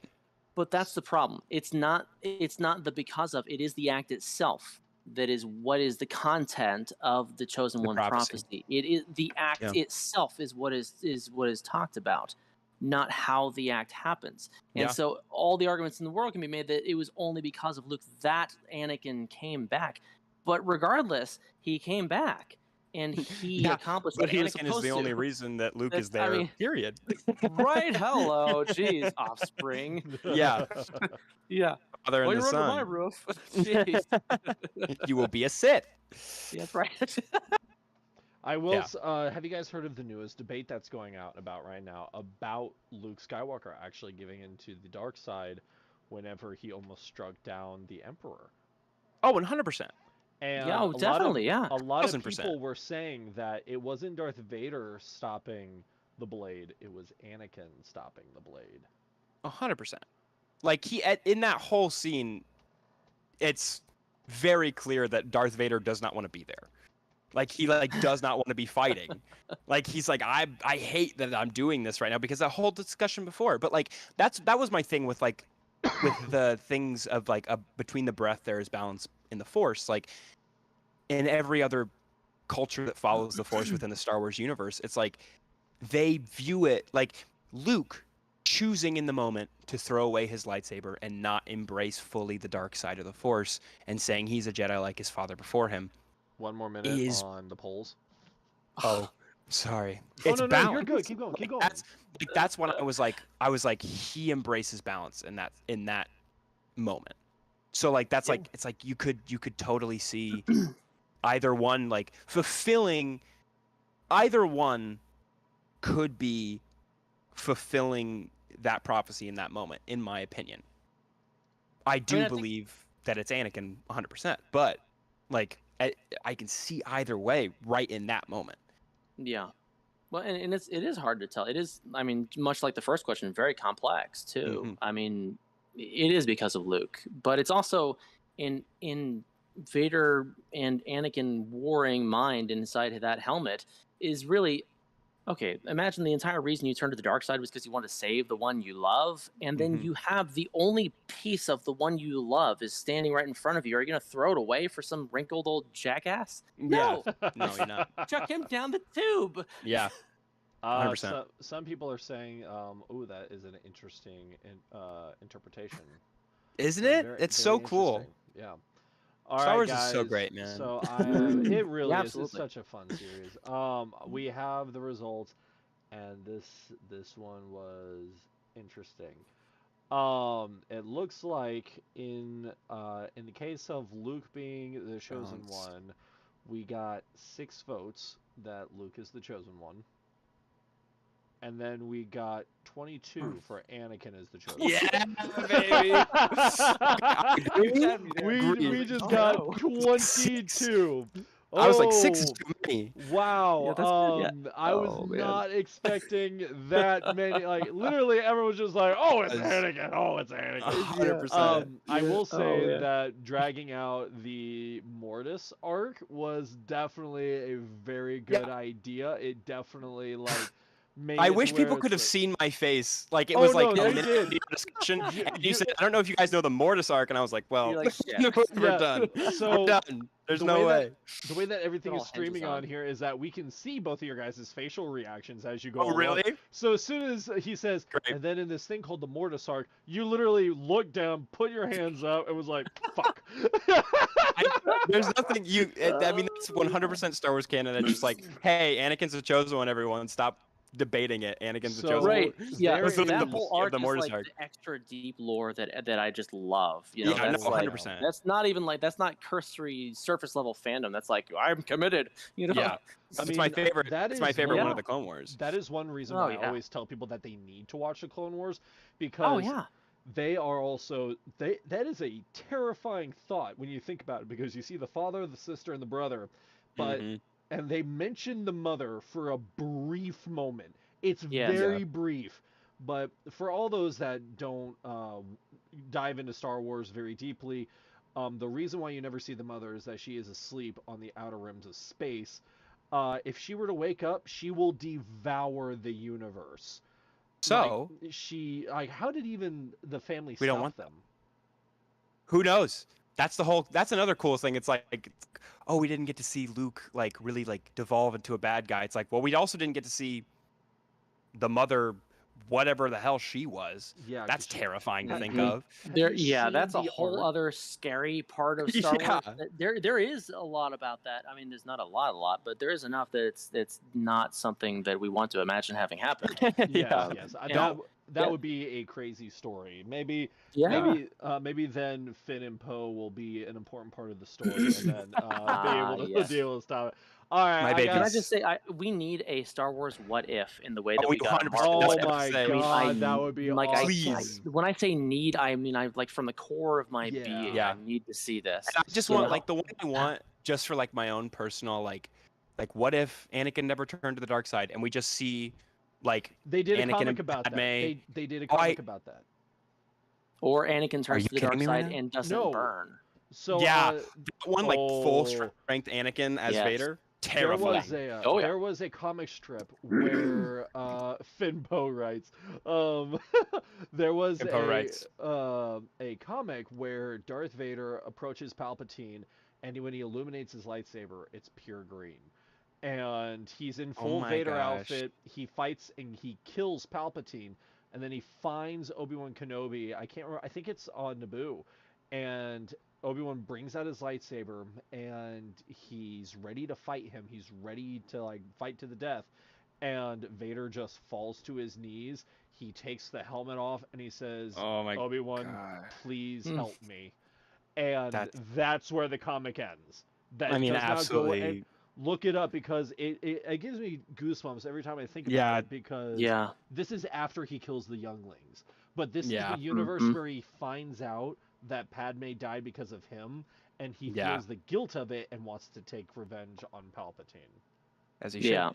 Speaker 3: But that's the problem. It's not the because of, it is the act itself that is what is the content of the chosen one prophecy. It is the act itself is what is talked about, not how the act happens. And so all the arguments in the world can be made that it was only because of Luke that Anakin came back. But regardless, he came back and he accomplished what he was supposed to.
Speaker 2: Anakin is the only reason that Luke is there. Period.
Speaker 3: Right? Hello, jeez, offspring.
Speaker 2: Yeah.
Speaker 3: Yeah.
Speaker 2: Father and the
Speaker 3: you're under my
Speaker 2: son.
Speaker 3: roof. Jeez.
Speaker 2: You will be a Sith.
Speaker 3: Yeah, that's right.
Speaker 4: I will. Have you guys heard of the newest debate that's going out about right now about Luke Skywalker actually giving into the dark side whenever he almost struck down the Emperor?
Speaker 2: Oh, 100%.
Speaker 4: And
Speaker 3: Yeah, definitely.
Speaker 4: a lot of
Speaker 2: 1000%.
Speaker 4: people were saying that it wasn't Darth Vader stopping the blade; it was Anakin stopping the blade.
Speaker 2: 100%. Like in that whole scene, it's very clear that Darth Vader does not want to be there. Like he does not want to be fighting. Like he's like, I hate that I'm doing this right now, because that whole discussion before. But like that was my thing with the things of like between the breath there is balance in the Force. Like in every other culture that follows the Force within the Star Wars universe, it's like they view it like Luke choosing in the moment to throw away his lightsaber and not embrace fully the dark side of the Force and saying he's a Jedi like his father before him.
Speaker 4: One more minute on the polls.
Speaker 2: Oh, sorry.
Speaker 4: Oh,
Speaker 2: It's
Speaker 4: no,
Speaker 2: balance.
Speaker 4: you're good. Keep going. Keep going.
Speaker 2: That's when I was like he embraces balance in that moment. So like that's like it's like you could totally see either one like fulfilling. Either one could be fulfilling that prophecy in that moment, in my opinion. I do believe that it's Anakin 100%, but like I can see either way right in that moment.
Speaker 3: Yeah. Well, and it is hard to tell. It is, I mean, much like the first question, very complex too.
Speaker 2: Mhm.
Speaker 3: I mean, it is because of Luke, but it's also in Vader and Anakin warring mind inside that helmet is really okay. Imagine the entire reason you turned to the dark side was because you want to save the one you love, and then
Speaker 2: Mhm.
Speaker 3: you have the only piece of the one you love is standing right in front of you. Are you going to throw it away for some wrinkled old jackass? No,
Speaker 2: No, you're not.
Speaker 3: chuck him down the tube.
Speaker 2: Yeah. 100%.
Speaker 4: Some people are saying, "Oh, that is an interesting interpretation."
Speaker 2: Isn't
Speaker 4: Yeah,
Speaker 2: it?
Speaker 4: very-
Speaker 2: It's
Speaker 4: very
Speaker 2: so cool.
Speaker 4: interesting. Yeah. All
Speaker 2: Star
Speaker 4: right,
Speaker 2: Wars
Speaker 4: guys.
Speaker 2: is so great, man.
Speaker 4: So it really
Speaker 3: Yeah,
Speaker 4: is. It's
Speaker 3: absolutely.
Speaker 4: such a fun series. We have the results, and this one was interesting. It looks like in the case of Luke being the chosen
Speaker 2: Balance.
Speaker 4: one, we got 6 votes that Luke is the chosen one. And then we got 22 for Anakin as the chosen
Speaker 2: Yeah,
Speaker 4: one.
Speaker 2: baby.
Speaker 4: We just got 22.
Speaker 2: I was like, 6 is
Speaker 4: Oh,
Speaker 2: too many.
Speaker 4: wow.
Speaker 3: Yeah, that's good, yeah.
Speaker 4: I was
Speaker 2: Oh, man.
Speaker 4: not expecting that many. Like, literally, everyone was just like, "Oh, it's
Speaker 2: Yes.
Speaker 4: Anakin. Oh, it's Anakin."
Speaker 2: 100%.
Speaker 4: I will say
Speaker 3: man.
Speaker 4: that dragging out the Mortis arc was definitely a very good idea. It definitely made
Speaker 2: I
Speaker 4: it
Speaker 2: wish
Speaker 4: to
Speaker 2: people
Speaker 4: where
Speaker 2: could have
Speaker 4: it's
Speaker 2: seen my face. Like, it
Speaker 4: Oh,
Speaker 2: was like
Speaker 4: no,
Speaker 2: a
Speaker 4: they
Speaker 2: minute
Speaker 4: did.
Speaker 2: video discussion.
Speaker 4: You-
Speaker 2: And
Speaker 4: you-
Speaker 2: you said, I don't know if you guys know the Mortis arc. And I was like, well,
Speaker 3: You're like, shit.
Speaker 2: we're
Speaker 4: Yeah,
Speaker 2: done.
Speaker 4: so
Speaker 2: we're done. There's
Speaker 4: the
Speaker 2: no
Speaker 4: way
Speaker 2: way.
Speaker 4: the way that everything
Speaker 3: all
Speaker 4: is streaming
Speaker 3: hinges
Speaker 4: on
Speaker 3: on.
Speaker 4: here is that we can see both of your guys' facial reactions as you go
Speaker 2: Oh,
Speaker 4: along.
Speaker 2: really?
Speaker 4: So as soon as he says,
Speaker 2: Great.
Speaker 4: and then in this thing called the Mortis arc, you literally looked down, put your hands up, and was like, "Fuck."
Speaker 2: There's nothing you. I mean, that's 100% Star Wars canon. That's just like, hey, Anakin's the chosen one. Everyone, stop debating it. Anakin's the
Speaker 4: So-
Speaker 2: chosen
Speaker 3: Right.
Speaker 2: one.
Speaker 3: Yeah.
Speaker 4: there
Speaker 2: That's literally
Speaker 3: That
Speaker 2: the-
Speaker 3: whole
Speaker 2: yeah,
Speaker 3: arc
Speaker 2: the
Speaker 3: is
Speaker 2: Mortis
Speaker 3: like
Speaker 2: arc.
Speaker 3: the extra deep lore that I just love. You know,
Speaker 2: Yeah,
Speaker 3: that's
Speaker 2: no,
Speaker 3: like
Speaker 2: 100%.
Speaker 3: that's not even like that's not cursory surface level fandom. That's like I'm committed. You know.
Speaker 2: Yeah.
Speaker 4: I
Speaker 2: It's my
Speaker 4: mean,
Speaker 2: favorite.
Speaker 4: that
Speaker 2: It's my
Speaker 4: is
Speaker 2: favorite one
Speaker 3: one-
Speaker 2: of the Clone Wars.
Speaker 4: That is one reason
Speaker 3: Oh,
Speaker 4: why I
Speaker 3: yeah.
Speaker 4: always tell people that they need to watch the Clone Wars, because
Speaker 3: Oh yeah.
Speaker 4: they are also that is a terrifying thought when you think about it, because you see the father, the sister, and the brother, but
Speaker 2: Mhm.
Speaker 4: and they mention the mother for a brief moment. It's
Speaker 3: Yes.
Speaker 4: very brief, but for all those that don't dive into Star Wars very deeply, the reason why you never see the mother is that she is asleep on the outer rims of space. If she were to wake up, she will devour the universe.
Speaker 2: So
Speaker 4: How did even the family
Speaker 2: We don't
Speaker 4: stop
Speaker 2: want
Speaker 4: them?
Speaker 2: who knows? That's another cool thing. It's like, oh, we didn't get to see Luke like really like devolve into a bad guy. It's like, well, we also didn't get to see the mother, whatever the hell she was.
Speaker 4: Yeah, 'cause
Speaker 2: That's
Speaker 4: she-
Speaker 2: terrifying to think
Speaker 3: Mhm.
Speaker 2: of.
Speaker 3: There,
Speaker 4: you
Speaker 3: yeah,
Speaker 4: seen
Speaker 3: that's a
Speaker 4: the
Speaker 3: whole
Speaker 4: art?
Speaker 3: other scary part of Star
Speaker 2: Yeah.
Speaker 3: Wars. There is a lot about that. I mean, there's not a lot, but there is enough that it's not something that we want to imagine having happened.
Speaker 4: Yes, yes.
Speaker 3: and-
Speaker 4: That
Speaker 3: yeah.
Speaker 4: would be a crazy story. Maybe
Speaker 3: Yeah.
Speaker 4: maybe then Finn and Poe will be an important part of the story, and then
Speaker 3: Yes.
Speaker 4: be able to stop it. All right,
Speaker 2: My
Speaker 4: I
Speaker 2: baby.
Speaker 3: Can I
Speaker 4: got-
Speaker 3: just say, we need a Star Wars what if in the way that
Speaker 2: Oh,
Speaker 3: we got.
Speaker 2: 100%.
Speaker 3: Marvel.
Speaker 2: That's
Speaker 4: Oh
Speaker 2: what I
Speaker 4: my
Speaker 2: was saying.
Speaker 4: god,
Speaker 3: I
Speaker 4: that would be
Speaker 3: like
Speaker 4: awesome.
Speaker 3: when I say need, I mean I like from the core of my
Speaker 4: Yeah.
Speaker 3: being.
Speaker 2: Yeah.
Speaker 3: I need to see this.
Speaker 2: And I just
Speaker 3: you
Speaker 2: want
Speaker 3: know?
Speaker 2: like the one I want just for like my own personal like what if Anakin never turned to the dark side and we just see like
Speaker 4: They did a
Speaker 2: Anakin
Speaker 4: comic
Speaker 2: and
Speaker 4: about that.
Speaker 2: Padme.
Speaker 4: They did a
Speaker 2: Oh,
Speaker 4: comic about that.
Speaker 3: Or Anakin turns
Speaker 2: you
Speaker 3: to the dark
Speaker 2: kidding me right
Speaker 3: side
Speaker 2: now?
Speaker 3: and doesn't
Speaker 4: No.
Speaker 3: burn.
Speaker 4: So
Speaker 2: Yeah,
Speaker 4: uh,
Speaker 2: that one like full
Speaker 4: Oh.
Speaker 2: strength Anakin as
Speaker 3: Yes.
Speaker 2: Vader,
Speaker 4: there
Speaker 2: terrifying.
Speaker 4: was a
Speaker 3: Oh, yeah.
Speaker 4: there was a comic strip where Finn Poe writes there was
Speaker 2: Finn Poe writes.
Speaker 4: a comic where Darth Vader approaches Palpatine, and when he illuminates his lightsaber, it's pure green. And he's in
Speaker 2: Oh
Speaker 4: full
Speaker 2: my
Speaker 4: Vader
Speaker 2: gosh.
Speaker 4: outfit. He fights and he kills Palpatine, and then he finds Obi-Wan Kenobi. I can't remember. I think it's on Naboo, and Obi-Wan brings out his lightsaber, and he's ready to fight him. He's ready to like fight to the death, and Vader just falls to his knees. He takes the helmet off, and he says,
Speaker 2: Oh my
Speaker 4: "Obi-Wan,
Speaker 2: God.
Speaker 4: please
Speaker 3: Mm.
Speaker 4: help me." And
Speaker 2: That's-
Speaker 4: that's where the comic ends. That
Speaker 2: I mean,
Speaker 4: does not go-
Speaker 2: absolutely.
Speaker 4: and look it up, because it gives me goosebumps every time I think about
Speaker 2: Yeah.
Speaker 4: it, because
Speaker 3: Yeah.
Speaker 4: this is after he kills the younglings. But this
Speaker 2: Yeah.
Speaker 4: is the universe
Speaker 3: Mhm.
Speaker 4: where he finds out that Padme died because of him, and he
Speaker 2: Yeah.
Speaker 4: feels the guilt of it and wants to take revenge on Palpatine.
Speaker 2: As he should.
Speaker 3: Yeah.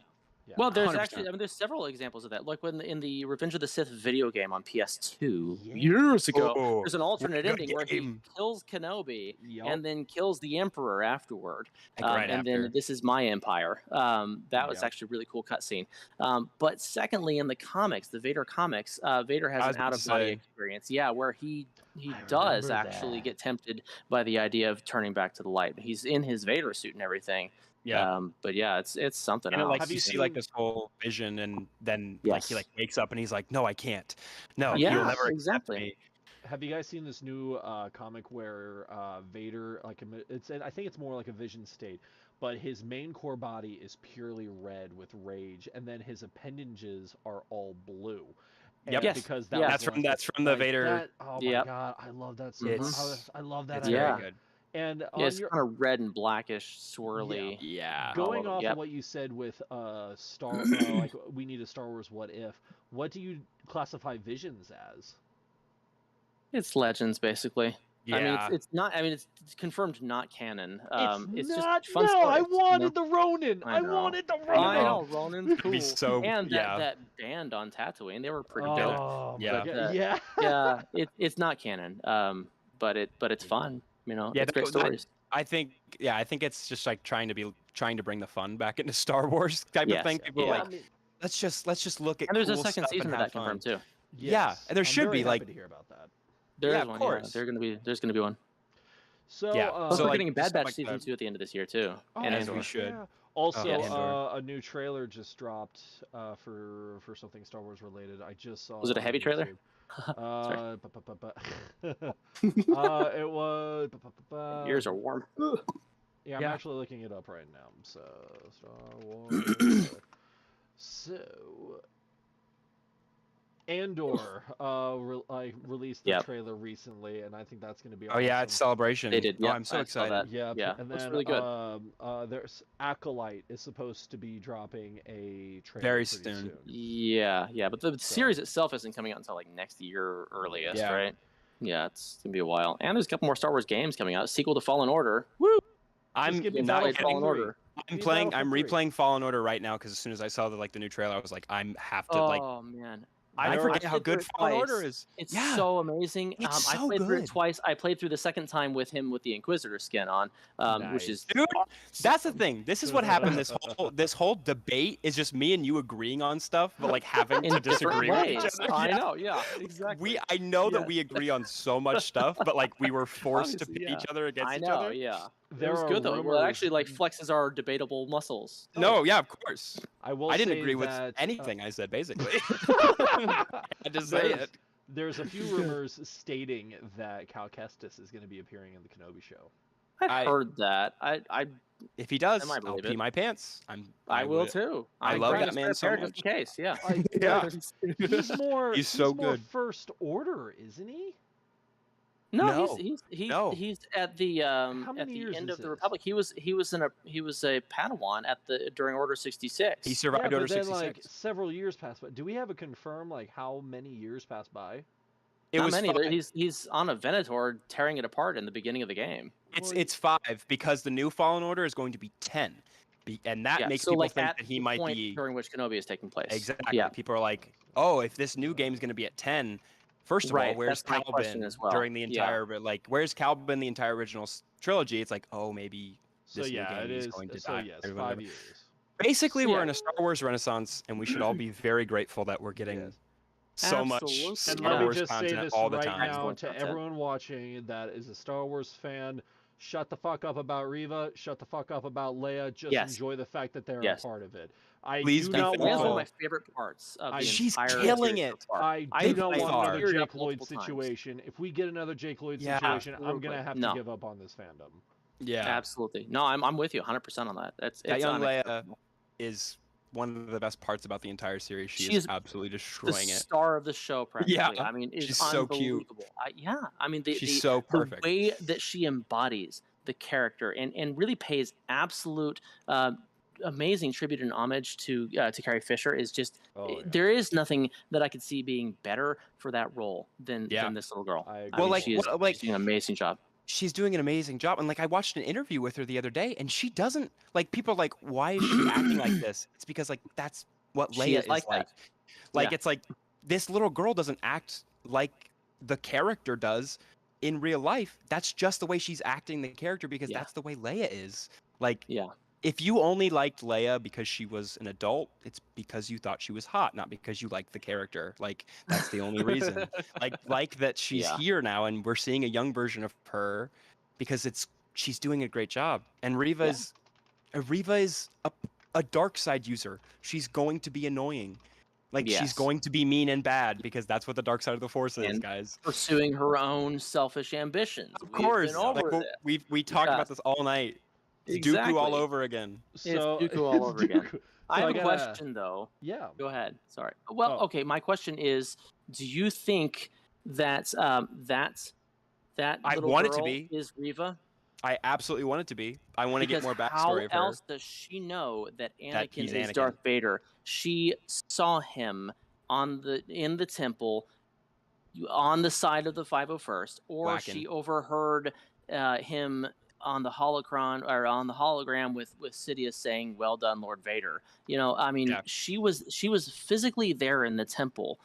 Speaker 4: Yeah.
Speaker 3: Well, there's
Speaker 2: 100%.
Speaker 3: actually, I mean, there's several examples of that. Like when in the Revenge of the Sith video game on PS2
Speaker 4: Yeah.
Speaker 3: years ago,
Speaker 2: Oh,
Speaker 3: there's an alternate
Speaker 2: good
Speaker 3: ending where he
Speaker 2: game.
Speaker 3: kills Kenobi
Speaker 4: Yup.
Speaker 3: and then kills the Emperor afterward.
Speaker 2: Right
Speaker 3: and
Speaker 2: after.
Speaker 3: then this is my empire. That was
Speaker 4: Yep.
Speaker 3: actually a really cool cutscene. But secondly, in the comics, the Vader comics, Vader has
Speaker 2: I was
Speaker 3: an
Speaker 2: about to
Speaker 3: out-of-body
Speaker 2: say.
Speaker 3: experience. Yeah, where he
Speaker 4: I
Speaker 3: does
Speaker 4: remember
Speaker 3: actually
Speaker 4: that.
Speaker 3: get tempted by the idea of turning back to the light. He's in his Vader suit and everything.
Speaker 2: Yeah.
Speaker 3: But yeah, it's something
Speaker 2: And
Speaker 3: else.
Speaker 2: like
Speaker 4: Have
Speaker 2: you
Speaker 4: you
Speaker 2: see like
Speaker 4: seen-
Speaker 2: this whole vision, and then
Speaker 3: Yes.
Speaker 2: he wakes up and he's like, "No, I can't. No,
Speaker 3: Yeah,
Speaker 2: you'll never
Speaker 3: exactly.
Speaker 2: accept me."
Speaker 4: Have you guys seen this new comic where Vader, like, I think it's more like a vision state, but his main core body is purely red with rage, and then his appendages are all blue.
Speaker 2: Yep.
Speaker 4: And
Speaker 3: Yes.
Speaker 4: because that
Speaker 3: Yeah.
Speaker 4: was
Speaker 2: That's from the
Speaker 4: like,
Speaker 2: Vader.
Speaker 4: that- oh my
Speaker 3: Yep.
Speaker 4: god, I love that so
Speaker 2: It's-
Speaker 4: much. I love that.
Speaker 2: It's
Speaker 4: idea.
Speaker 3: Yeah.
Speaker 2: very good.
Speaker 4: And
Speaker 3: Yeah,
Speaker 4: on
Speaker 3: it's
Speaker 4: your
Speaker 3: kind of red and blackish, swirly.
Speaker 2: Yeah.
Speaker 4: going
Speaker 3: all of
Speaker 4: off
Speaker 3: it, yep.
Speaker 4: of what you said with Star, like we need a Star Wars What If. What do you classify Visions as?
Speaker 3: It's Legends, basically.
Speaker 2: Yeah.
Speaker 3: I mean, it's not. I mean, it's confirmed not canon.
Speaker 4: It's
Speaker 3: just
Speaker 4: not.
Speaker 3: fun
Speaker 4: No, I
Speaker 3: stories, you know?
Speaker 4: wanted the Ronin.
Speaker 3: I
Speaker 4: I
Speaker 3: know.
Speaker 4: wanted the
Speaker 3: I
Speaker 4: Ronin.
Speaker 3: know Ronan's
Speaker 2: It'd
Speaker 3: cool.
Speaker 2: be so
Speaker 3: and
Speaker 2: yeah.
Speaker 3: that band on Tatooine, they were pretty dope.
Speaker 4: Oh,
Speaker 2: Yeah.
Speaker 4: my God. Yeah.
Speaker 3: Yeah, it's not canon. But it's fun. You know,
Speaker 2: Yeah,
Speaker 3: it's great
Speaker 2: that- that-
Speaker 3: stories.
Speaker 2: I think it's just like trying to bring the fun back into Star Wars type
Speaker 3: Yes,
Speaker 2: of thing. People are
Speaker 3: yeah.
Speaker 2: like, let's just look at
Speaker 3: And there's a
Speaker 2: cool
Speaker 3: second
Speaker 2: stuff
Speaker 3: season
Speaker 2: and
Speaker 3: of
Speaker 2: have
Speaker 3: that confirmed
Speaker 2: fun.
Speaker 3: too.
Speaker 2: Yeah, and there
Speaker 4: I'm
Speaker 2: should
Speaker 4: very
Speaker 2: be,
Speaker 4: happy
Speaker 2: like-
Speaker 4: to hear about that.
Speaker 3: There
Speaker 2: Yeah,
Speaker 3: is
Speaker 2: of
Speaker 3: one.
Speaker 2: course.
Speaker 3: There's gonna be one.
Speaker 4: So
Speaker 2: Yeah,
Speaker 3: Plus,
Speaker 2: so,
Speaker 3: we're
Speaker 2: like,
Speaker 3: getting
Speaker 2: just
Speaker 3: Bad
Speaker 2: stuff
Speaker 3: Batch
Speaker 2: like
Speaker 3: season
Speaker 2: that.
Speaker 3: 2 at the end of this year too. and
Speaker 2: as we
Speaker 3: Andor.
Speaker 2: should.
Speaker 4: Yeah. Also,
Speaker 2: Andor.
Speaker 4: a new trailer just dropped for something Star Wars related. I just saw.
Speaker 3: Was it a
Speaker 4: on
Speaker 3: heavy trailer?
Speaker 4: YouTube.
Speaker 3: Sorry.
Speaker 4: It was.
Speaker 3: Ears are warm.
Speaker 4: Yeah, I'm
Speaker 2: Yeah.
Speaker 4: actually looking it up right now. So, Star Wars. So, Andor released the
Speaker 3: Yep.
Speaker 4: trailer recently, and I think that's going to be
Speaker 2: Oh yeah,
Speaker 4: awesome.
Speaker 2: it's Celebration.
Speaker 3: They did,
Speaker 2: Oh,
Speaker 3: yeah,
Speaker 2: I'm so
Speaker 3: I saw
Speaker 2: excited.
Speaker 3: that.
Speaker 4: Yeah,
Speaker 3: Yeah,
Speaker 4: and
Speaker 3: looks
Speaker 4: then
Speaker 3: really good.
Speaker 4: there's Acolyte is supposed to be dropping a trailer
Speaker 2: Very
Speaker 4: pretty
Speaker 2: soon.
Speaker 3: Yeah, but the series itself isn't coming out until like next year earliest,
Speaker 2: Yeah.
Speaker 3: right? Yeah, it's gonna be a while. And there's a couple more Star Wars games coming out. Sequel to Fallen Order. Woo!
Speaker 2: I'm
Speaker 4: give me
Speaker 2: not
Speaker 3: Played
Speaker 2: kidding.
Speaker 3: Fallen Order.
Speaker 2: I'm
Speaker 4: Be
Speaker 2: playing. I'm
Speaker 4: Battlefield 3.
Speaker 2: replaying Fallen Order right now because as soon as I saw the new trailer, I was like, I have to
Speaker 3: Oh man,
Speaker 2: I
Speaker 4: There-
Speaker 2: forget how
Speaker 3: played through
Speaker 2: good
Speaker 3: it
Speaker 2: Fallen
Speaker 3: twice.
Speaker 2: Order is.
Speaker 3: It's
Speaker 2: Yeah.
Speaker 3: so amazing.
Speaker 2: It's
Speaker 3: I
Speaker 2: so
Speaker 3: played through
Speaker 2: good.
Speaker 3: it twice. I played through the second time with him with the Inquisitor skin on, which is
Speaker 2: Dude, that's the thing. This is what happened. This whole debate is just me and you agreeing on stuff, but like having
Speaker 3: in
Speaker 2: to
Speaker 3: different
Speaker 2: disagree with
Speaker 3: ways.
Speaker 2: each other.
Speaker 3: I
Speaker 2: Yeah.
Speaker 3: know. Yeah, exactly.
Speaker 2: I know
Speaker 3: Yeah.
Speaker 2: that we agree on so much stuff, but like we were forced to
Speaker 3: Obviously,
Speaker 2: pit
Speaker 3: yeah.
Speaker 2: each other against
Speaker 3: I
Speaker 2: each
Speaker 3: know.
Speaker 2: other.
Speaker 3: Yeah.
Speaker 4: There
Speaker 3: it was
Speaker 4: are
Speaker 3: good though. Well, it
Speaker 4: rumors-
Speaker 3: actually like flexes our debatable muscles.
Speaker 2: No, yeah, of course.
Speaker 4: I will.
Speaker 2: I didn't
Speaker 4: say
Speaker 2: agree with
Speaker 4: that,
Speaker 2: anything I said, basically. I had to say
Speaker 4: there's,
Speaker 2: it.
Speaker 4: there's a few rumors stating that Cal Kestis is going to be appearing in the Kenobi show.
Speaker 3: I've
Speaker 2: I-
Speaker 3: heard that. I
Speaker 2: If he does,
Speaker 3: I might
Speaker 2: I'll
Speaker 3: believe
Speaker 2: pee
Speaker 3: it.
Speaker 2: my pants.
Speaker 3: I will
Speaker 2: would-
Speaker 3: too.
Speaker 2: I
Speaker 3: I'm
Speaker 2: love
Speaker 3: bringing
Speaker 2: that
Speaker 3: a
Speaker 2: man
Speaker 3: spare
Speaker 2: so
Speaker 3: pair just in case. Yeah.
Speaker 2: Yeah.
Speaker 4: He's more.
Speaker 2: He's so
Speaker 4: more
Speaker 2: good.
Speaker 4: First Order, isn't he?
Speaker 3: No,
Speaker 2: No.
Speaker 3: he's at the at
Speaker 4: many
Speaker 3: the
Speaker 4: years
Speaker 3: end
Speaker 4: is
Speaker 3: of the
Speaker 4: this?
Speaker 3: Republic. He was a Padawan during Order 66.
Speaker 2: He survived
Speaker 4: yeah,
Speaker 2: Order
Speaker 4: but then
Speaker 2: 66.
Speaker 4: like several years passed by. Do we have a confirm like how many years passed by?
Speaker 2: It
Speaker 3: Not
Speaker 2: was
Speaker 3: many,
Speaker 2: five.
Speaker 3: but he's on a Venator tearing it apart in the beginning of the game.
Speaker 2: It's 5 because the new Fallen Order is going to be 10, and that
Speaker 3: Yeah,
Speaker 2: makes
Speaker 3: so
Speaker 2: people
Speaker 3: like
Speaker 2: think
Speaker 3: at
Speaker 2: that he
Speaker 3: the
Speaker 2: might
Speaker 3: point
Speaker 2: be
Speaker 3: during which Kenobi is taking place.
Speaker 2: exactly.
Speaker 3: Yeah.
Speaker 2: People are like, oh, if this new game is going to be at 10, first of all,
Speaker 3: Right,
Speaker 2: where's
Speaker 3: that's my
Speaker 2: Cal
Speaker 3: question
Speaker 2: been
Speaker 3: as well.
Speaker 2: during the
Speaker 3: Yeah.
Speaker 2: entire? But like, where's Cal been the entire original trilogy? It's like, oh, maybe
Speaker 4: So
Speaker 2: this new
Speaker 4: yeah,
Speaker 2: game
Speaker 4: it
Speaker 2: is
Speaker 4: is.
Speaker 2: going to
Speaker 4: So
Speaker 2: die
Speaker 4: yes,
Speaker 2: or whatever.
Speaker 4: 5 years.
Speaker 2: Basically,
Speaker 3: So,
Speaker 2: we're
Speaker 3: yeah.
Speaker 2: in a Star Wars renaissance, and we should all be very grateful that we're getting
Speaker 4: Yes.
Speaker 2: so much
Speaker 3: Absolutely.
Speaker 4: And
Speaker 2: Star
Speaker 4: let me
Speaker 2: Wars
Speaker 4: just say
Speaker 2: content
Speaker 4: this
Speaker 2: all the
Speaker 4: right
Speaker 2: time.
Speaker 4: now
Speaker 3: Excellent
Speaker 4: to
Speaker 3: content.
Speaker 4: everyone watching that is a Star Wars fan. Shut the fuck up about Reva. Shut the fuck up about Leia. Just
Speaker 3: Yes.
Speaker 4: enjoy the fact that they're
Speaker 3: Yes.
Speaker 4: a part of it. I
Speaker 2: Please
Speaker 4: do
Speaker 2: be
Speaker 4: not
Speaker 2: thankful.
Speaker 3: That's one of
Speaker 4: want.
Speaker 3: my favorite parts of the
Speaker 2: She's
Speaker 3: entire
Speaker 2: killing
Speaker 3: series
Speaker 2: it.
Speaker 3: so far.
Speaker 4: I
Speaker 3: I
Speaker 4: do not
Speaker 2: think
Speaker 4: want
Speaker 2: they
Speaker 4: another
Speaker 2: are.
Speaker 3: Teared up
Speaker 4: Jake Lloyd
Speaker 3: multiple times.
Speaker 4: situation. If we get another Jake Lloyd
Speaker 2: Yeah.
Speaker 4: situation, I'm
Speaker 3: Absolutely.
Speaker 4: gonna have
Speaker 3: No.
Speaker 4: to give up on this fandom.
Speaker 2: Yeah,
Speaker 3: Absolutely. No, I'm with you 100% on that. It's
Speaker 2: that young Leia
Speaker 3: unacceptable.
Speaker 2: is one of the best parts about the entire series. She
Speaker 3: She's
Speaker 2: is absolutely
Speaker 3: the
Speaker 2: destroying it.
Speaker 3: star of the show practically.
Speaker 2: Yeah,
Speaker 3: I mean, it's
Speaker 2: she's so cute.
Speaker 3: unbelievable. I mean,
Speaker 2: She's so perfect.
Speaker 3: The way that she embodies the character and really pays absolute amazing tribute and homage to Carrie Fisher. Is just
Speaker 4: Oh, yeah.
Speaker 3: there is nothing that I could see being better for that role than this little girl.
Speaker 4: I agree.
Speaker 2: Well,
Speaker 3: mean,
Speaker 2: like,
Speaker 3: she's doing an amazing job.
Speaker 2: she's doing an amazing job, and like I watched an interview with her the other day, and she doesn't like people are like, why is she acting like this? It's because like that's what
Speaker 3: She
Speaker 2: Leia
Speaker 3: is
Speaker 2: is
Speaker 3: like
Speaker 2: like.
Speaker 3: that.
Speaker 2: Like
Speaker 3: Yeah.
Speaker 2: it's like this little girl doesn't act like the character does in real life. That's just the way she's acting the character because
Speaker 3: Yeah.
Speaker 2: that's the way Leia is. Like
Speaker 3: Yeah.
Speaker 2: if you only liked Leia because she was an adult, it's because you thought she was hot, not because you liked the character. Like that's the only reason. like that she's
Speaker 3: Yeah.
Speaker 2: here now and we're seeing a young version of her because she's doing a great job. And Reva is a dark side user. She's going to be annoying. Like she's
Speaker 3: Yes.
Speaker 2: going to be mean and bad because that's what the dark side of the force is,
Speaker 3: And
Speaker 2: guys.
Speaker 3: Pursuing her own selfish ambitions.
Speaker 2: Of
Speaker 3: We've
Speaker 2: course.
Speaker 3: been over
Speaker 2: Like
Speaker 3: this.
Speaker 2: we talked
Speaker 3: Yeah.
Speaker 2: about this all night. It's
Speaker 3: Exactly.
Speaker 2: Dooku all over again.
Speaker 4: So
Speaker 3: Dooku all
Speaker 4: it's
Speaker 3: over again.
Speaker 4: Dooku.
Speaker 3: I
Speaker 4: So
Speaker 3: have a
Speaker 4: gotta-
Speaker 3: question though.
Speaker 4: Yeah.
Speaker 3: Go ahead. Sorry. Well,
Speaker 4: Oh.
Speaker 3: okay. My question is: do you think that that
Speaker 2: I
Speaker 3: little
Speaker 2: want it to
Speaker 3: girl
Speaker 2: be.
Speaker 3: is Reva?
Speaker 2: I absolutely want it to be. I want to get
Speaker 3: Because
Speaker 2: more
Speaker 3: how
Speaker 2: backstory of her.
Speaker 3: else does she know that Anakin
Speaker 2: he's
Speaker 3: is
Speaker 2: Anakin.
Speaker 3: Darth Vader? She saw him in the temple on the side of the 501st, or
Speaker 2: Whacking.
Speaker 3: she overheard him on the holocron or on the hologram with Sidious saying, "Well done, Lord Vader." You know, I mean,
Speaker 2: Yeah.
Speaker 3: she was physically there in the temple.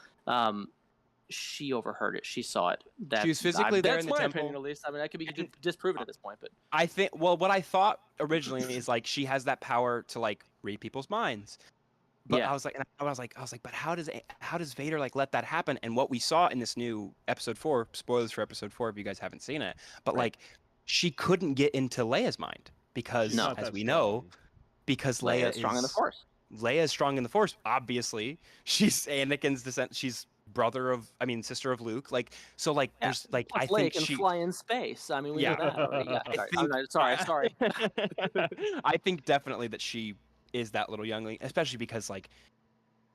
Speaker 3: She overheard it. She saw it. That,
Speaker 2: was physically there
Speaker 3: that's
Speaker 2: in the
Speaker 3: my
Speaker 2: temple.
Speaker 3: opinion, at least. I mean, that could be disproven at this point, but
Speaker 2: I think what I thought originally is like she has that power to like read people's minds. But
Speaker 3: Yeah.
Speaker 2: I was like, but how does Vader like let that happen? And what we saw in this new episode 4, spoilers for episode 4 if you guys haven't seen it, but
Speaker 3: Right.
Speaker 2: like she couldn't get into Leia's mind because
Speaker 4: She's not
Speaker 2: as
Speaker 4: that
Speaker 2: we know,
Speaker 4: strong.
Speaker 2: because
Speaker 3: Leia
Speaker 2: Leia
Speaker 3: is strong in the Force.
Speaker 2: Leia is strong in the Force, obviously. She's Anakin's descent. She's sister of Luke. Like so like
Speaker 3: Yeah,
Speaker 2: there's like
Speaker 3: Plus
Speaker 2: I
Speaker 3: Leia
Speaker 2: think
Speaker 3: can
Speaker 2: she
Speaker 3: fly in space. I mean, we
Speaker 2: Yeah.
Speaker 3: know that already. Yeah,
Speaker 2: I
Speaker 3: sorry.
Speaker 2: think-
Speaker 3: Sorry.
Speaker 2: I think definitely that she is that little youngling, especially because like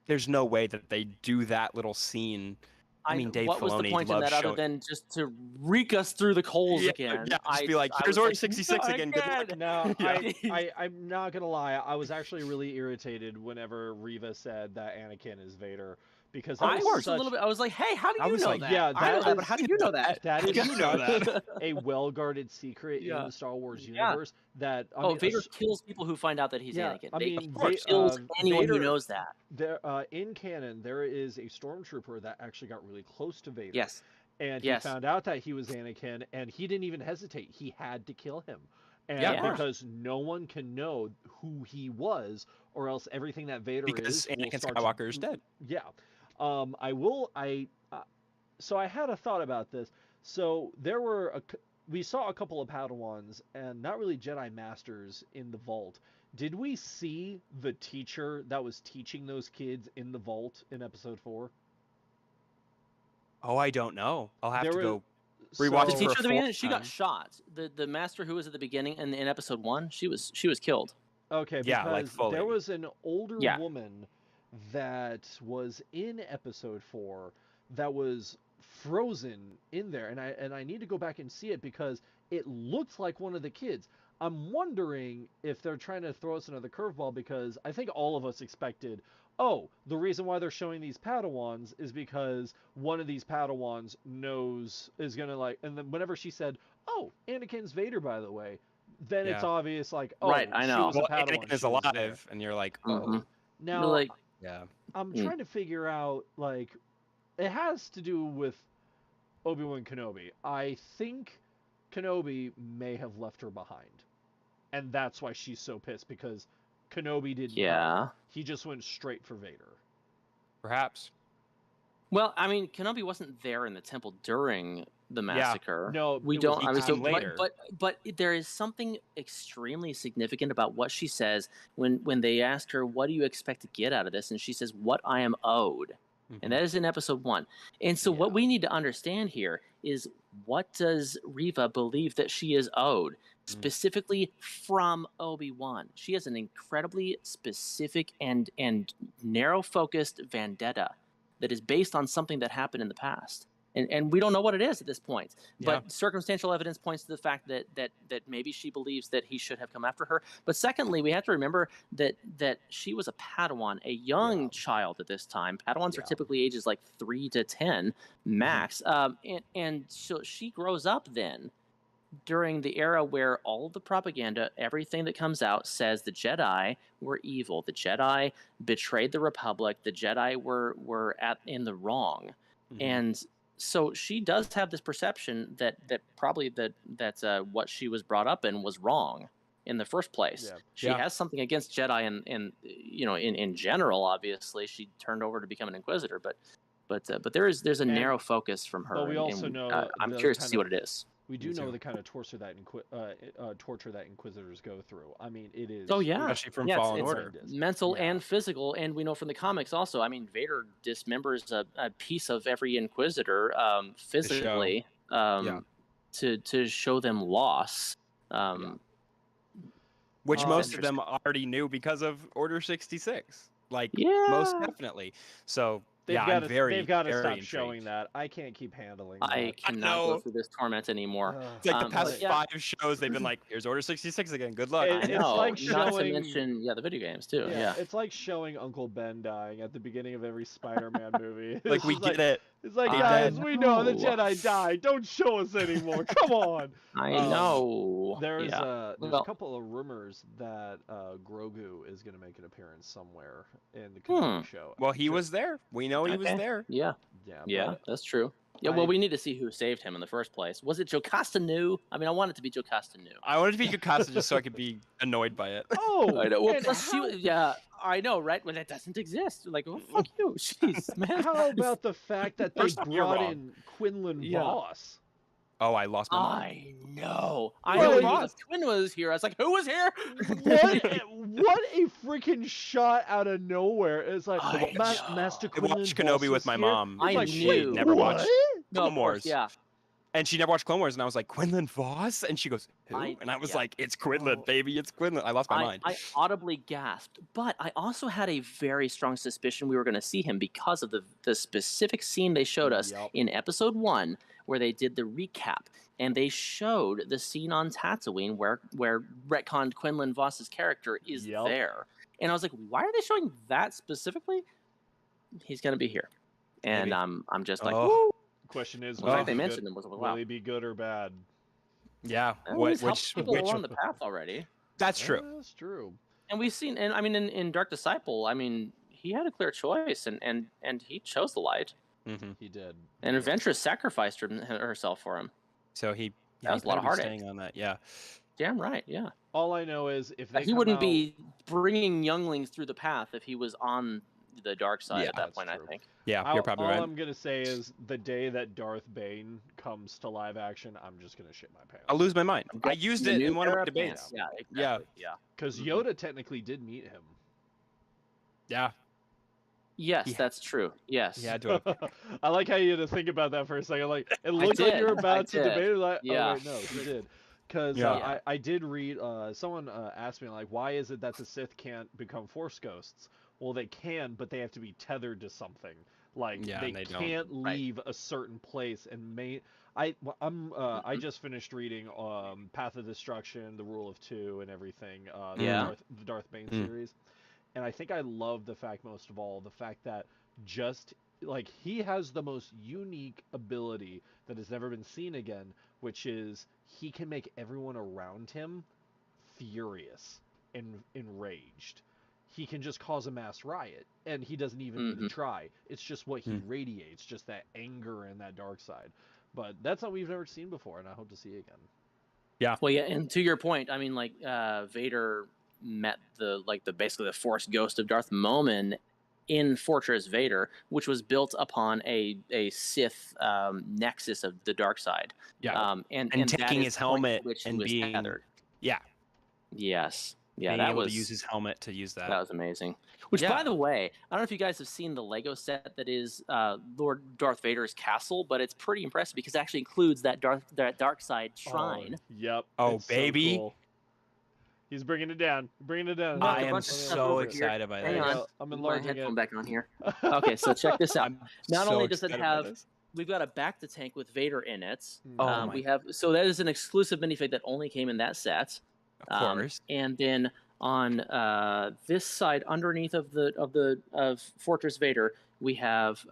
Speaker 2: there's no way that they do that little scene. I mean, Dave
Speaker 3: what was the
Speaker 2: Filoni
Speaker 3: point in
Speaker 2: loves
Speaker 3: that other
Speaker 2: showing-
Speaker 3: than just to reek us through the coals
Speaker 2: Yeah,
Speaker 3: again?
Speaker 2: yeah, just be like,
Speaker 3: I
Speaker 2: "Here's
Speaker 3: was
Speaker 2: Order 66
Speaker 3: "Not
Speaker 2: again, good luck."
Speaker 4: No,
Speaker 2: Yeah.
Speaker 4: I'm not gonna lie. I was actually really irritated whenever Reva said that Anakin is Vader because that
Speaker 3: I
Speaker 4: was
Speaker 3: was
Speaker 4: such
Speaker 3: a little bit. I was like, "Hey, how do
Speaker 2: I
Speaker 3: you
Speaker 2: was
Speaker 3: know
Speaker 2: like,
Speaker 3: that?"
Speaker 4: yeah,
Speaker 3: I know
Speaker 4: that
Speaker 3: that, but
Speaker 4: is-
Speaker 3: how do you know that?
Speaker 4: that is
Speaker 2: You know
Speaker 4: such a well-guarded secret in
Speaker 3: Yeah.
Speaker 4: the Star Wars
Speaker 3: Yeah.
Speaker 4: universe that I
Speaker 3: Oh,
Speaker 4: mean,
Speaker 3: Vader kills people who find out that he's
Speaker 4: Yeah,
Speaker 3: Anakin.
Speaker 4: I mean,
Speaker 3: Vader kills anyone
Speaker 4: Vader-
Speaker 3: who knows that.
Speaker 4: there in canon there is a stormtrooper that actually got really close to Vader.
Speaker 3: Yes.
Speaker 4: And
Speaker 3: Yes.
Speaker 4: he found out that he was Anakin, and he didn't even hesitate. He had to kill him. And
Speaker 2: Yeah, of course.
Speaker 4: because no one can know who he was, or else everything that Vader
Speaker 2: because
Speaker 4: is will
Speaker 2: Anakin
Speaker 4: start to-
Speaker 2: Skywalker is dead.
Speaker 4: Yeah. So I had a thought about this. So we saw a couple of Padawans and not really Jedi Masters in the vault. Did we see the teacher that was teaching those kids in the vault in episode 4?
Speaker 2: Oh, I don't know. I'll have
Speaker 4: There
Speaker 2: to
Speaker 4: were-
Speaker 2: go
Speaker 4: So-
Speaker 2: rewatch
Speaker 3: The
Speaker 2: it for
Speaker 3: teacher
Speaker 2: a
Speaker 3: at the beginning,
Speaker 2: fourth
Speaker 3: she got
Speaker 2: time.
Speaker 3: shot. The master who was at the beginning in episode 1, she was killed.
Speaker 4: Okay,
Speaker 2: Yeah,
Speaker 4: because
Speaker 2: like fully.
Speaker 4: there was an older
Speaker 3: Yeah.
Speaker 4: woman that was in episode 4 that was frozen in there, and I need to go back and see it because it looked like one of the kids. I'm wondering if they're trying to throw us another curveball because I think all of us expected, oh, the reason why they're showing these Padawans is because one of these Padawans is gonna like, and then whenever she said, oh, Anakin's Vader, by the way, then it's
Speaker 2: Yeah.
Speaker 4: obvious like, oh,
Speaker 3: Right, I
Speaker 4: she
Speaker 3: know.
Speaker 4: was a
Speaker 2: Well,
Speaker 4: Padawan,
Speaker 2: Anakin is
Speaker 4: she was there.
Speaker 2: alive, and you're like, oh,
Speaker 3: Mhm.
Speaker 4: Now,
Speaker 3: You're like,
Speaker 2: yeah.
Speaker 4: I'm
Speaker 3: Mm.
Speaker 4: trying to figure out, like, it has to do with Obi-Wan Kenobi. I think Kenobi may have left her behind. And that's why she's so pissed, because Kenobi didn't.
Speaker 3: yeah.
Speaker 4: He just went straight for Vader.
Speaker 2: Perhaps.
Speaker 3: Well, I mean, Kenobi wasn't there in the temple during the massacre.
Speaker 4: No,
Speaker 3: we
Speaker 4: it was
Speaker 3: don't. I mean, so,
Speaker 2: time later.
Speaker 3: but there is something extremely significant about what she says when they ask her, "What do you expect to get out of this?" and she says, "What I am owed."
Speaker 2: Mhm.
Speaker 3: And that is in episode 1. And so what
Speaker 4: Yeah.
Speaker 3: we need to understand here is, what does Reva believe that she is owed, specifically from Obi-Wan? She has an incredibly specific and narrow focused vendetta that is based on something that happened in the past. and we don't know what it is at this point.
Speaker 2: Yeah.
Speaker 3: But circumstantial evidence points to the fact that maybe she believes that he should have come after her. But secondly, we have to remember that she was a Padawan, a young child at this time. Padawans are typically ages like 3 to 10 max, and so she grows up then during the era where all the propaganda, everything that comes out says the Jedi were evil, the Jedi betrayed the Republic, the Jedi were in the wrong, and so she does have this perception that probably that what she was brought up in was wrong in the first place. She has something against Jedi, and in general, obviously she turned over to become an Inquisitor, but there's a narrow focus from her.
Speaker 4: But we also know
Speaker 3: I'm curious to see what it is.
Speaker 4: We do know the kind of torture that Inquisitors go through. I mean, it is.
Speaker 3: Oh yeah,
Speaker 2: especially from
Speaker 3: it's
Speaker 2: Fallen Order.
Speaker 3: Mental and physical, and we know from the comics also. I mean, Vader dismembers a piece of every Inquisitor physically to show them loss.
Speaker 2: Which most of them already knew because of Order 66. Like most definitely. So
Speaker 4: They've
Speaker 2: I'm
Speaker 4: got to stop
Speaker 2: intrigued.
Speaker 4: showing that. I can't keep handling that.
Speaker 3: I cannot go through this torment anymore.
Speaker 2: It's like the past 5 shows they've been like, here's Order 66 again. Good luck.
Speaker 3: I know.
Speaker 4: like
Speaker 3: Not to
Speaker 4: showing-
Speaker 3: mention, the video games too.
Speaker 4: Yeah, it's like showing Uncle Ben dying at the beginning of every Spider-Man movie.
Speaker 2: Like
Speaker 4: It's
Speaker 2: we
Speaker 4: just
Speaker 2: get it.
Speaker 4: It's like,
Speaker 2: I
Speaker 4: guys,
Speaker 2: know.
Speaker 4: we know the Jedi died. Don't show us anymore. Come on.
Speaker 3: I know.
Speaker 4: There's a
Speaker 3: Well-
Speaker 4: couple of rumors that Grogu is going to make an appearance somewhere in the Kenobi show.
Speaker 2: Well, he was there. We know he was
Speaker 3: Okay.
Speaker 2: there.
Speaker 3: Yeah,
Speaker 4: but
Speaker 3: that's true. Yeah, well, we need to see who saved him in the first place. Was it Jocasta Nu? I mean, I want it to be Jocasta Nu.
Speaker 2: I wanted to be Jocasta just so I could be annoyed by it.
Speaker 4: Oh,
Speaker 3: I know. Well,
Speaker 4: and
Speaker 3: plus I know, right? Well, that doesn't exist. Like, oh, fuck you, jeez, man.
Speaker 4: how about the fact that they
Speaker 2: First off, you're
Speaker 4: brought
Speaker 2: wrong.
Speaker 4: in Quinlan
Speaker 3: Yeah.
Speaker 4: Voss?
Speaker 2: Oh, I lost my mind.
Speaker 3: I know. I
Speaker 2: Well,
Speaker 3: know.
Speaker 2: it
Speaker 3: When
Speaker 2: was.
Speaker 3: the twin was here, I was like, who was here?
Speaker 4: What a freaking shot out of nowhere! It's like
Speaker 3: I know.
Speaker 4: Master
Speaker 2: I
Speaker 4: Quinlan
Speaker 2: watched
Speaker 4: Voss
Speaker 2: Kenobi with
Speaker 4: is
Speaker 2: my
Speaker 4: here?
Speaker 2: mom.
Speaker 3: I
Speaker 4: It's like,
Speaker 3: knew.
Speaker 4: wait,
Speaker 2: Never
Speaker 4: what?
Speaker 2: watched
Speaker 3: No,
Speaker 2: Clone
Speaker 3: of course,
Speaker 2: Wars.
Speaker 3: yeah.
Speaker 2: And she never watched Clone Wars, and I was like, Quinlan Voss? And she goes, who? And I was
Speaker 3: yeah.
Speaker 2: like, it's Quinlan,
Speaker 4: Oh.
Speaker 2: baby, it's Quinlan. I lost my mind.
Speaker 3: I audibly gasped, but I also had a very strong suspicion we were going to see him because of the specific scene they showed us
Speaker 4: Yep.
Speaker 3: in episode 1 where they did the recap and they showed the scene on Tatooine where retconned Quinlan Voss's character is
Speaker 4: Yep.
Speaker 3: there. And I was like, why are they showing that specifically? He's going to be here. And
Speaker 2: Maybe.
Speaker 3: I'm just like,
Speaker 2: Oh.
Speaker 3: woo.
Speaker 4: Question is,
Speaker 3: The
Speaker 4: will
Speaker 3: fact
Speaker 4: he
Speaker 3: they
Speaker 4: be
Speaker 3: mentioned
Speaker 4: good-
Speaker 3: him was like,
Speaker 4: will
Speaker 3: wow.
Speaker 4: he be good or bad?
Speaker 2: Yeah.
Speaker 3: Well, he's helped
Speaker 2: Which
Speaker 3: people along the path already.
Speaker 2: that's true.
Speaker 4: That's true.
Speaker 3: And we've seen, and I mean, in Dark Disciple, I mean, he had a clear choice, and he chose the light.
Speaker 2: Hmm
Speaker 4: He did.
Speaker 3: And Ventress sacrificed herself for him.
Speaker 2: So he
Speaker 3: That was
Speaker 2: he's
Speaker 3: a lot of
Speaker 2: gotta be
Speaker 3: heartache.
Speaker 2: staying on that. Yeah.
Speaker 3: Damn right, yeah.
Speaker 4: All I know is if they
Speaker 3: He
Speaker 4: come
Speaker 3: wouldn't
Speaker 4: out-
Speaker 3: be bringing younglings through the path if he was on the dark side
Speaker 2: Yeah,
Speaker 3: at that
Speaker 4: that's
Speaker 3: point,
Speaker 4: true.
Speaker 3: I think.
Speaker 2: Yeah, you're probably
Speaker 4: all
Speaker 2: right.
Speaker 4: I'm gonna say is the day that Darth Bane comes to live action, I'm just gonna shit my pants.
Speaker 2: I'll lose my mind. I
Speaker 3: That's
Speaker 2: used
Speaker 3: the
Speaker 2: it
Speaker 3: new
Speaker 2: in one of
Speaker 3: era
Speaker 2: my
Speaker 3: of
Speaker 2: debates.
Speaker 3: fans. Yeah,
Speaker 2: Yeah.
Speaker 3: exactly. Yeah.
Speaker 4: Because
Speaker 3: Mhm.
Speaker 4: Yoda technically did meet him.
Speaker 2: Yeah.
Speaker 3: Yes,
Speaker 2: Yeah.
Speaker 3: that's true. Yes.
Speaker 2: Yeah, do it.
Speaker 4: I like how you had to think about that for a second. Like it looked like
Speaker 3: did,
Speaker 4: you were
Speaker 3: I
Speaker 4: about to
Speaker 3: did.
Speaker 4: debate it. Like,
Speaker 3: Yeah.
Speaker 4: oh wait, no, he did. Because
Speaker 2: Yeah.
Speaker 4: I did read. Someone asked me like, why is it that the Sith can't become Force ghosts? Well, they can, but they have to be tethered to something. Like
Speaker 2: Yeah,
Speaker 4: they
Speaker 2: and they don't.
Speaker 4: can't
Speaker 3: Right.
Speaker 4: leave a certain place and I just finished reading Path of Destruction, The Rule of Two, and everything.
Speaker 3: Yeah.
Speaker 4: The Darth Bane
Speaker 2: Mm.
Speaker 4: series, and I think I love the fact most of all the fact that just like he has the most unique ability that has never been seen again, which is he can make everyone around him furious and enraged. He can just cause a mass riot, and he doesn't even need to try. It's just what he radiates, just that anger and that dark side. But that's something we've never seen before, and I hope to see again.
Speaker 3: Well, yeah, and to your point, I mean, like Vader met basically the Force ghost of Darth Momin in Fortress Vader, which was built upon a Sith nexus of the dark side.
Speaker 2: Yeah.
Speaker 3: And
Speaker 2: And
Speaker 3: that
Speaker 2: taking
Speaker 3: is
Speaker 2: his
Speaker 3: the point at
Speaker 2: helmet
Speaker 3: which he
Speaker 2: and
Speaker 3: was
Speaker 2: being-
Speaker 3: tethered.
Speaker 2: Yeah.
Speaker 3: Yes. Yeah,
Speaker 2: Being
Speaker 3: that
Speaker 2: able
Speaker 3: was
Speaker 2: to use his helmet to use that.
Speaker 3: that was amazing. Which,
Speaker 2: Yeah.
Speaker 3: by the way, I don't know if you guys have seen the Lego set that is Lord Darth Vader's castle, but it's pretty impressive because it actually includes that dark side shrine.
Speaker 4: Yep.
Speaker 2: Oh,
Speaker 4: it's so
Speaker 2: baby.
Speaker 4: cool. He's bringing it down. Bringing it down.
Speaker 3: No,
Speaker 2: I
Speaker 3: a
Speaker 2: am
Speaker 3: bunch of stuff
Speaker 2: so
Speaker 3: over here.
Speaker 2: excited by
Speaker 3: Hang
Speaker 2: this.
Speaker 3: on.
Speaker 4: I'm
Speaker 3: Put my
Speaker 4: enlarging
Speaker 3: headphone
Speaker 4: it.
Speaker 3: back on here. Okay, so check this out.
Speaker 2: I'm
Speaker 3: Not
Speaker 2: so
Speaker 3: only does it
Speaker 2: excited by
Speaker 3: have
Speaker 2: this.
Speaker 3: we've got a back to tank with Vader in it.
Speaker 2: Oh
Speaker 3: We
Speaker 2: my,
Speaker 3: have so that is an exclusive minifig that only came in that set.
Speaker 2: of course.
Speaker 3: And then on this side, underneath of Fortress Vader, we have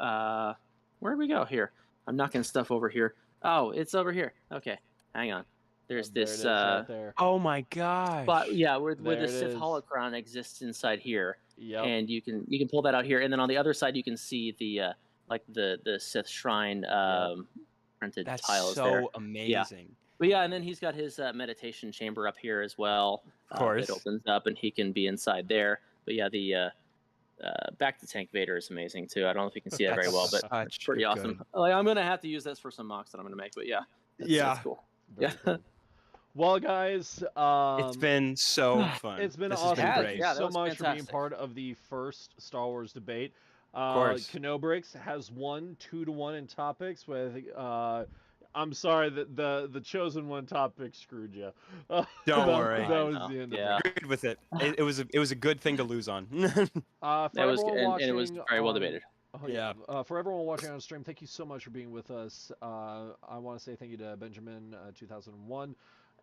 Speaker 3: where do we go here? I'm knocking stuff over here. Oh, it's over here. Okay, hang on. There's
Speaker 4: There it
Speaker 3: this.
Speaker 4: is right there.
Speaker 2: Oh my gosh.
Speaker 3: But yeah, where
Speaker 4: There
Speaker 3: the
Speaker 4: it
Speaker 3: Sith
Speaker 4: is.
Speaker 3: holocron exists inside here,
Speaker 4: Yep.
Speaker 3: and you can pull that out here, and then on the other side you can see the like the Sith shrine printed
Speaker 2: That's
Speaker 3: tiles
Speaker 2: so
Speaker 3: there.
Speaker 2: amazing.
Speaker 3: But yeah, and then he's got his meditation chamber up here as well.
Speaker 2: Of course.
Speaker 3: It opens up, and he can be inside there. But yeah, the back to tank Vader is amazing too. I don't know if you can see that very well, but
Speaker 2: Such
Speaker 3: it's pretty awesome.
Speaker 2: good.
Speaker 3: Like, I'm gonna have to use this for some mocks that I'm gonna make. But yeah, that's cool.
Speaker 4: Very
Speaker 3: Yeah.
Speaker 4: cool. Well, guys,
Speaker 2: It's been so fun.
Speaker 4: it's been
Speaker 2: This
Speaker 4: awesome.
Speaker 2: Has been
Speaker 3: Yeah,
Speaker 2: great.
Speaker 3: yeah.
Speaker 4: Thank you
Speaker 3: that
Speaker 4: so
Speaker 3: was
Speaker 4: much for being
Speaker 3: fantastic.
Speaker 4: part of the first Star Wars debate.
Speaker 2: course.
Speaker 4: Kenobrix has won 2-1 in topics with. I'm sorry that the chosen one topic screwed you.
Speaker 2: Don't worry.
Speaker 4: That
Speaker 3: I
Speaker 4: was
Speaker 3: know.
Speaker 4: the end
Speaker 3: Yeah.
Speaker 4: of it.
Speaker 2: Good with it. It was a good thing to lose on.
Speaker 4: For
Speaker 3: That was
Speaker 4: everyone
Speaker 3: and it was
Speaker 4: watching
Speaker 3: very well
Speaker 4: on-
Speaker 3: debated.
Speaker 4: Oh, yeah. For everyone watching on stream, thank you so much for being with us. I want to say thank you to Benjamin 2001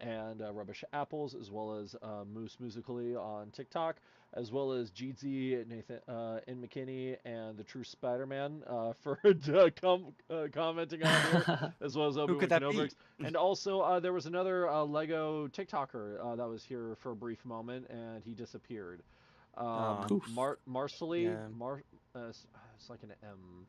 Speaker 4: and Rubbish Apples, as well as Moose Musically on TikTok, as well as Jeezy, Nathan N. McKinney, and the True Spider-Man for commenting on here, as well as Obi-Wan
Speaker 2: could that be?
Speaker 4: Kenobrix. And also, there was another Lego TikToker that was here for a brief moment, and he disappeared.
Speaker 2: Aw.
Speaker 3: Poof.
Speaker 4: Marcelly,
Speaker 2: Yeah.
Speaker 4: it's like an M.